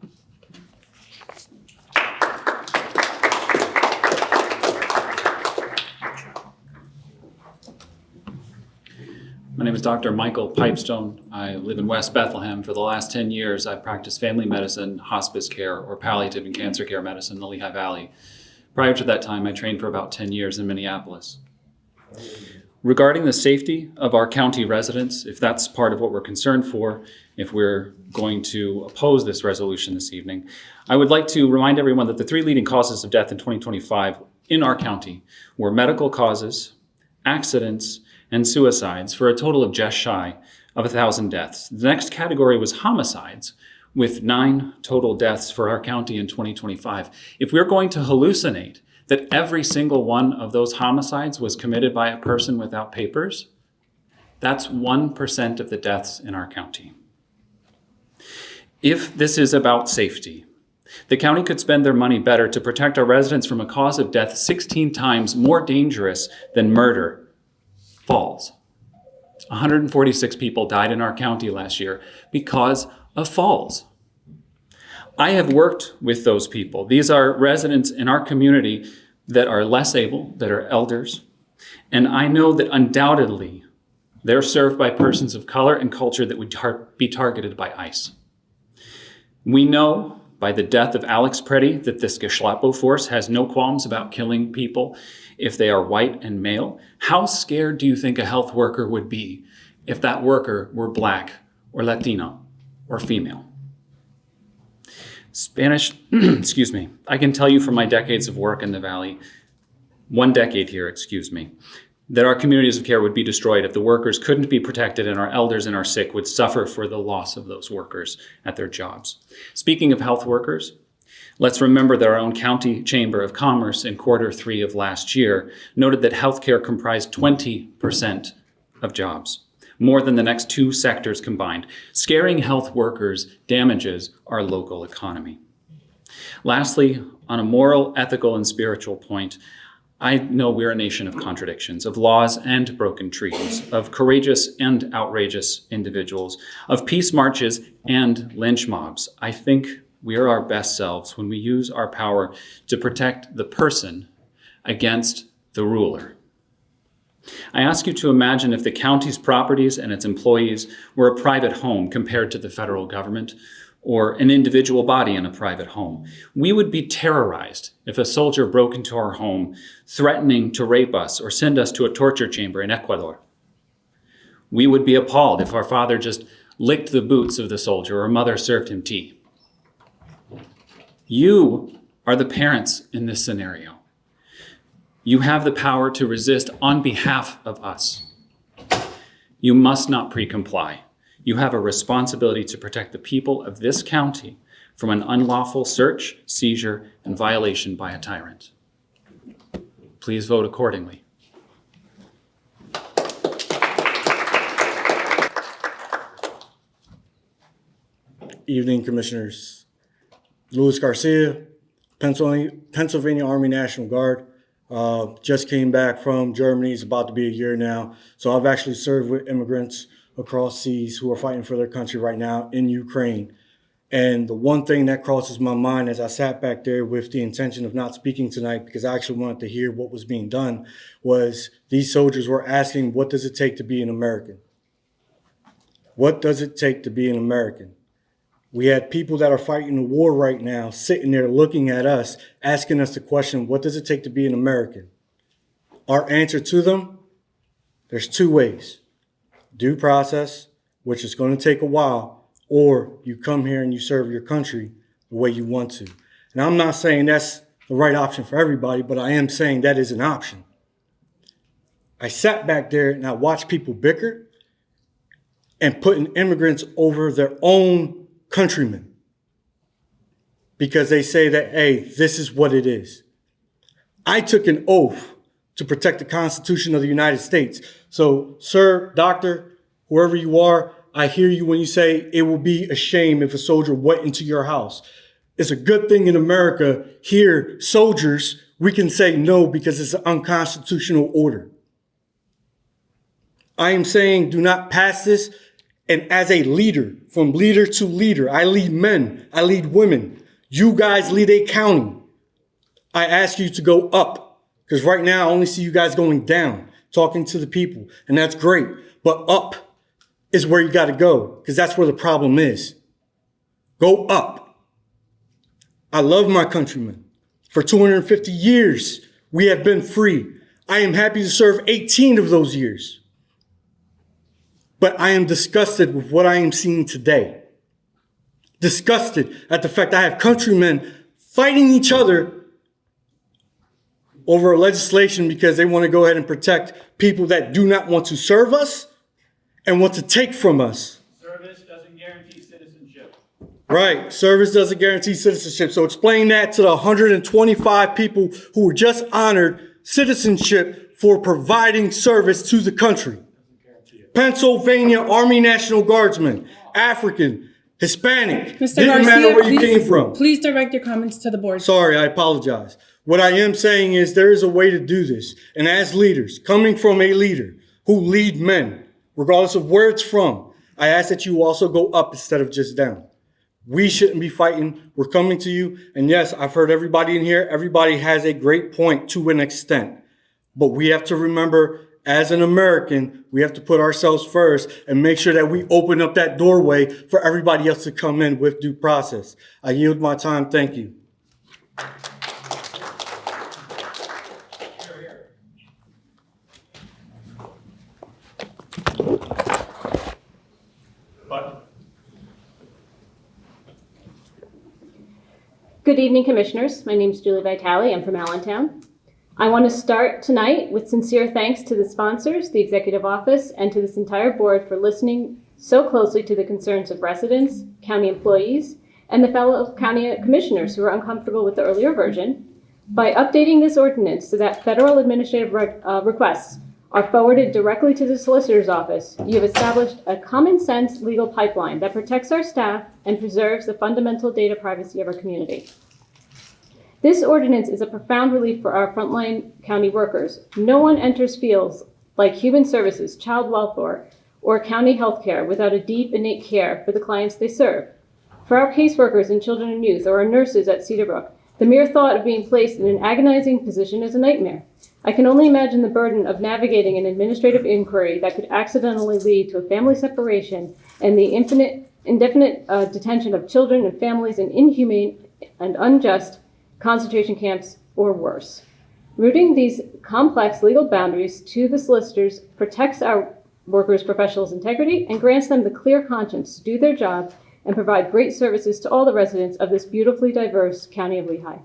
My name is Dr. Michael Pipestone. I live in West Bethlehem. For the last 10 years, I've practiced family medicine, hospice care, or palliative and cancer care medicine in the Lehigh Valley. Prior to that time, I trained for about 10 years in Minneapolis. Regarding the safety of our county residents, if that's part of what we're concerned for, if we're going to oppose this resolution this evening, I would like to remind everyone that the 3 leading causes of death in 2025 in our county were medical causes, accidents, and suicides, for a total of just shy of 1,000 deaths. The next category was homicides, with 9 total deaths for our county in 2025. If we're going to hallucinate that every single one of those homicides was committed by a person without papers, that's 1% of the deaths in our county. If this is about safety, the county could spend their money better to protect our residents from a cause of death 16 times more dangerous than murder: falls. 146 people died in our county last year because of falls. I have worked with those people. These are residents in our community that are less able, that are elders, and I know that undoubtedly they're served by persons of color and culture that would be targeted by ICE. We know by the death of Alex Preddy that this Gestapo force has no qualms about killing people if they are white and male, how scared do you think a health worker would be if that worker were Black or Latino or female? Spanish, excuse me, I can tell you from my decades of work in the Valley, 1 decade here, excuse me, that our communities of care would be destroyed if the workers couldn't be protected and our elders and our sick would suffer for the loss of those workers at their jobs. Speaking of health workers, let's remember that our own County Chamber of Commerce in Q3 of last year noted that healthcare comprised 20% of jobs, more than the next 2 sectors combined. Scaring health workers damages our local economy. Lastly, on a moral, ethical, and spiritual point, I know we're a nation of contradictions, of laws and broken treaties, of courageous and outrageous individuals, of peace marches and lynch mobs. I think we are our best selves when we use our power to protect the person against the ruler. I ask you to imagine if the county's properties and its employees were a private home compared to the federal government, or an individual body in a private home. We would be terrorized if a soldier broke into our home, threatening to rape us or send us to a torture chamber in Ecuador. We would be appalled if our father just licked the boots of the soldier or mother served him tea. You are the parents in this scenario. You have the power to resist on behalf of us. You must not pre-comply. You have a responsibility to protect the people of this county from an unlawful search, seizure, and violation by a tyrant. Please vote accordingly. Evening, Commissioners. Luis Garcia, Pennsylvania Army National Guard. Just came back from Germany. It's about to be a year now. So I've actually served with immigrants across seas who are fighting for their country right now in Ukraine. And the one thing that crosses my mind as I sat back there with the intention of not speaking tonight, because I actually wanted to hear what was being done, was these soldiers were asking, what does it take to be an American? What does it take to be an American? We had people that are fighting the war right now sitting there looking at us, asking us the question, what does it take to be an American? Our answer to them, there's 2 ways. Due process, which is going to take a while, or you come here and you serve your country the way you want to. And I'm not saying that's the right option for everybody, but I am saying that is an option. I sat back there and I watched people bicker and putting immigrants over their own countrymen because they say that, hey, this is what it is. I took an oath to protect the Constitution of the United States. So, sir, doctor, whoever you are, I hear you when you say it will be a shame if a soldier went into your house. It's a good thing in America, here, soldiers, we can say no because it's an unconstitutional order. I am saying do not pass this. And as a leader, from leader to leader, I lead men, I lead women. You guys lead a county. I ask you to go up because right now I only see you guys going down, talking to the people, and that's great. But up is where you got to go because that's where the problem is. Go up. I love my countrymen. For 250 years, we have been free. I am happy to serve 18 of those years. But I am disgusted with what I am seeing today. Disgusted at the fact I have countrymen fighting each other over legislation because they want to go ahead and protect people that do not want to serve us and want to take from us. Service doesn't guarantee citizenship. Right. Service doesn't guarantee citizenship. So explain that to the 125 people who were just honored citizenship for providing service to the country. Pennsylvania Army National Guardsmen, African, Hispanic, Mr. didn't Garcia, matter where you came from. Please direct your comments to the board. Sorry, I apologize. What I am saying is there is a way to do this. And as leaders, coming from a leader who lead men, regardless of where it's from, I ask that you also go up instead of just down. We shouldn't be fighting. We're coming to you. And yes, I've heard everybody in here. Everybody has a great point to an extent. But we have to remember as an American, we have to put ourselves first and make sure that we open up that doorway for everybody else to come in with due process. I yield my time. Thank you. Good evening, Commissioners. My name is Julie Vitale. I'm from Allentown. I want to start tonight with sincere thanks to the sponsors, the Executive Office, and to this entire board for listening so closely to the concerns of residents, county employees, and the fellow county commissioners who are uncomfortable with the earlier version. By updating this ordinance so that federal administrative requests are forwarded directly to the solicitor's office, you have established a common sense legal pipeline that protects our staff and preserves the fundamental data privacy of our community. This ordinance is a profound relief for our frontline county workers. No one enters fields like human services, child welfare, or county health care without a deep, innate care for the clients they serve. For our caseworkers in children and youth or our nurses at Cedar Brook, the mere thought of being placed in an agonizing position is a nightmare. I can only imagine the burden of navigating an administrative inquiry that could accidentally lead to a family separation and the indefinite detention of children and families in inhumane and unjust concentration camps or worse. Rooting these complex legal boundaries to the solicitors protects our workers' professional integrity and grants them the clear conscience to do their job and provide great services to all the residents of this beautifully diverse county of Lehigh.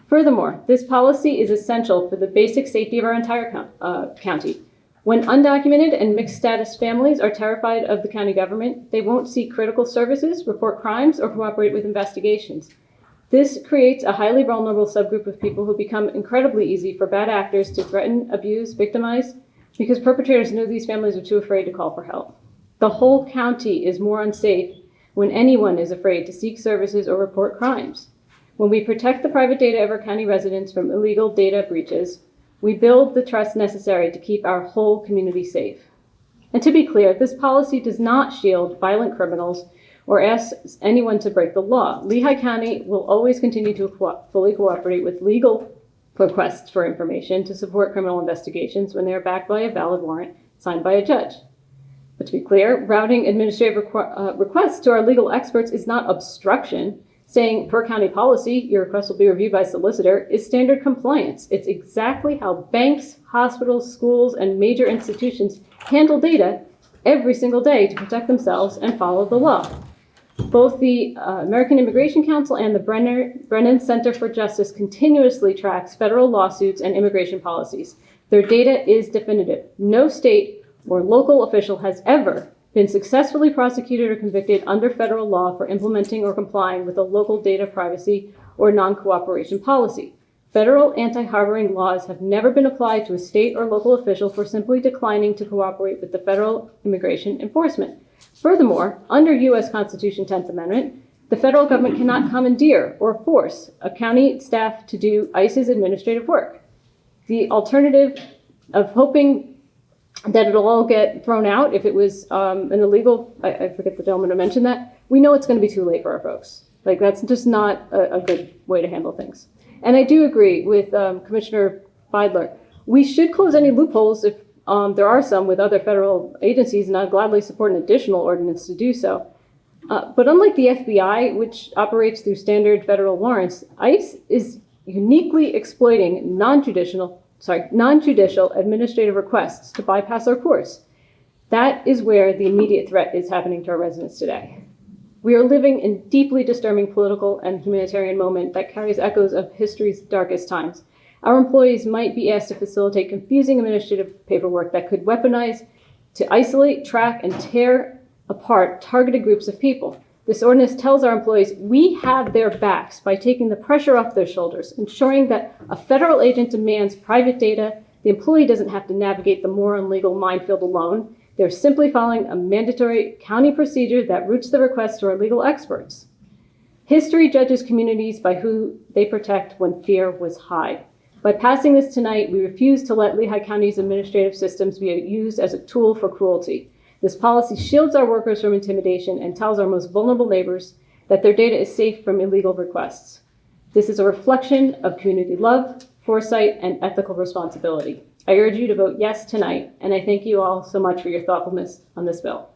Furthermore, this policy is essential for the basic safety of our entire county. When undocumented and mixed status families are terrified of the county government, they won't seek critical services, report crimes, or cooperate with investigations. This creates a highly vulnerable subgroup of people who become incredibly easy for bad actors to threaten, abuse, victimize, because perpetrators know these families are too afraid to call for help. The whole county is more unsafe when anyone is afraid to seek services or report crimes. When we protect the private data of our county residents from illegal data breaches, we build the trust necessary to keep our whole community safe. And to be clear, this policy does not shield violent criminals or ask anyone to break the law. Lehigh County will always continue to fully cooperate with legal requests for information to support criminal investigations when they are backed by a valid warrant signed by a judge. But to be clear, routing administrative requests to our legal experts is not obstruction. Saying per county policy, your request will be reviewed by solicitor is standard compliance. It's exactly how banks, hospitals, schools, and major institutions handle data every single day to protect themselves and follow the law. Both the American Immigration Council and the Brennan Center for Justice continuously tracks federal lawsuits and immigration policies. Their data is definitive. No state or local official has ever been successfully prosecuted or convicted under federal law for implementing or complying with a local data privacy or non-cooperation policy. Federal anti-harboring laws have never been applied to a state or local official for simply declining to cooperate with the federal immigration enforcement. Furthermore, under U.S. Constitution 10th Amendment, the federal government cannot commandeer or force a county staff to do ICE's administrative work. The alternative of hoping that it'll all get thrown out if it was an illegal, I forget the gentleman who mentioned that, we know it's going to be too late for our folks. Like, that's just not a good way to handle things. And I do agree with Commissioner Beitler. We should close any loopholes if there are some with other federal agencies, and I'd gladly support an additional ordinance to do so. But unlike the FBI, which operates through standard federal warrants, ICE is uniquely exploiting non-judicial administrative requests to bypass our courts. That is where the immediate threat is happening to our residents today. We are living in deeply disturbing political and humanitarian moment that carries echoes of history's darkest times. Our employees might be asked to facilitate confusing administrative paperwork that could weaponize to isolate, track, and tear apart targeted groups of people. This ordinance tells our employees we have their backs by taking the pressure off their shoulders, ensuring that a federal agent demands private data. The employee doesn't have to navigate the moral and legal minefield alone. They're simply following a mandatory county procedure that routes the request to our legal experts. History judges communities by who they protect when fear was high. By passing this tonight, we refuse to let Lehigh County's administrative systems be used as a tool for cruelty. This policy shields our workers from intimidation and tells our most vulnerable neighbors that their data is safe from illegal requests. This is a reflection of community love, foresight, and ethical responsibility. I urge you to vote yes tonight, and I thank you all so much for your thoughtfulness on this bill.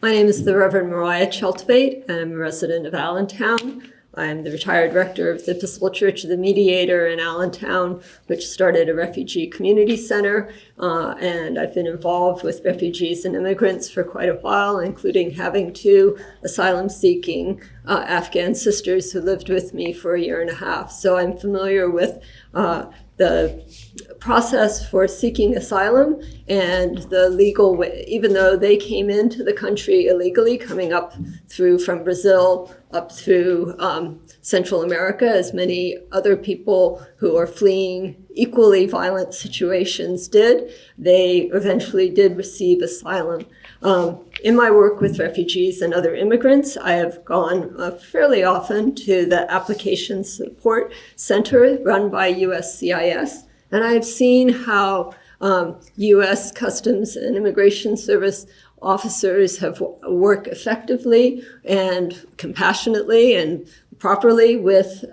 My name is the Reverend Mariah Cheltveit, and I'm a resident of Allentown. I'm the retired rector of the Episcopal Church of the Mediator in Allentown, which started a refugee community center. And I've been involved with refugees and immigrants for quite a while, including having 2 asylum-seeking Afghan sisters who lived with me for a year and a half. So I'm familiar with the process for seeking asylum and the legal way, even though they came into the country illegally, coming up through from Brazil up through Central America, as many other people who are fleeing equally violent situations did, they eventually did receive asylum. In my work with refugees and other immigrants, I have gone fairly often to the Application Support Center run by USCIS, and I have seen how U.S. Customs and Immigration Service officers have worked effectively and compassionately and properly with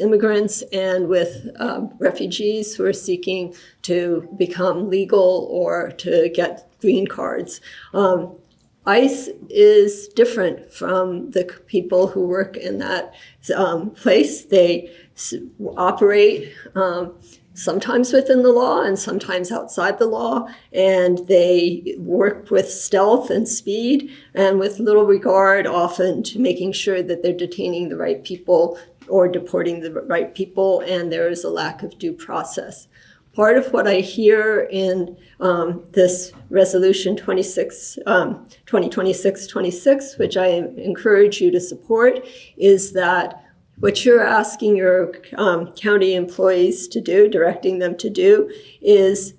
immigrants and with refugees who are seeking to become legal or to get green cards. ICE is different from the people who work in that place. They operate sometimes within the law and sometimes outside the law, and they work with stealth and speed and with little regard often to making sure that they're detaining the right people or deporting the right people, and there is a lack of due process. Part of what I hear in this resolution 2026-26, which I encourage you to support, is that what you're asking your county employees to do, directing them to do, is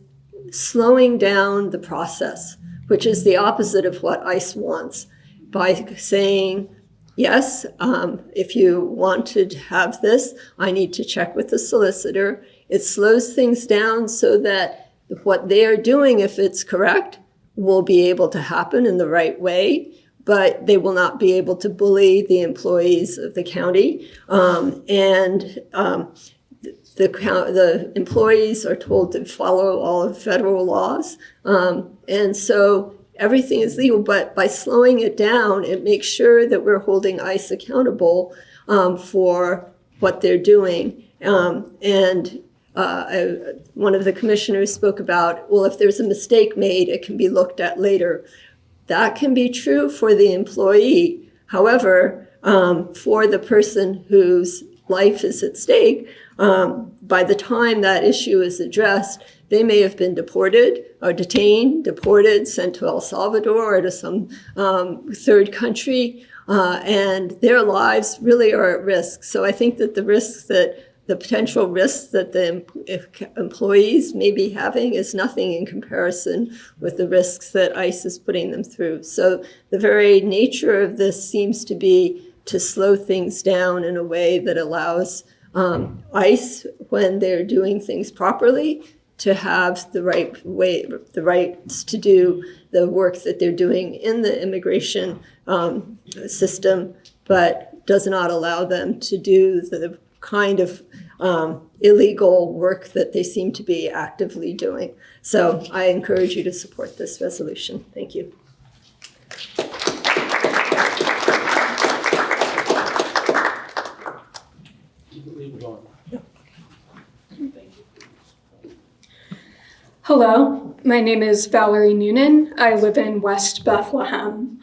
slowing down the process, which is the opposite of what ICE wants, by saying, yes, if you want to have this, I need to check with the solicitor. It slows things down so that what they are doing, if it's correct, will be able to happen in the right way, but they will not be able to bully the employees of the county. The employees are told to follow all of federal laws. And so everything is legal, but by slowing it down, it makes sure that we're holding ICE accountable for what they're doing. One of the commissioners spoke about, well, if there's a mistake made, it can be looked at later. That can be true for the employee. However, for the person whose life is at stake, by the time that issue is addressed, they may have been deported or detained, deported, sent to El Salvador or to some third country, and their lives really are at risk. So I think that the potential risks that the employees may be having is nothing in comparison with the risks that ICE is putting them through. So the very nature of this seems to be to slow things down in a way that allows ICE, when they're doing things properly, to have the rights to do the work that they're doing in the immigration system, but does not allow them to do the kind of illegal work that they seem to be actively doing. So I encourage you to support this resolution. Thank you. Hello, my name is Valerie Noonan. I live in West Bethlehem.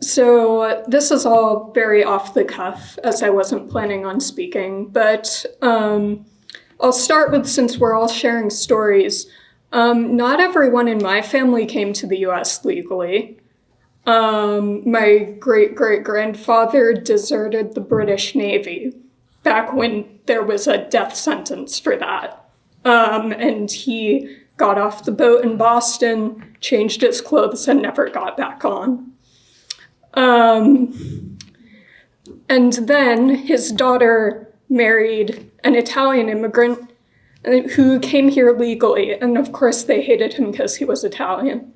So this is all very off the cuff, as I wasn't planning on speaking, but I'll start with, since we're all sharing stories, not everyone in my family came to the US legally. My great-great-grandfather deserted the British Navy back when there was a death sentence for that. And he got off the boat in Boston, changed his clothes, and never got back on. And then his daughter married an Italian immigrant who came here legally. And of course they hated him because he was Italian.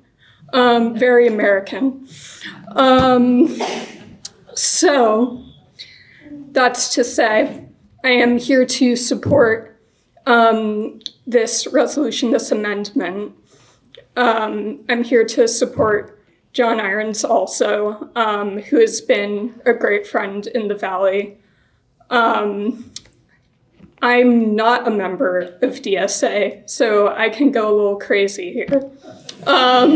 Very American. So that's to say, I am here to support this resolution, this amendment. I'm here to support Jon Irons also, who has been a great friend in the Valley. I'm not a member of DSA, so I can go a little crazy here. I'm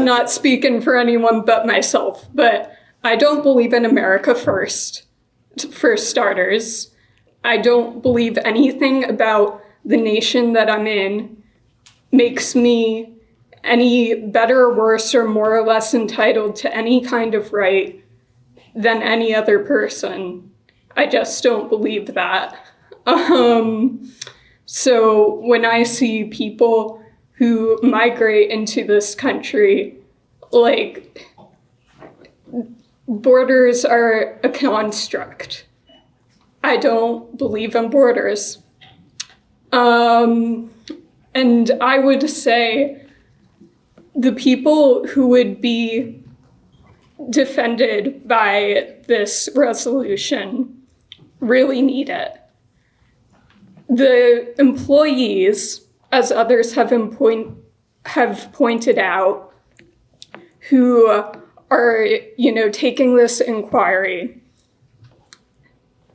not speaking for anyone but myself, but I don't believe in America first, for starters. I don't believe anything about the nation that I'm in makes me any better or worse or more or less entitled to any kind of right than any other person. I just don't believe that. So when I see people who migrate into this country, like, borders are a construct. I don't believe in borders. And I would say the people who would be defended by this resolution really need it. The employees, as others have pointed out, who are, taking this inquiry,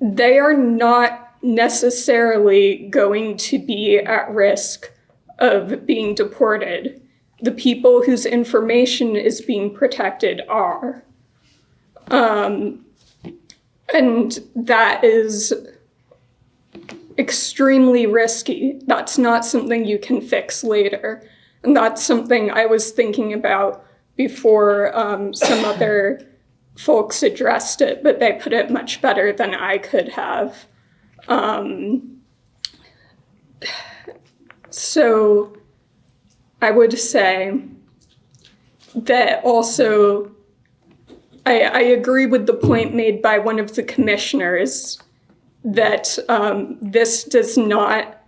they are not necessarily going to be at risk of being deported. The people whose information is being protected are. And that is extremely risky. That's not something you can fix later. And that's something I was thinking about before some other folks addressed it, but they put it much better than I could have. So I would say that also I agree with the point made by one of the commissioners that this does not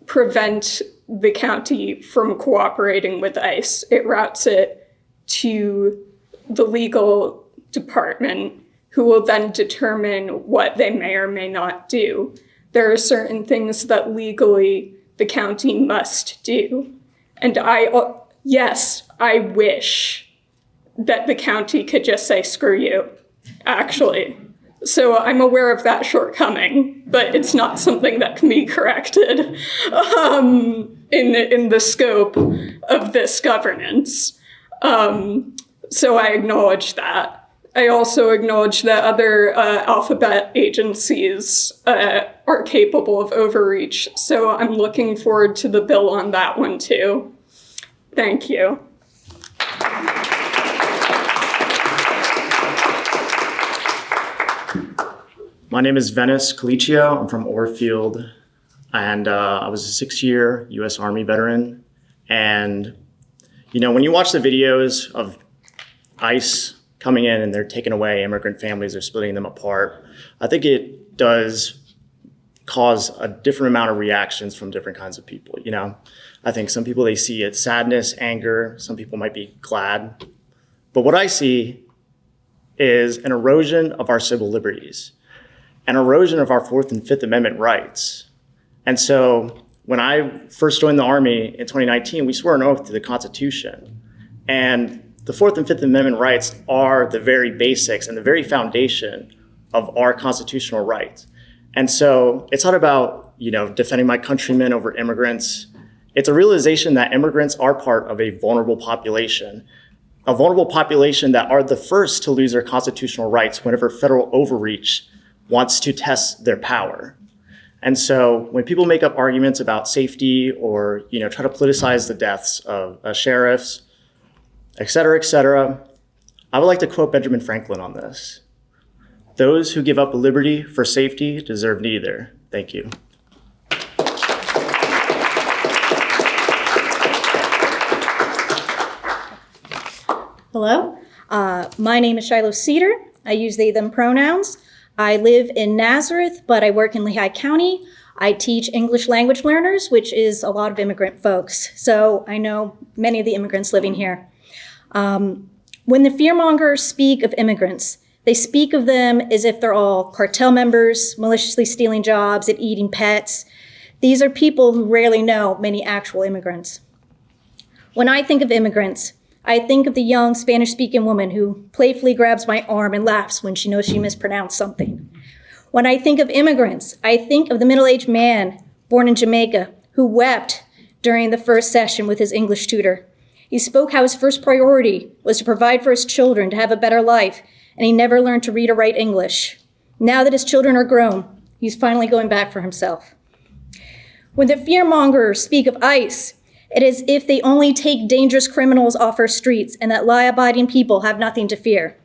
prevent the county from cooperating with ICE. It routes it to the legal department, who will then determine what they may or may not do. There are certain things that legally the county must do. And yes, I wish that the county could just say, screw you, actually. So I'm aware of that shortcoming, but it's not something that can be corrected in the scope of this governance. So I acknowledge that. I also acknowledge that other alphabet agencies are capable of overreach. So I'm looking forward to the bill on that one too. Thank you. My name is Venice Colicchio. I'm from Orfield, and I was a 6-year U.S. Army veteran. And, when you watch the videos of ICE coming in and they're taking away immigrant families, they're splitting them apart, I think it does cause a different amount of reactions from different kinds of people. I think some people, they see it sadness, anger, some people might be glad. But what I see is an erosion of our civil liberties, an erosion of our Fourth and Fifth Amendment rights. And so when I first joined the Army in 2019, we swore an oath to the Constitution. And the Fourth and Fifth Amendment rights are the very basics and the very foundation of our constitutional rights. And so it's not about, defending my countrymen over immigrants. It's a realization that immigrants are part of a vulnerable population that are the first to lose their constitutional rights whenever federal overreach wants to test their power. And so when people make up arguments about safety or, try to politicize the deaths of sheriffs, et cetera, I would like to quote Benjamin Franklin on this. Those who give up liberty for safety deserve neither. Thank you. Hello, my name is Shiloh Cedar. I use they, them pronouns. I live in Nazareth, but I work in Lehigh County. I teach English language learners, which is a lot of immigrant folks. So I know many of the immigrants living here. When the fearmongers speak of immigrants, they speak of them as if they're all cartel members, maliciously stealing jobs and eating pets. These are people who rarely know many actual immigrants. When I think of immigrants, I think of the young Spanish-speaking woman who playfully grabs my arm and laughs when she knows she mispronounced something. When I think of immigrants, I think of the middle-aged man born in Jamaica who wept during the first session with his English tutor. He spoke how his first priority was to provide for his children to have a better life, and he never learned to read or write English. Now that his children are grown, he's finally going back for himself. When the fearmongers speak of ICE, it is as if they only take dangerous criminals off our streets and that law-abiding people have nothing to fear.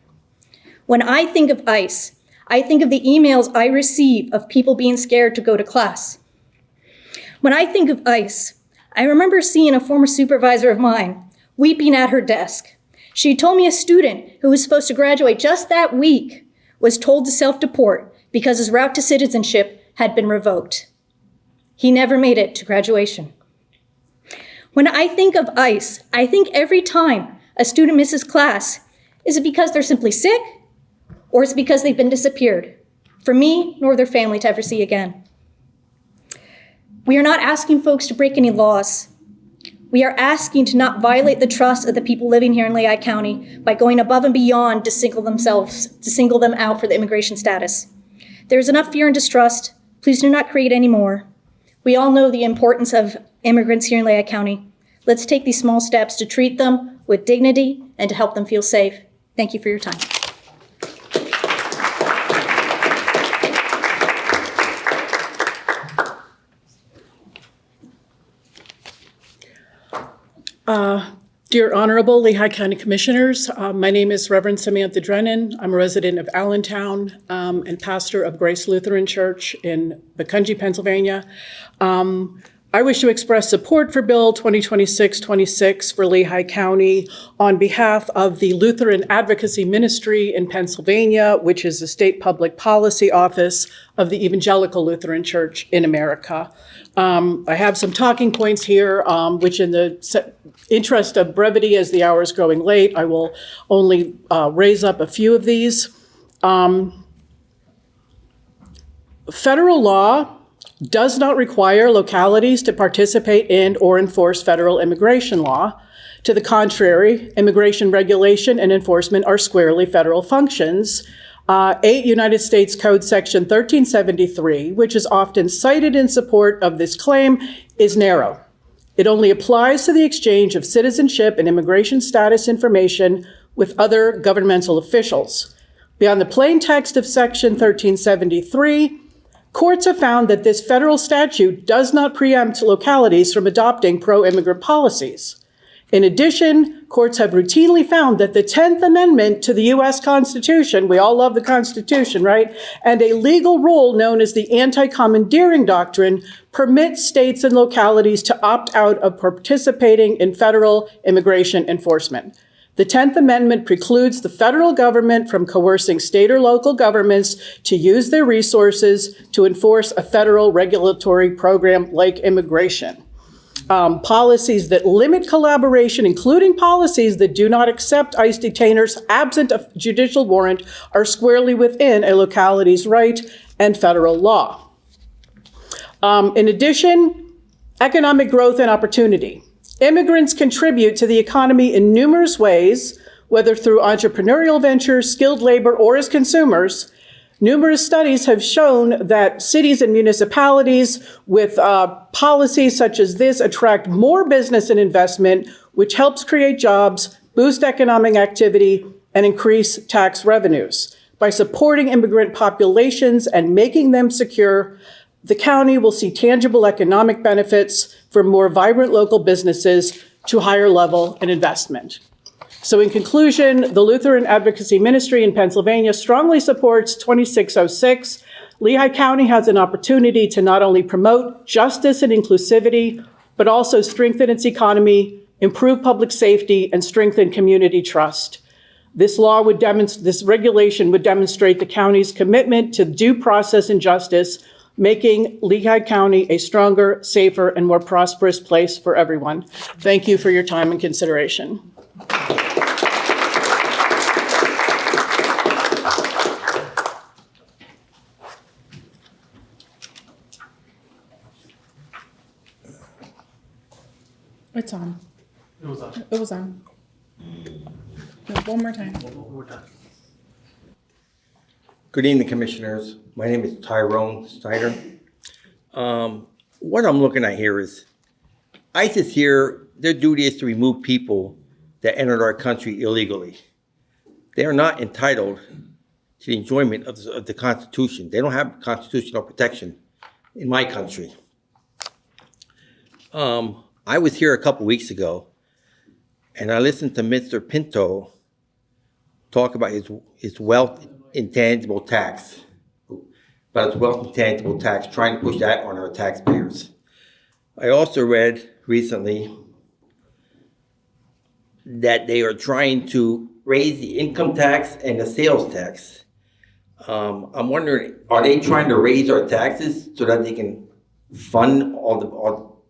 When I think of ICE, I think of the emails I receive of people being scared to go to class. When I think of ICE, I remember seeing a former supervisor of mine weeping at her desk. She told me a student who was supposed to graduate just that week was told to self-deport because his route to citizenship had been revoked. He never made it to graduation. When I think of ICE, I think every time a student misses class, is it because they're simply sick, or is it because they've been disappeared, for me nor their family to ever see again? We are not asking folks to break any laws. We are asking to not violate the trust of the people living here in Lehigh County by going above and beyond to single them out for the immigration status. There's enough fear and distrust. Please do not create any more. We all know the importance of immigrants here in Lehigh County. Let's take these small steps to treat them with dignity and to help them feel safe. Thank you for your time. Dear Honorable Lehigh County Commissioners, my name is Reverend Samantha Drennan. I'm a resident of Allentown and pastor of Grace Lutheran Church in Becungie, Pennsylvania. I wish to express support for Bill 2026-26 for Lehigh County on behalf of the Lutheran Advocacy Ministry in Pennsylvania, which is the state public policy office of the Evangelical Lutheran Church in America. I have some talking points here, which in the interest of brevity as the hour is growing late, I will only raise up a few of these. Federal law does not require localities to participate in or enforce federal immigration law. To the contrary, immigration regulation and enforcement are squarely federal functions. 8 United States Code Section 1373, which is often cited in support of this claim, is narrow. It only applies to the exchange of citizenship and immigration status information with other governmental officials. Beyond the plain text of Section 1373, courts have found that this federal statute does not preempt localities from adopting pro-immigrant policies. In addition, courts have routinely found that the 10th Amendment to the U.S. Constitution, we all love the Constitution, right? And a legal rule known as the anti-commandeering doctrine permits states and localities to opt out of participating in federal immigration enforcement. The 10th Amendment precludes the federal government from coercing state or local governments to use their resources to enforce a federal regulatory program like immigration. Policies that limit collaboration, including policies that do not accept ICE detainers absent a judicial warrant, are squarely within a locality's right and federal law. In addition, economic growth and opportunity. Immigrants contribute to the economy in numerous ways, whether through entrepreneurial ventures, skilled labor, or as consumers. Numerous studies have shown that cities and municipalities with policies such as this attract more business and investment, which helps create jobs, boost economic activity, and increase tax revenues. By supporting immigrant populations and making them secure, the county will see tangible economic benefits from more vibrant local businesses to higher level and investment. So in conclusion, the Lutheran Advocacy Ministry in Pennsylvania strongly supports 2606. Lehigh County has an opportunity to not only promote justice and inclusivity, but also strengthen its economy, improve public safety, and strengthen community trust. This regulation would demonstrate the county's commitment to due process and justice, making Lehigh County a stronger, safer, and more prosperous place for everyone. Thank you for your time and consideration. It's on. It was on. It was on. No, one more time. Good evening, Commissioners. My name is Tyrone Snyder. What I'm looking at here is ICE is here, their duty is to remove people that entered our country illegally. They are not entitled to the enjoyment of the Constitution. They don't have constitutional protection in my country. I was here a couple weeks ago, and I listened to Mr. Pinto talk about his wealth intangible tax, trying to push that on our taxpayers. I also read recently that they are trying to raise the income tax and the sales tax. I'm wondering, are they trying to raise our taxes so that they can fund all the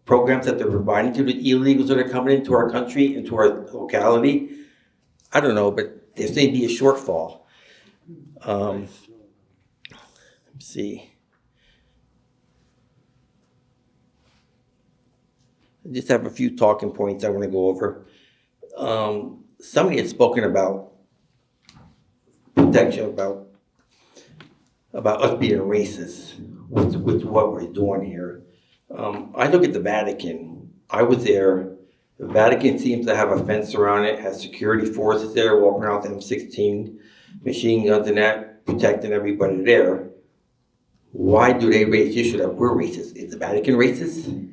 programs that they're providing to the illegals that are coming into our country, into our locality? I don't know, but there seems to be a shortfall. Let's see. I just have a few talking points I want to go over. Somebody had spoken about protection, about us being racist with what we're doing here. I look at the Vatican. I was there. The Vatican seems to have a fence around it, has security forces there walking around with M16 machine guns and that, protecting everybody there. Why do they raise the issue that we're racist? Is the Vatican racist?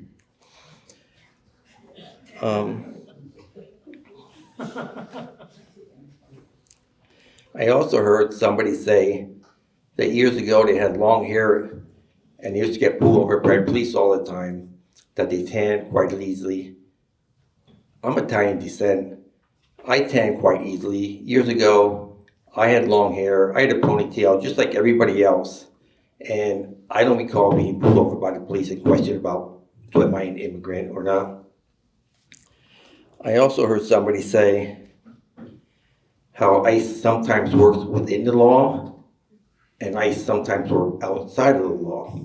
I also heard somebody say that years ago they had long hair and they used to get pulled over by police all the time, that they tan quite easily. I'm Italian descent. I tan quite easily. Years ago, I had long hair. I had a ponytail just like everybody else. And I don't recall being pulled over by the police and questioned about, am I an immigrant or not? I also heard somebody say how ICE sometimes works within the law and ICE sometimes works outside of the law.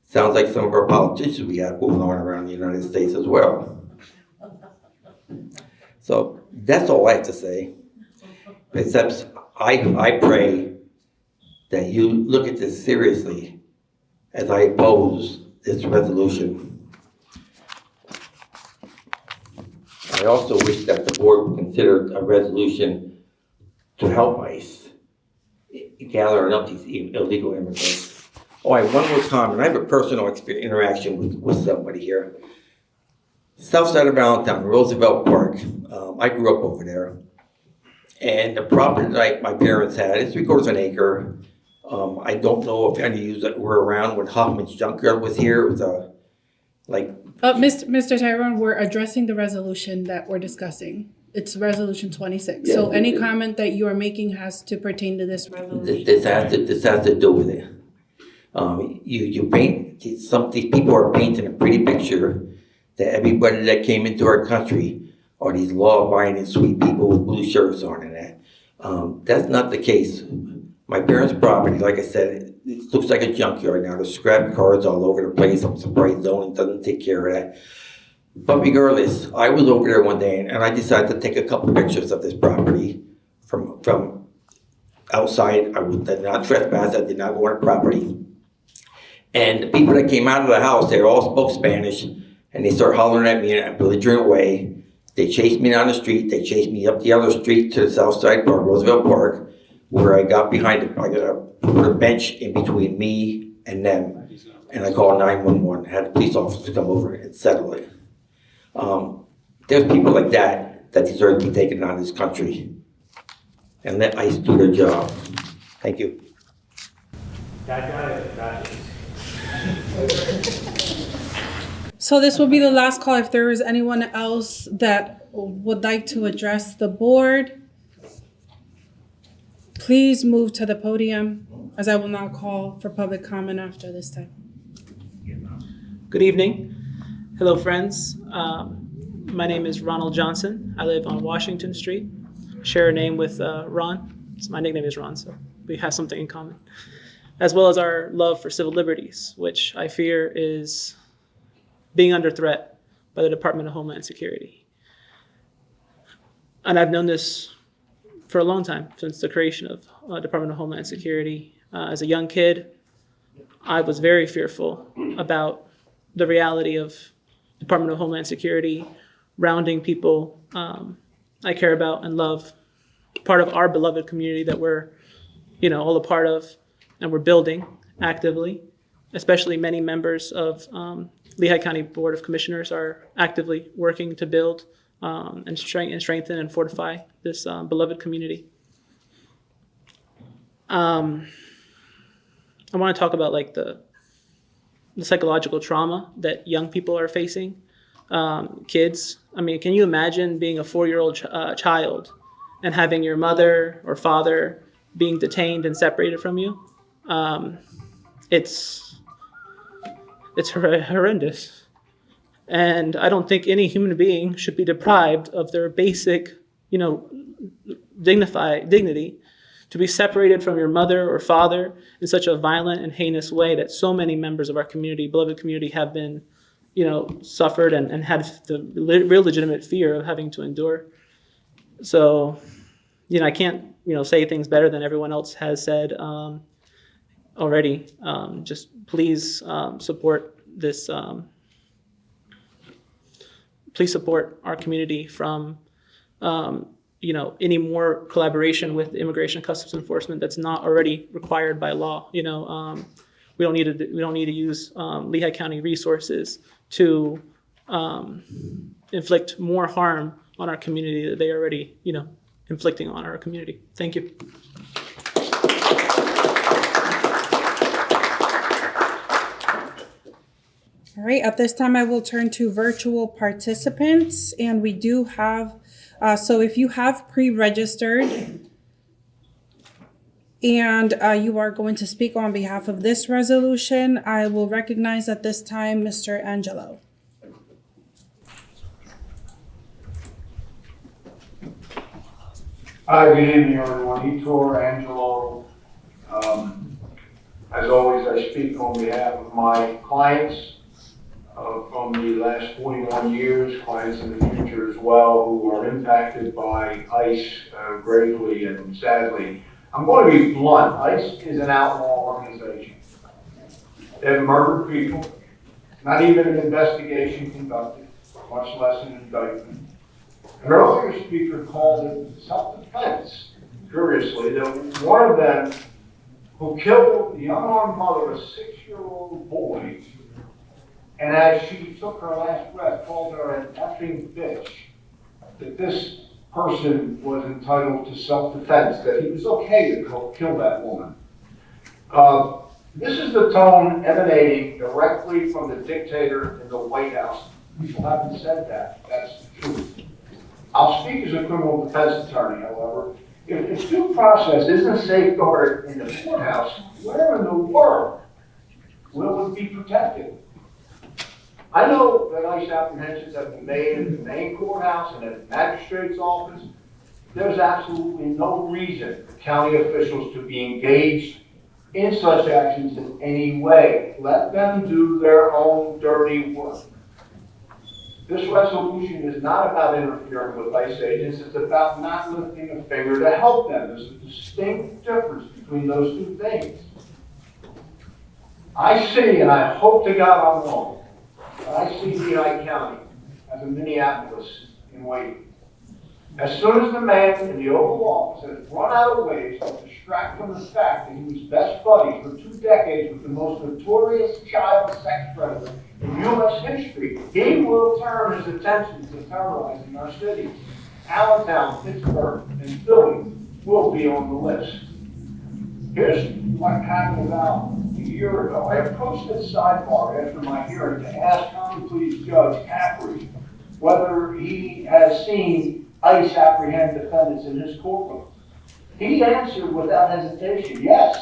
Sounds like some of our politicians we have going on around the United States as well. So that's all I have to say. Except I pray that you look at this seriously as I oppose this resolution. I also wish that the board would consider a resolution to help ICE gather up these illegal immigrants. Oh, I have one more comment. I have a personal interaction with somebody here. South side of Allentown, Roosevelt Park. I grew up over there. And the property that my parents had is 3/4 an acre. I don't know if any of you that were around when Hoffman's Junkyard was here. It was Mr. Tyrone, we're addressing the resolution that we're discussing. It's resolution 26. So any comment that you are making has to pertain to this resolution. This has to do with it. You paint, these people are painting a pretty picture that everybody that came into our country are these law-abiding, sweet people with blue shirts on and that. That's not the case. My parents' property, like I said, it looks like a junkyard now. There's scrap cars all over the place. I'm surprised zoning doesn't take care of that. But regardless, I was over there one day and I decided to take a couple pictures of this property from outside. I did not trespass. I did not go on the property. And the people that came out of the house, they all spoke Spanish, and they started hollering at me in a belligerent way. They chased me down the street. They chased me up the other street to the south side park, Roosevelt Park, where I got behind it. I got to put a bench in between me and them, and I called 911. Had the police officers come over and settle it. There's people like that deserve to be taken out of this country, and let ICE do their job. Thank you. So this will be the last call. If there is anyone else that would like to address the board, please move to the podium. as I will not call for public comment after this time. Good evening. Hello, friends. My name is Ronald Johnson. I live on Washington Street. Share a name with Ron. So my nickname is Ron, so we have something in common. As well as our love for civil liberties, which I fear is being under threat by the Department of Homeland Security. And I've known this for a long time, since the creation of Department of Homeland Security. As a young kid, I was very fearful about the reality of Department of Homeland Security rounding people I care about and love, part of our beloved community that we're, all a part of and we're building actively. Especially many members of Lehigh County Board of Commissioners are actively working to build and strengthen and fortify this beloved community. I want to talk about the psychological trauma that young people are facing. Kids, can you imagine being a 4-year-old child and having your mother or father being detained and separated from you? It's horrendous. And I don't think any human being should be deprived of their basic, dignity to be separated from your mother or father in such a violent and heinous way that so many members of our community, beloved community, have been, suffered and had the real legitimate fear of having to endure. So, I can't, say things better than everyone else has said already. Just please support this. Please support our community from, any more collaboration with Immigration and Customs Enforcement that's not already required by law. We don't need to use Lehigh County resources to inflict more harm on our community that they already, inflicting on our community. Thank you. All right, at this time, I will turn to virtual participants, and we do have, so if you have pre-registered and you are going to speak on behalf of this resolution, I will recognize at this time Mr. Angelo. Hi, good evening, everyone. Ettore Angelo. As always, I speak on behalf of my clients from the last 41 years, clients in the future as well, who are impacted by ICE greatly and sadly. I'm going to be blunt. ICE is an outlaw organization. They've murdered people, not even an investigation conducted, much less an indictment. An earlier speaker called it self-defense, curiously, that one of them who killed the unarmed mother of a 6-year-old boy, and as she took her last breath, called her an effing bitch, that this person was entitled to self-defense, that he was okay to kill that woman. This is the tone emanating directly from the dictator in the White House. People haven't said that. That's the truth. I'll speak as a criminal defense attorney, however. If due process isn't safeguarded in the courthouse, where in the world will it be protected? I know that ICE apprehensions have been made in the main courthouse and at the magistrate's office. There's absolutely no reason for county officials to be engaged in such actions in any way. Let them do their own dirty work. This resolution is not about interfering with ICE agents. It's about not lifting a finger to help them. There's a distinct difference between those two things. I see, and I hope to God I'm wrong, but I see Lehigh County as a Minneapolis in waiting. As soon as the man in the Oval Office has run out of ways to distract from the fact that he was best buddies for 2 decades with the most notorious child sex predator in U.S. history, he will turn his attention to terrorizing our cities. Allentown, Pittsburgh, and Philly will be on the list. Here's what happened about a year ago. I approached this sidebar after my hearing to ask Common Pleas Judge Capri whether he has seen ICE apprehend defendants in his courtroom. He answered without hesitation, yes.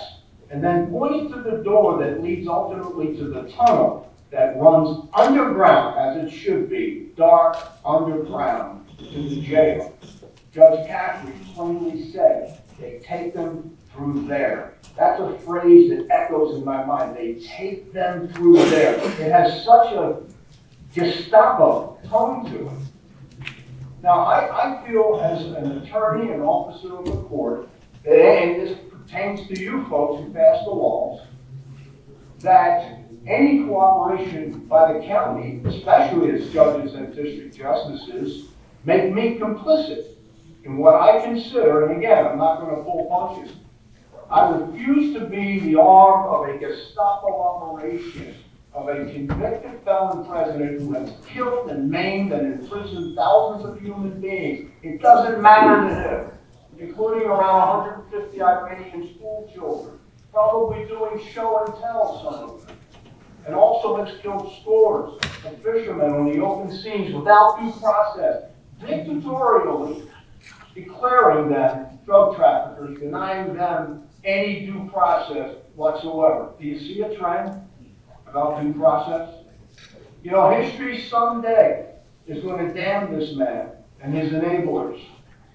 and then pointing to the door that leads ultimately to the tunnel that runs underground, as it should be, dark underground, to the jail. Judge Caffrey plainly said, they take them through there. That's a phrase that echoes in my mind. They take them through there. It has such a Gestapo tone to it. Now, I feel as an attorney and officer of the court, and this pertains to you folks who passed the laws, that any cooperation by the county, especially as judges and district justices, make me complicit in what I consider, and again, I'm not going to pull punches, I refuse to be the arm of a Gestapo operation of a convicted felon president who has killed and maimed and imprisoned thousands of human beings. It doesn't matter to him, including around 150 Iranian school children, probably doing show and tell, some of them. And also has killed scores of fishermen on the open seas without due process, dictatorially declaring them drug traffickers, denying them any due process whatsoever. Do you see a trend about due process? You know, history someday is going to damn this man and his enablers.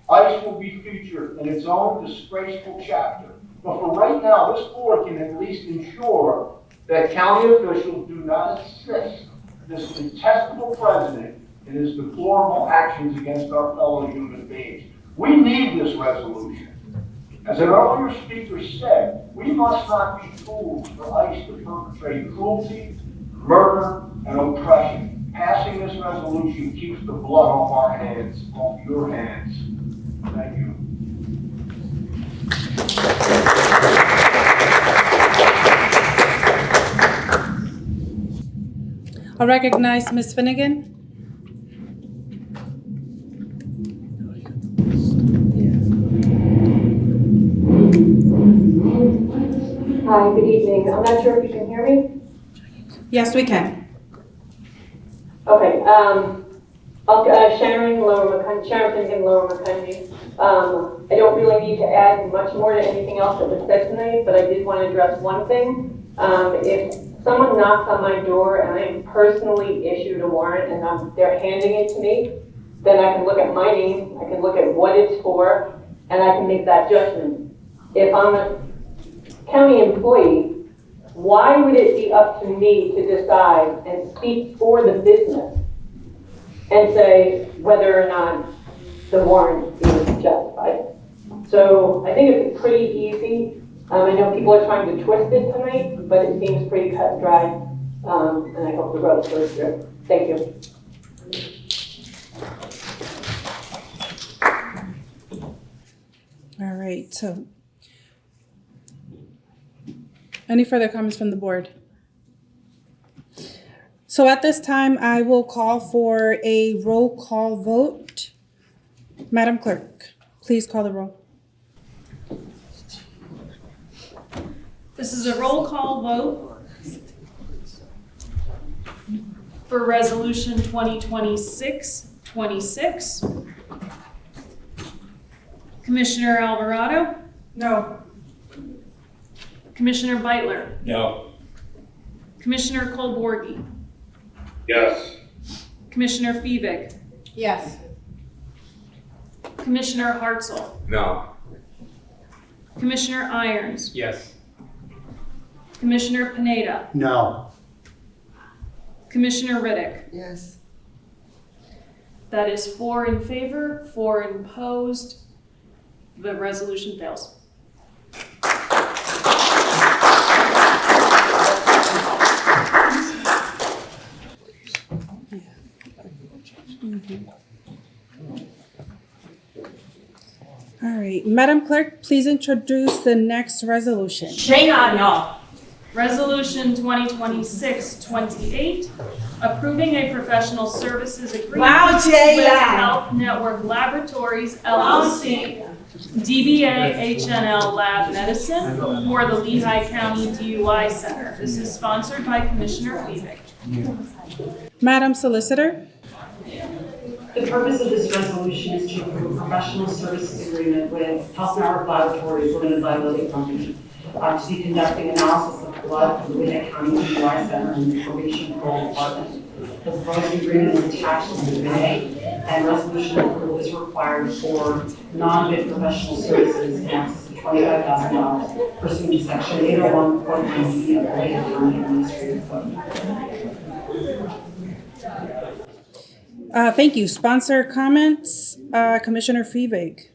ICE will be featured in its own disgraceful chapter. But for right now, this board can at least ensure that county officials do not assist this detestable president in his deplorable actions against our fellow human beings. We need this resolution. As an earlier speaker said, we must not be tools for ICE to perpetrate cruelty, murder, and oppression. Passing this resolution keeps the blood off our hands, off your hands. Thank you. I recognize Ms. Finnegan. Hi, good evening. I'm not sure if you can hear me. Yes, we can. Okay. Sharon Finnegan, Lower Macungie. I don't really need to add much more to anything else that was said tonight, but I did want to address one thing. If someone knocks on my door and I am personally issued a warrant and they're handing it to me, then I can look at my name, I can look at what it's for, and I can make that judgment. If I'm a county employee, why would it be up to me to decide and speak for the business and say whether or not the warrant is justified? So I think it's pretty easy. I know people are trying to twist it tonight, but it seems pretty cut and dry, and I hope the vote goes through. Thank you. All right, so any further comments from the board? So at this time, I will call for a roll call vote. Madam Clerk, please call the roll. This is a roll call vote for Resolution 2026-26. Commissioner Alvarado? No. Commissioner Beitler? No. Commissioner Kolborgi? Yes. Commissioner Fevig? Yes. Commissioner Hartzell? No. Commissioner Irons? Yes. Commissioner Pineda? No. Commissioner Riddick? Yes. That is 4 in favor, 4 opposed. The resolution fails. All right, Madam Clerk, please introduce the next resolution. Shame on y'all. Resolution 2026-28, approving a professional services agreement Wow, Jay, with yeah. Health Network Laboratories, LLC, DBA HNL Lab Medicine for the Lehigh County DUI Center. This is sponsored by Commissioner Fevig. Madam Solicitor? The purpose of this resolution is to approve a professional services agreement with Health Network Laboratories Limited Liability Company, to be conducting analysis of blood for the Lehigh County DUI Center and the Probation Parole Department. The proposed agreement is attached to Exhibit A, and resolution approval is required for non-bid professional services in excess of $25,000 pursuant to Section 801.1B of the Lehigh County Administrative Code. Thank you. Sponsor comments, Commissioner Fevig.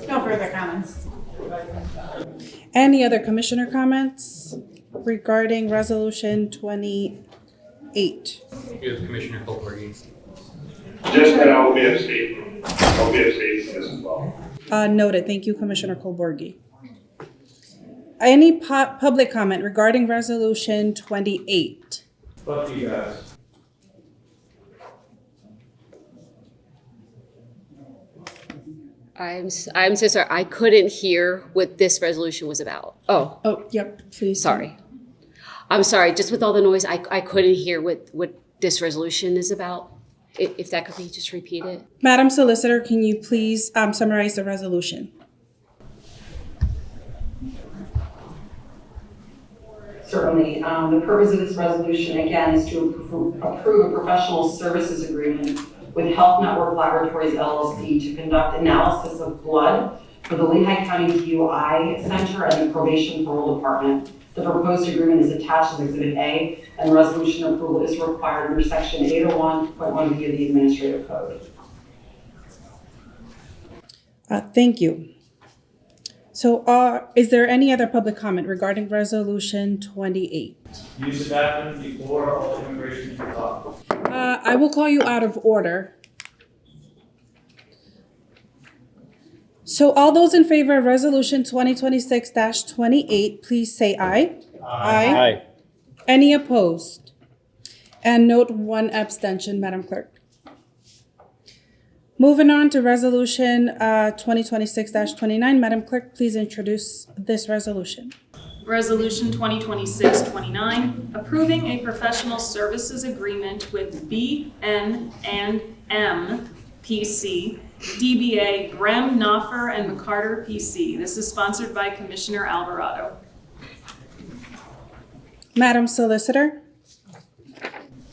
No further comments. Any other commissioner comments regarding Resolution 28? Here's Commissioner Colbergi. Just that I'll be abstaining. I'll be abstaining from this as well. Noted. Thank you, Commissioner Colbergi. Any public comment regarding Resolution 28? Fuck you guys. I'm so sorry. I couldn't hear what this resolution was about. Oh, yep. Please. Sorry. I'm sorry. Just with all the noise, I couldn't hear what this resolution is about. If that could be just repeated. Madam Solicitor, can you please summarize the resolution? Certainly. The purpose of this resolution, again, is to approve a professional services agreement with Health Network Laboratories LLC to conduct analysis of blood for the Lehigh County DUI Center and the Probation Parole Department. The proposed agreement is attached as Exhibit A, and resolution approval is required under Section 801.1B of the Administrative Code. Thank you. So is there any other public comment regarding Resolution 28? Use the bathroom before all immigration is talk. I will call you out of order. So all those in favor of Resolution 2026-28, please say aye. Aye. Any opposed? And note one abstention, Madam Clerk. Moving on to Resolution 2026-29, Madam Clerk, please introduce this resolution. Resolution 2026-29, approving a professional services agreement with B&M PC, DBA Brem, Knopfer, and McCarter PC. This is sponsored by Commissioner Alvarado. Madam Solicitor.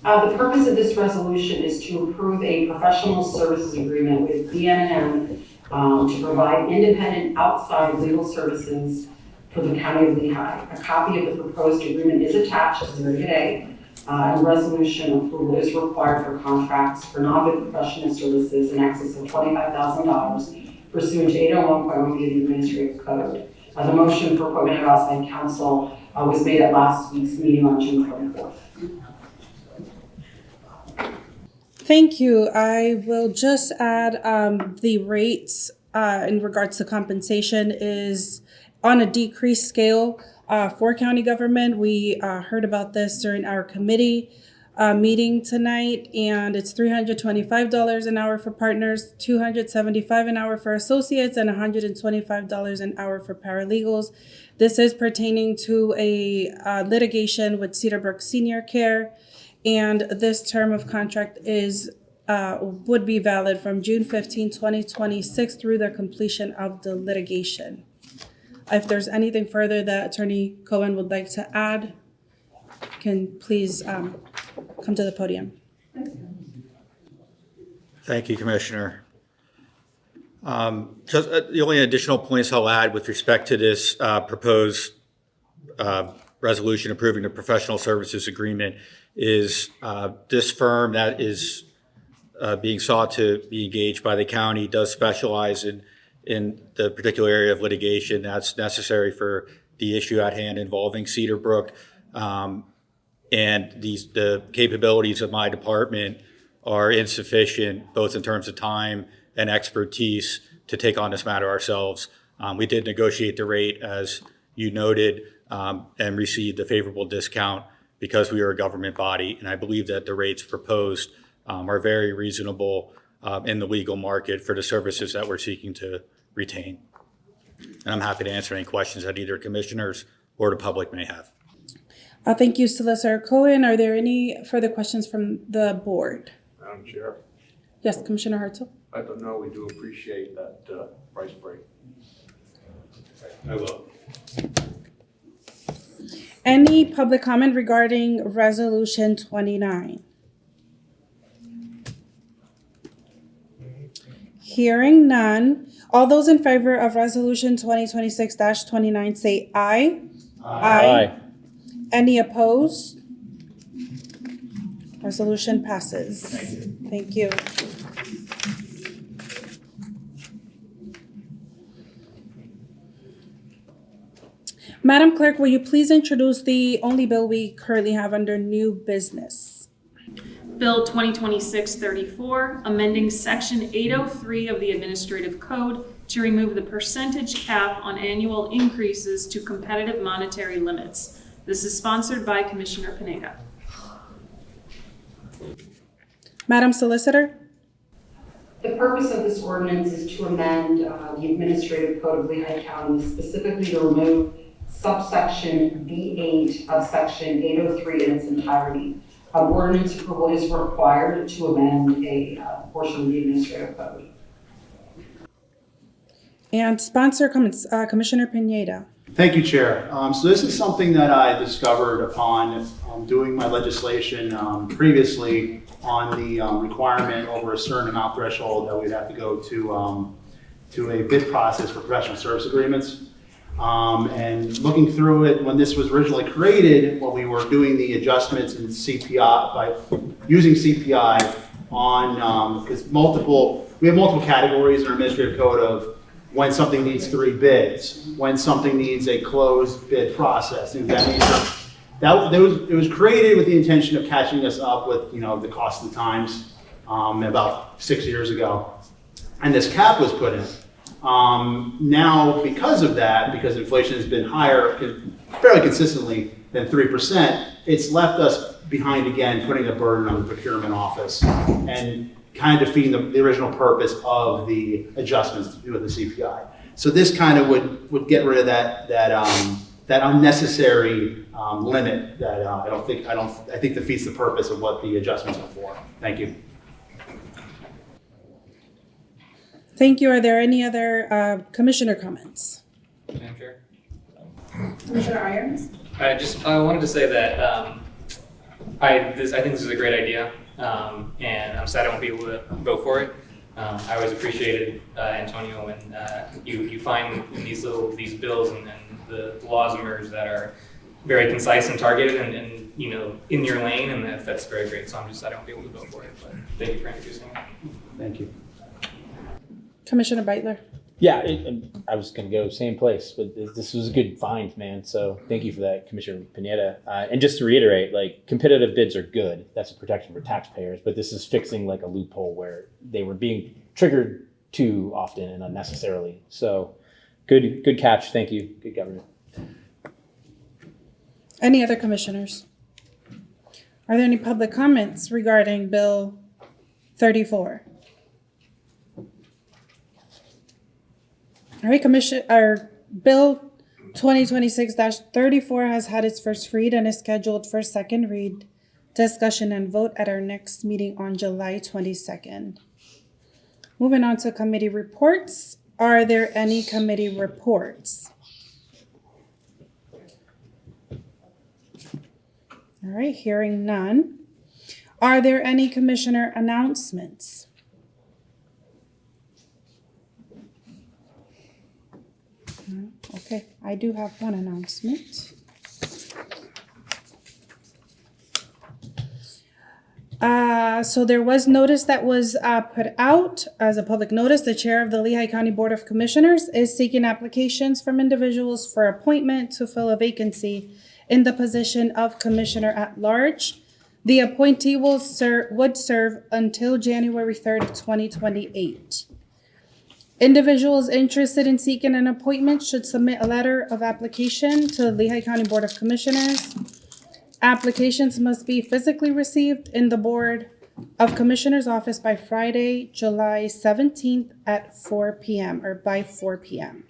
The purpose of this resolution is to approve a professional services agreement with B&M to provide independent outside legal services for the County of Lehigh. A copy of the proposed agreement is attached to Exhibit A, and resolution approval is required for contracts for non-bid professional services in excess of $25,000 pursuant to 801.1B of the Administrative Code. The motion for appointment of outside counsel was made at last week's meeting on June 24th. Thank you. I will just add the rates in regards to compensation is on a decreased scale for county government. We heard about this during our committee meeting tonight, and it's $325 an hour for partners, $275 an hour for associates, and $125 an hour for paralegals. This is pertaining to a litigation with Cedarbrook Senior Care, and this term of contract is would be valid from June 15, 2026 through the completion of the litigation. If there's anything further that Attorney Cohen would like to add, can please come to the podium. Thank you, Commissioner. Just the only additional points I'll add with respect to this proposed resolution approving the professional services agreement is this firm that is being sought to be engaged by the county does specialize in the particular area of litigation that's necessary for the issue at hand involving Cedarbrook. And the capabilities of my department are insufficient, both in terms of time and expertise, to take on this matter ourselves. We did negotiate the rate, as you noted, and received a favorable discount because we are a government body. And I believe that the rates proposed are very reasonable in the legal market for the services that we're seeking to retain. And I'm happy to answer any questions that either commissioners or the public may have. Thank you, Solicitor Cohen. Are there any further questions from the board? Madam Chair, Yes, Commissioner Hartzell. I don't know, we do appreciate that price break. I will. Any public comment regarding Resolution 29? Hearing none. All those in favor of Resolution 2026-29 say aye. Aye. Any opposed? Resolution passes. Thank you. Madam Clerk, will you please introduce the only bill we currently have under new business? Bill 2026-34, amending Section 803 of the Administrative Code to remove the percentage cap on annual increases to competitive monetary limits. This is sponsored by Commissioner Pineda. Madam Solicitor? The purpose of this ordinance is to amend the Administrative Code of Lehigh County, specifically to remove subsection B8 of Section 803 in its entirety. Ordinance approval is required to amend a portion of the Administrative Code. And sponsor comments, Commissioner Pineda. Thank you, Chair. So this is something that I discovered upon doing my legislation previously on the requirement over a certain amount threshold that we'd have to go to a bid process for professional service agreements. And looking through it, when this was originally created, when we were doing the adjustments in CPI, by using CPI on, because we have multiple categories in our administrative code of when something needs 3 bids, when something needs a closed bid process, things of that nature. It was created with the intention of catching us up with, the cost of the times about 6 years ago. And this cap was put in. Now, because of that, because inflation has been higher fairly consistently than 3%, it's left us behind again, putting a burden on the procurement office and kind of defeating the original purpose of the adjustments to do with the CPI. So this kind of would get rid of that unnecessary limit that I think defeats the purpose of what the adjustments are for. Thank you. Thank you. Are there any other commissioner comments? Madam Chair. Commissioner Irons? I wanted to say that I think this is a great idea, and I'm sad I won't be able to vote for it. I always appreciated, Antonio, when you find in these bills and the laws emerge that are very concise and targeted and in your lane, and that's very great. So I'm just sad I won't be able to vote for it. But thank you for introducing it. Thank you. Commissioner Beitler? Yeah, I was going to go same place, but this was a good find, man. So thank you for that, Commissioner Pineda. And just to reiterate, competitive bids are good. That's a protection for taxpayers, but this is fixing a loophole where they were being triggered too often and unnecessarily. So good catch. Thank you. Good government. Any other commissioners? Are there any public comments regarding Bill 34? All right, Bill 2026-34 has had its first read and is scheduled for second read, discussion, and vote at our next meeting on July 22nd. Moving on to committee reports. Are there any committee reports? All right, hearing none. Are there any commissioner announcements? Okay, I do have one announcement. So there was notice that was put out as a public notice. The chair of the Lehigh County Board of Commissioners is seeking applications from individuals for appointment to fill a vacancy in the position of Commissioner at Large. The appointee would serve until January 3rd, 2028. Individuals interested in seeking an appointment should submit a letter of application to the Lehigh County Board of Commissioners. Applications must be physically received in the Board of Commissioners office by Friday, July 17th at 4 p.m. or by 4 p.m.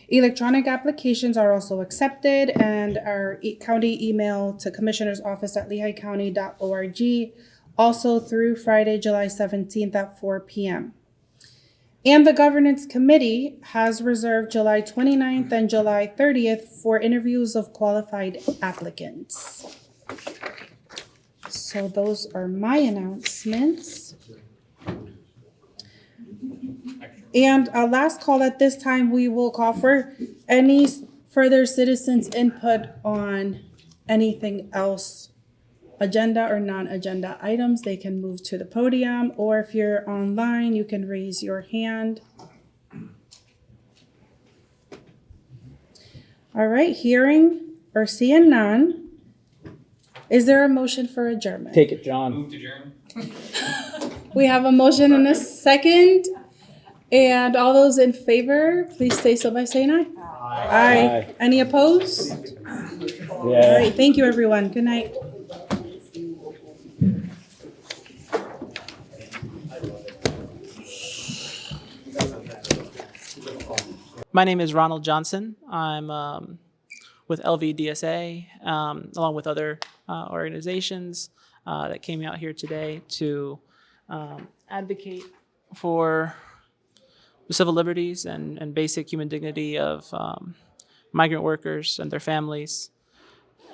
Electronic applications are also accepted, and our county email to commissionersoffice@lehighcounty.org also through Friday, July 17th at 4 p.m. And the governance committee has reserved July 29th and July 30th for interviews of qualified applicants. So those are my announcements. And a last call at this time, we will call for any further citizens' input on anything else, agenda or non-agenda items. They can move to the podium, or if you're online, you can raise your hand. All right, hearing or seeing none, is there a motion for adjournment? Take it, John. Move to adjourn. We have a motion and a second. And all those in favor, please say so by saying aye. Aye. Any opposed? All right, thank you, everyone. Good night. My name is Ronald Johnson. I'm with LV DSA, along with other organizations that came out here today to advocate for the civil liberties and basic human dignity of migrant workers and their families.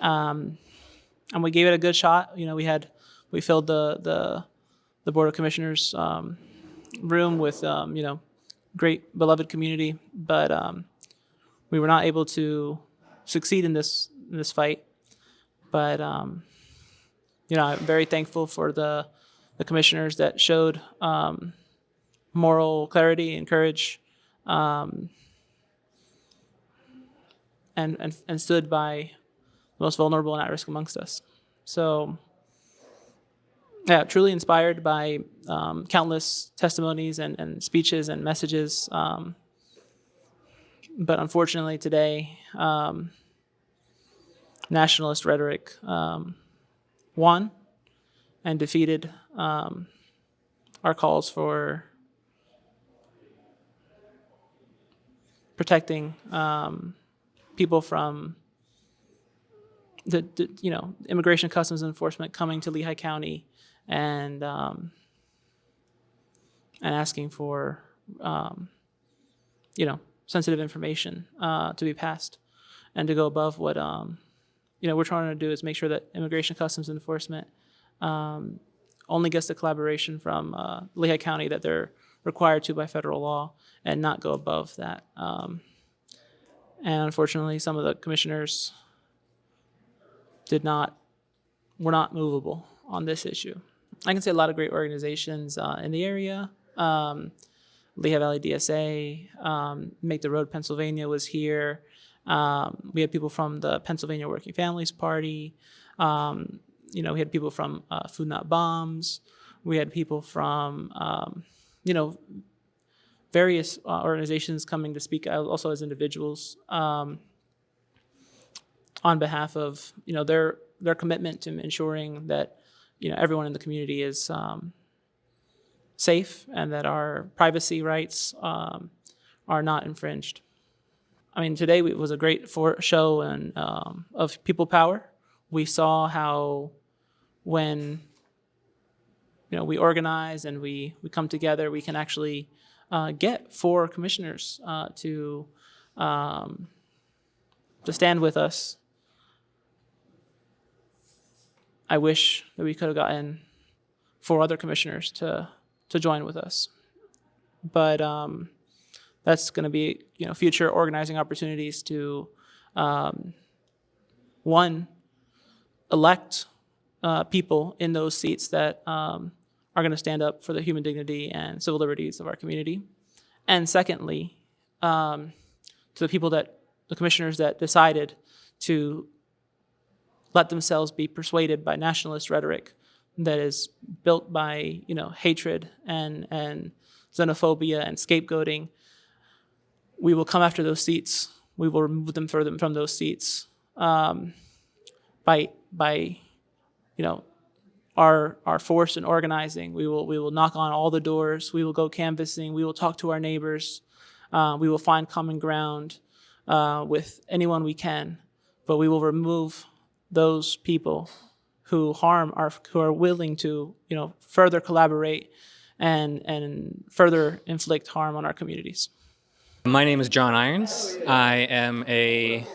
And we gave it a good shot. You know, we filled the Board of Commissioners room with great beloved community, but we were not able to succeed in this fight. But I'm very thankful for the commissioners that showed moral clarity and courage, and stood by the most vulnerable and at risk amongst us. So, yeah, truly inspired by countless testimonies and speeches and messages. But unfortunately today, nationalist rhetoric won and defeated our calls for protecting people from the Immigration Customs Enforcement coming to Lehigh County and asking for sensitive information to be passed, and to go above what we're trying to do is make sure that Immigration Customs Enforcement only gets the collaboration from Lehigh County that they're required to by federal law, and not go above that. And unfortunately, some of the commissioners were not movable on this issue. I can say a lot of great organizations in the area. Lehigh Valley DSA, Make the Road Pennsylvania was here. We had people from the Pennsylvania Working Families Party. We had people from Food Not Bombs. We had people from various organizations coming to speak, also as individuals, on behalf of their commitment to ensuring that everyone in the community is safe and that our privacy rights are not infringed. I mean, today was a great show of people power. We saw how when we organize and we come together, we can actually get 4 commissioners to stand with us. I wish that we could have gotten 4 other commissioners to join with us, but that's going to be future organizing opportunities to one, elect people in those seats that are going to stand up for the human dignity and civil liberties of our community, and secondly, to the commissioners that decided to let themselves be persuaded by nationalist rhetoric that is built by hatred and xenophobia and scapegoating. We will come after those seats. We will remove them from those seats by our force in organizing. We will knock on all the doors. We will go canvassing. We will talk to our neighbors. We will find common ground with anyone we can, but we will remove those people who are willing to further collaborate and further inflict harm on our communities. My name is Jon Irons. I am a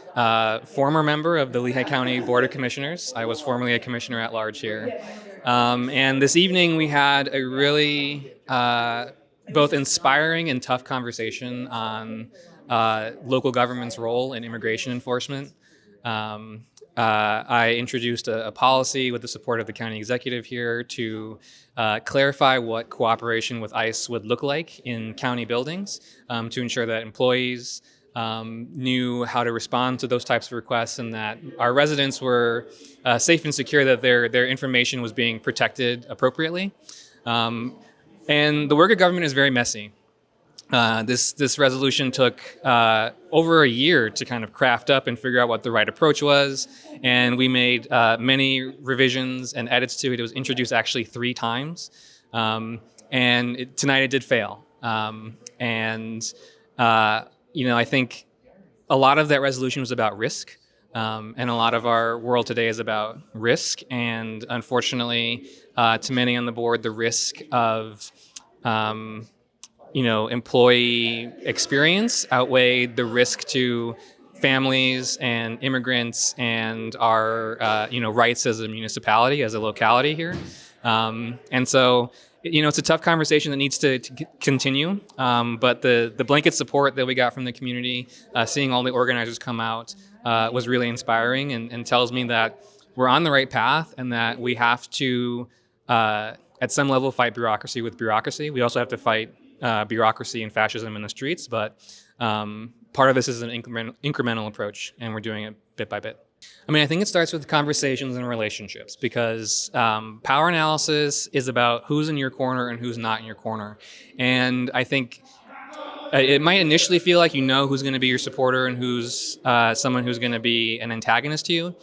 former member of the Lehigh County Board of Commissioners. I was formerly a commissioner at large here. And this evening we had a really both inspiring and tough conversation on local government's role in immigration enforcement. I introduced a policy with the support of the county executive here to clarify what cooperation with ICE would look like in county buildings to ensure that employees knew how to respond to those types of requests and that our residents were safe and secure, that their information was being protected appropriately. And the work of government is very messy. This resolution took over a year to kind of craft up and figure out what the right approach was, and we made many revisions and edits to it. It was introduced actually 3 times, and tonight it did fail. I think a lot of that resolution was about risk, and a lot of our world today is about risk, and unfortunately, to many on the board, the risk of employee experience outweighed the risk to families and immigrants and our, rights as a municipality, as a locality here. And so, it's a tough conversation that needs to continue. But the blanket support that we got from the community, seeing all the organizers come out, was really inspiring and tells me that we're on the right path and that we have to, at some level, fight bureaucracy with bureaucracy. We also have to fight bureaucracy and fascism in the streets, but part of this is an incremental approach, and we're doing it bit by bit. I think it starts with conversations and relationships, because power analysis is about who's in your corner and who's not in your corner. And I think it might initially feel like who's going to be your supporter and who's someone who's going to be an antagonist to you.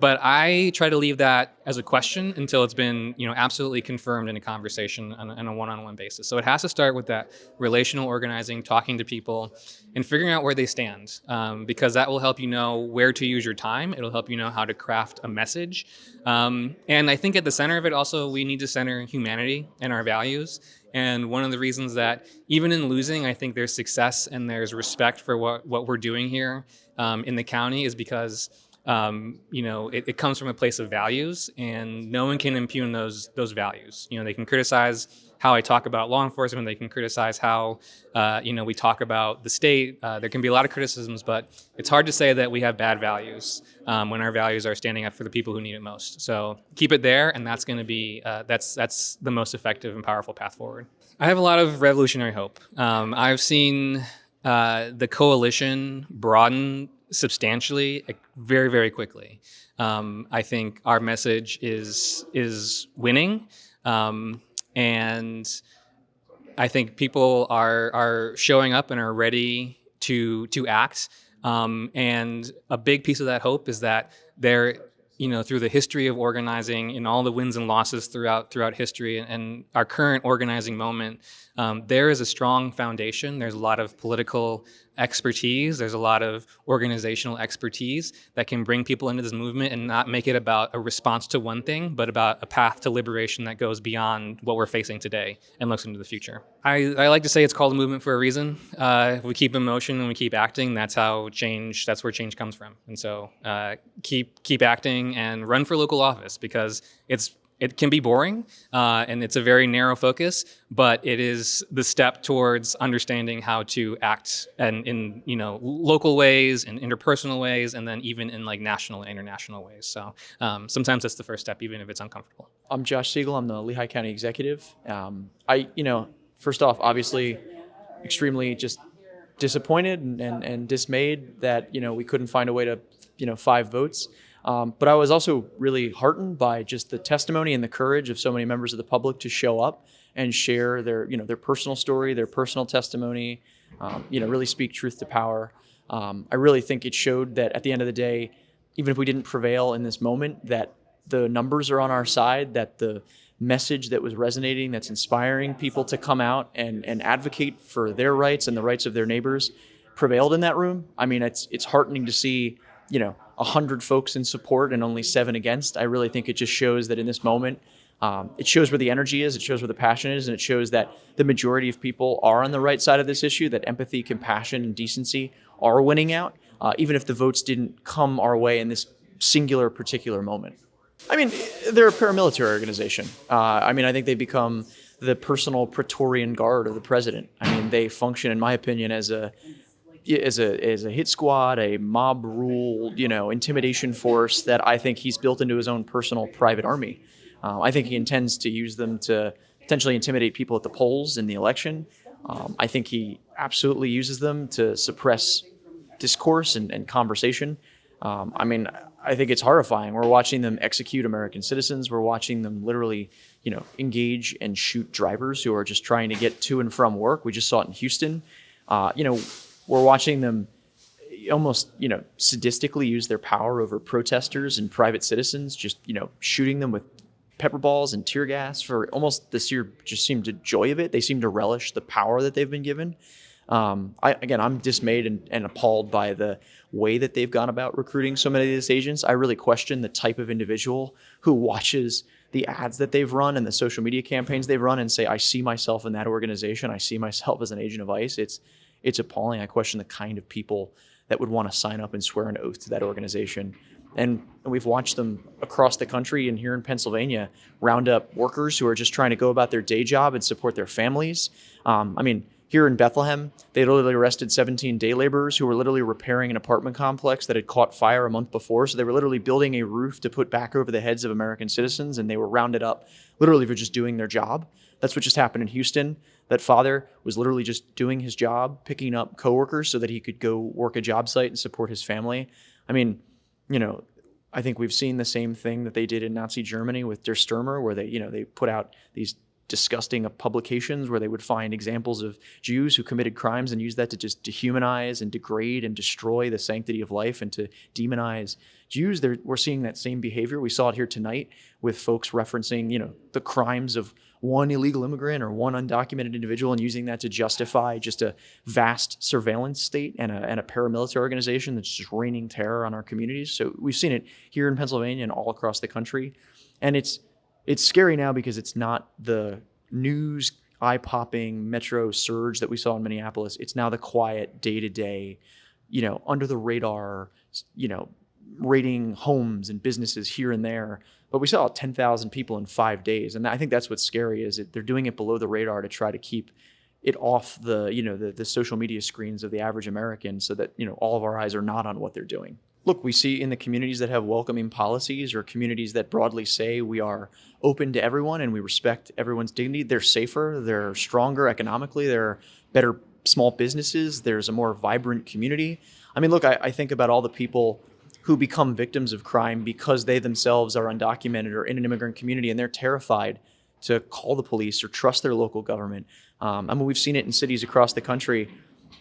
But I try to leave that as a question until it's been, absolutely confirmed in a conversation on a one-on-one basis. So it has to start with that relational organizing, talking to people, and figuring out where they stand, because that will help you know where to use your time. It'll help you know how to craft a message. And I think at the center of it also, we need to center humanity and our values. And one of the reasons that even in losing, I think there's success and there's respect for what we're doing here in the county is because it comes from a place of values, and no one can impugn those values. They can criticize how I talk about law enforcement. They can criticize how, we talk about the state. There can be a lot of criticisms, but it's hard to say that we have bad values when our values are standing up for the people who need it most. So keep it there, and that's going to be, that's the most effective and powerful path forward. I have a lot of revolutionary hope. I've seen the coalition broaden substantially very, very quickly. I think our message is winning, and I think people are showing up and are ready to act. And a big piece of that hope is that they're through the history of organizing and all the wins and losses throughout history and our current organizing moment, there is a strong foundation. There's a lot of political expertise. There's a lot of organizational expertise that can bring people into this movement and not make it about a response to one thing, but about a path to liberation that goes beyond what we're facing today and looks into the future. I like to say it's called a movement for a reason. If we keep in motion and we keep acting, that's where change comes from. And so keep acting and run for local office, because it can be boring, and it's a very narrow focus, but it is the step towards understanding how to act and in local ways and interpersonal ways, and then even in national and international ways. So sometimes that's the first step, even if it's uncomfortable. I'm Josh Siegel. I'm the Lehigh County executive. First off, obviously, extremely just disappointed and dismayed that we couldn't find a way to 5 votes. But I was also really heartened by just the testimony and the courage of so many members of the public to show up and share their personal story, their personal testimony, really speak truth to power. I really think it showed that at the end of the day, even if we didn't prevail in this moment, that the numbers are on our side, that the message that was resonating, that's inspiring people to come out and advocate for their rights and the rights of their neighbors prevailed in that room. It's heartening to see, 100 folks in support and only 7 against. I really think it just shows that in this moment, It shows where the energy is, it shows where the passion is, and it shows that the majority of people are on the right side of this issue, that empathy, compassion, and decency are winning out, even if the votes didn't come our way in this singular particular moment. I mean, they're a paramilitary organization. I think they become the personal Praetorian Guard of the president. I mean, they function, in my opinion, as a hit squad, a mob rule, intimidation force that I think he's built into his own personal private army. I think he intends to use them to potentially intimidate people at the polls in the election. I think he absolutely uses them to suppress discourse and conversation. I think it's horrifying. We're watching them execute American citizens. We're watching them literally, engage and shoot drivers who are just trying to get to and from work. We just saw it in Houston. We're watching them almost, sadistically use their power over protesters and private citizens, just, shooting them with pepper balls and tear gas for almost this year. Just seemed to joy of it. They seem to relish the power that they've been given. I'm dismayed and appalled by the way that they've gone about recruiting so many of these agents. I really question the type of individual who watches the ads that they've run and the social media campaigns they've run and say, I see myself in that organization. I see myself as an agent of ICE. It's appalling. I question the kind of people that would want to sign up and swear an oath to that organization. And we've watched them across the country and here in Pennsylvania round up workers who are just trying to go about their day job and support their families. Here in Bethlehem, they literally arrested 17 day laborers who were literally repairing an apartment complex that had caught fire a month before. So they were literally building a roof to put back over the heads of American citizens, and they were rounded up literally for just doing their job. That's what just happened in Houston. That father was literally just doing his job, picking up coworkers so that he could go work a job site and support his family. I think we've seen the same thing that they did in Nazi Germany with Der Stürmer, where they put out these disgusting publications where they would find examples of Jews who committed crimes and use that to just dehumanize and degrade and destroy the sanctity of life and to demonize Jews. We're seeing that same behavior. We saw it here tonight with folks referencing, the crimes of one illegal immigrant or one undocumented individual and using that to justify just a vast surveillance state and a paramilitary organization that's just raining terror on our communities. So we've seen it here in Pennsylvania and all across the country. And it's scary now because it's not the news, eye-popping metro surge that we saw in Minneapolis. It's now the quiet, day-to-day, under the radar, raiding homes and businesses here and there. But we saw 10,000 people in 5 days. And I think that's what's scary is that they're doing it below the radar to try to keep it off the social media screens of the average American so that, all of our eyes are not on what they're doing. Look, we see in the communities that have welcoming policies or communities that broadly say we are open to everyone and we respect everyone's dignity, they're safer, they're stronger economically, they're better small businesses, there's a more vibrant community. I think about all the people who become victims of crime because they themselves are undocumented or in an immigrant community and they're terrified to call the police or trust their local government. We've seen it in cities across the country.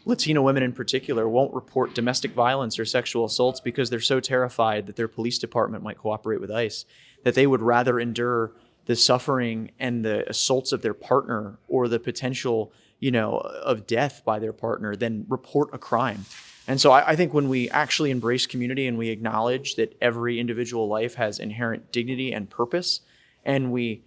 Latino women in particular won't report domestic violence or sexual assaults because they're so terrified that their police department might cooperate with ICE, that they would rather endure the suffering and the assaults of their partner or the potential, of death by their partner than report a crime. And so I think when we actually embrace community and we acknowledge that every individual life has inherent dignity and purpose, and we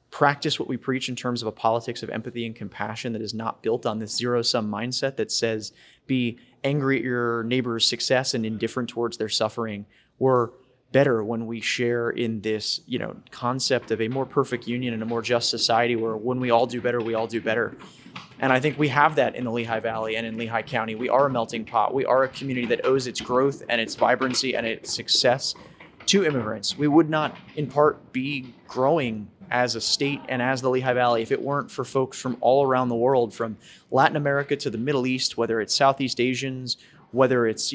practice what we preach in terms of a politics of empathy and compassion that is not built on this zero-sum mindset that says be angry at your neighbor's success and indifferent towards their suffering, we're better when we share in this, concept of a more perfect union and a more just society where when we all do better, we all do better. And I think we have that in the Lehigh Valley and in Lehigh County. We are a melting pot. We are a community that owes its growth and its vibrancy and its success to immigrants. We would not, in part, be growing as a state and as the Lehigh Valley if it weren't for folks from all around the world, from Latin America to the Middle East, whether it's Southeast Asians, whether it's,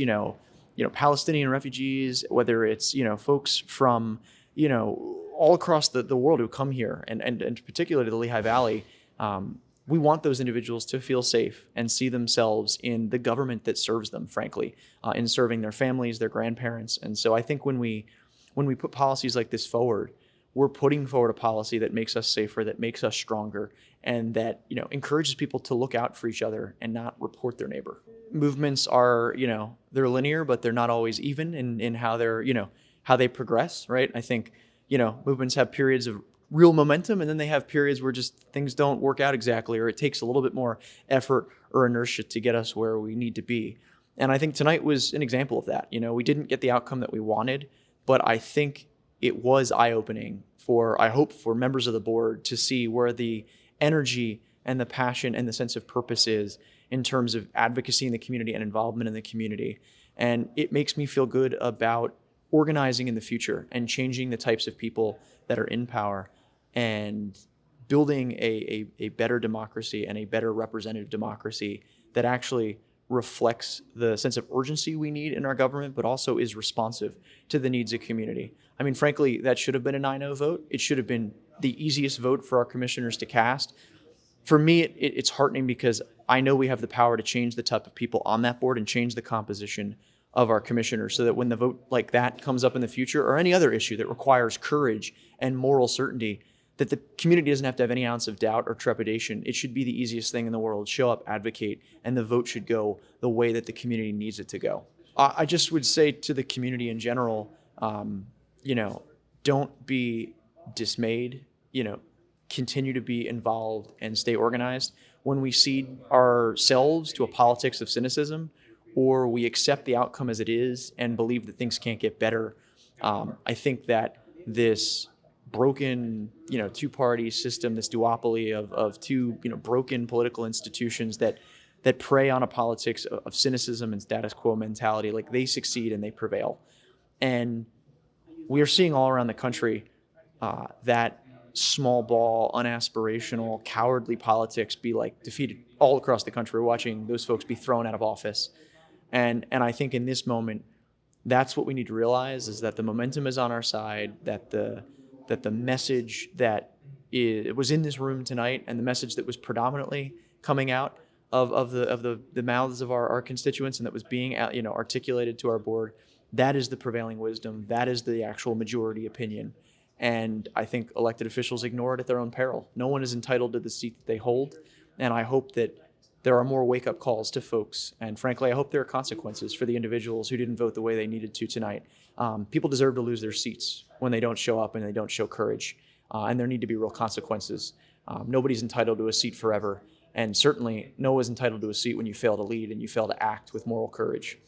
Palestinian refugees, whether it's, folks from, all across the world who come here and particularly the Lehigh Valley. We want those individuals to feel safe and see themselves in the government that serves them, frankly, in serving their families, their grandparents. And so I think when we put policies like this forward, we're putting forward a policy that makes us safer, that makes us stronger, and that, encourages people to look out for each other and not report their neighbor. Movements are, they're linear, but they're not always even in how they're, how they progress, right? I think, movements have periods of real momentum, and then they have periods where just things don't work out exactly, or it takes a little bit more effort or inertia to get us where we need to be. And I think tonight was an example of that. We didn't get the outcome that we wanted, but I think it was eye-opening I hope for members of the board to see where the energy and the passion and the sense of purpose is in terms of advocacy in the community and involvement in the community. And it makes me feel good about organizing in the future and changing the types of people that are in power and building a better democracy and a better representative democracy that actually reflects the sense of urgency we need in our government, but also is responsive to the needs of community. I mean, frankly, that should have been a 9-0 vote. It should have been the easiest vote for our commissioners to cast. For me, it's heartening because I know we have the power to change the type of people on that board and change the composition of our commissioners so that when the vote like that comes up in the future, or any other issue that requires courage and moral certainty, that the community doesn't have to have any ounce of doubt or trepidation. It should be the easiest thing in the world. Show up, advocate, and the vote should go the way that the community needs it to go. I just would say to the community in general, don't be dismayed, continue to be involved and stay organized. When we cede ourselves to a politics of cynicism, or we accept the outcome as it is and believe that things can't get better, I think that this broken, two-party system, this duopoly of two, broken political institutions that prey on a politics of cynicism and status quo mentality, like they succeed and they prevail. And we are seeing all around the country that small ball, unaspirational, cowardly politics be defeated all across the country. We're watching those folks be thrown out of office. And I think in this moment, that's what we need to realize, is that the momentum is on our side, that the message that was in this room tonight and the message that was predominantly coming out of the mouths of our constituents and that was being articulated to our board, that is the prevailing wisdom. That is the actual majority opinion. And I think elected officials ignore it at their own peril. No one is entitled to the seat that they hold. And I hope that there are more wake-up calls to folks. And frankly, I hope there are consequences for the individuals who didn't vote the way they needed to tonight. People deserve to lose their seats when they don't show up and they don't show courage. And there need to be real consequences. Nobody's entitled to a seat forever. And certainly no one's entitled to a seat when you fail to lead and you fail to act with moral courage.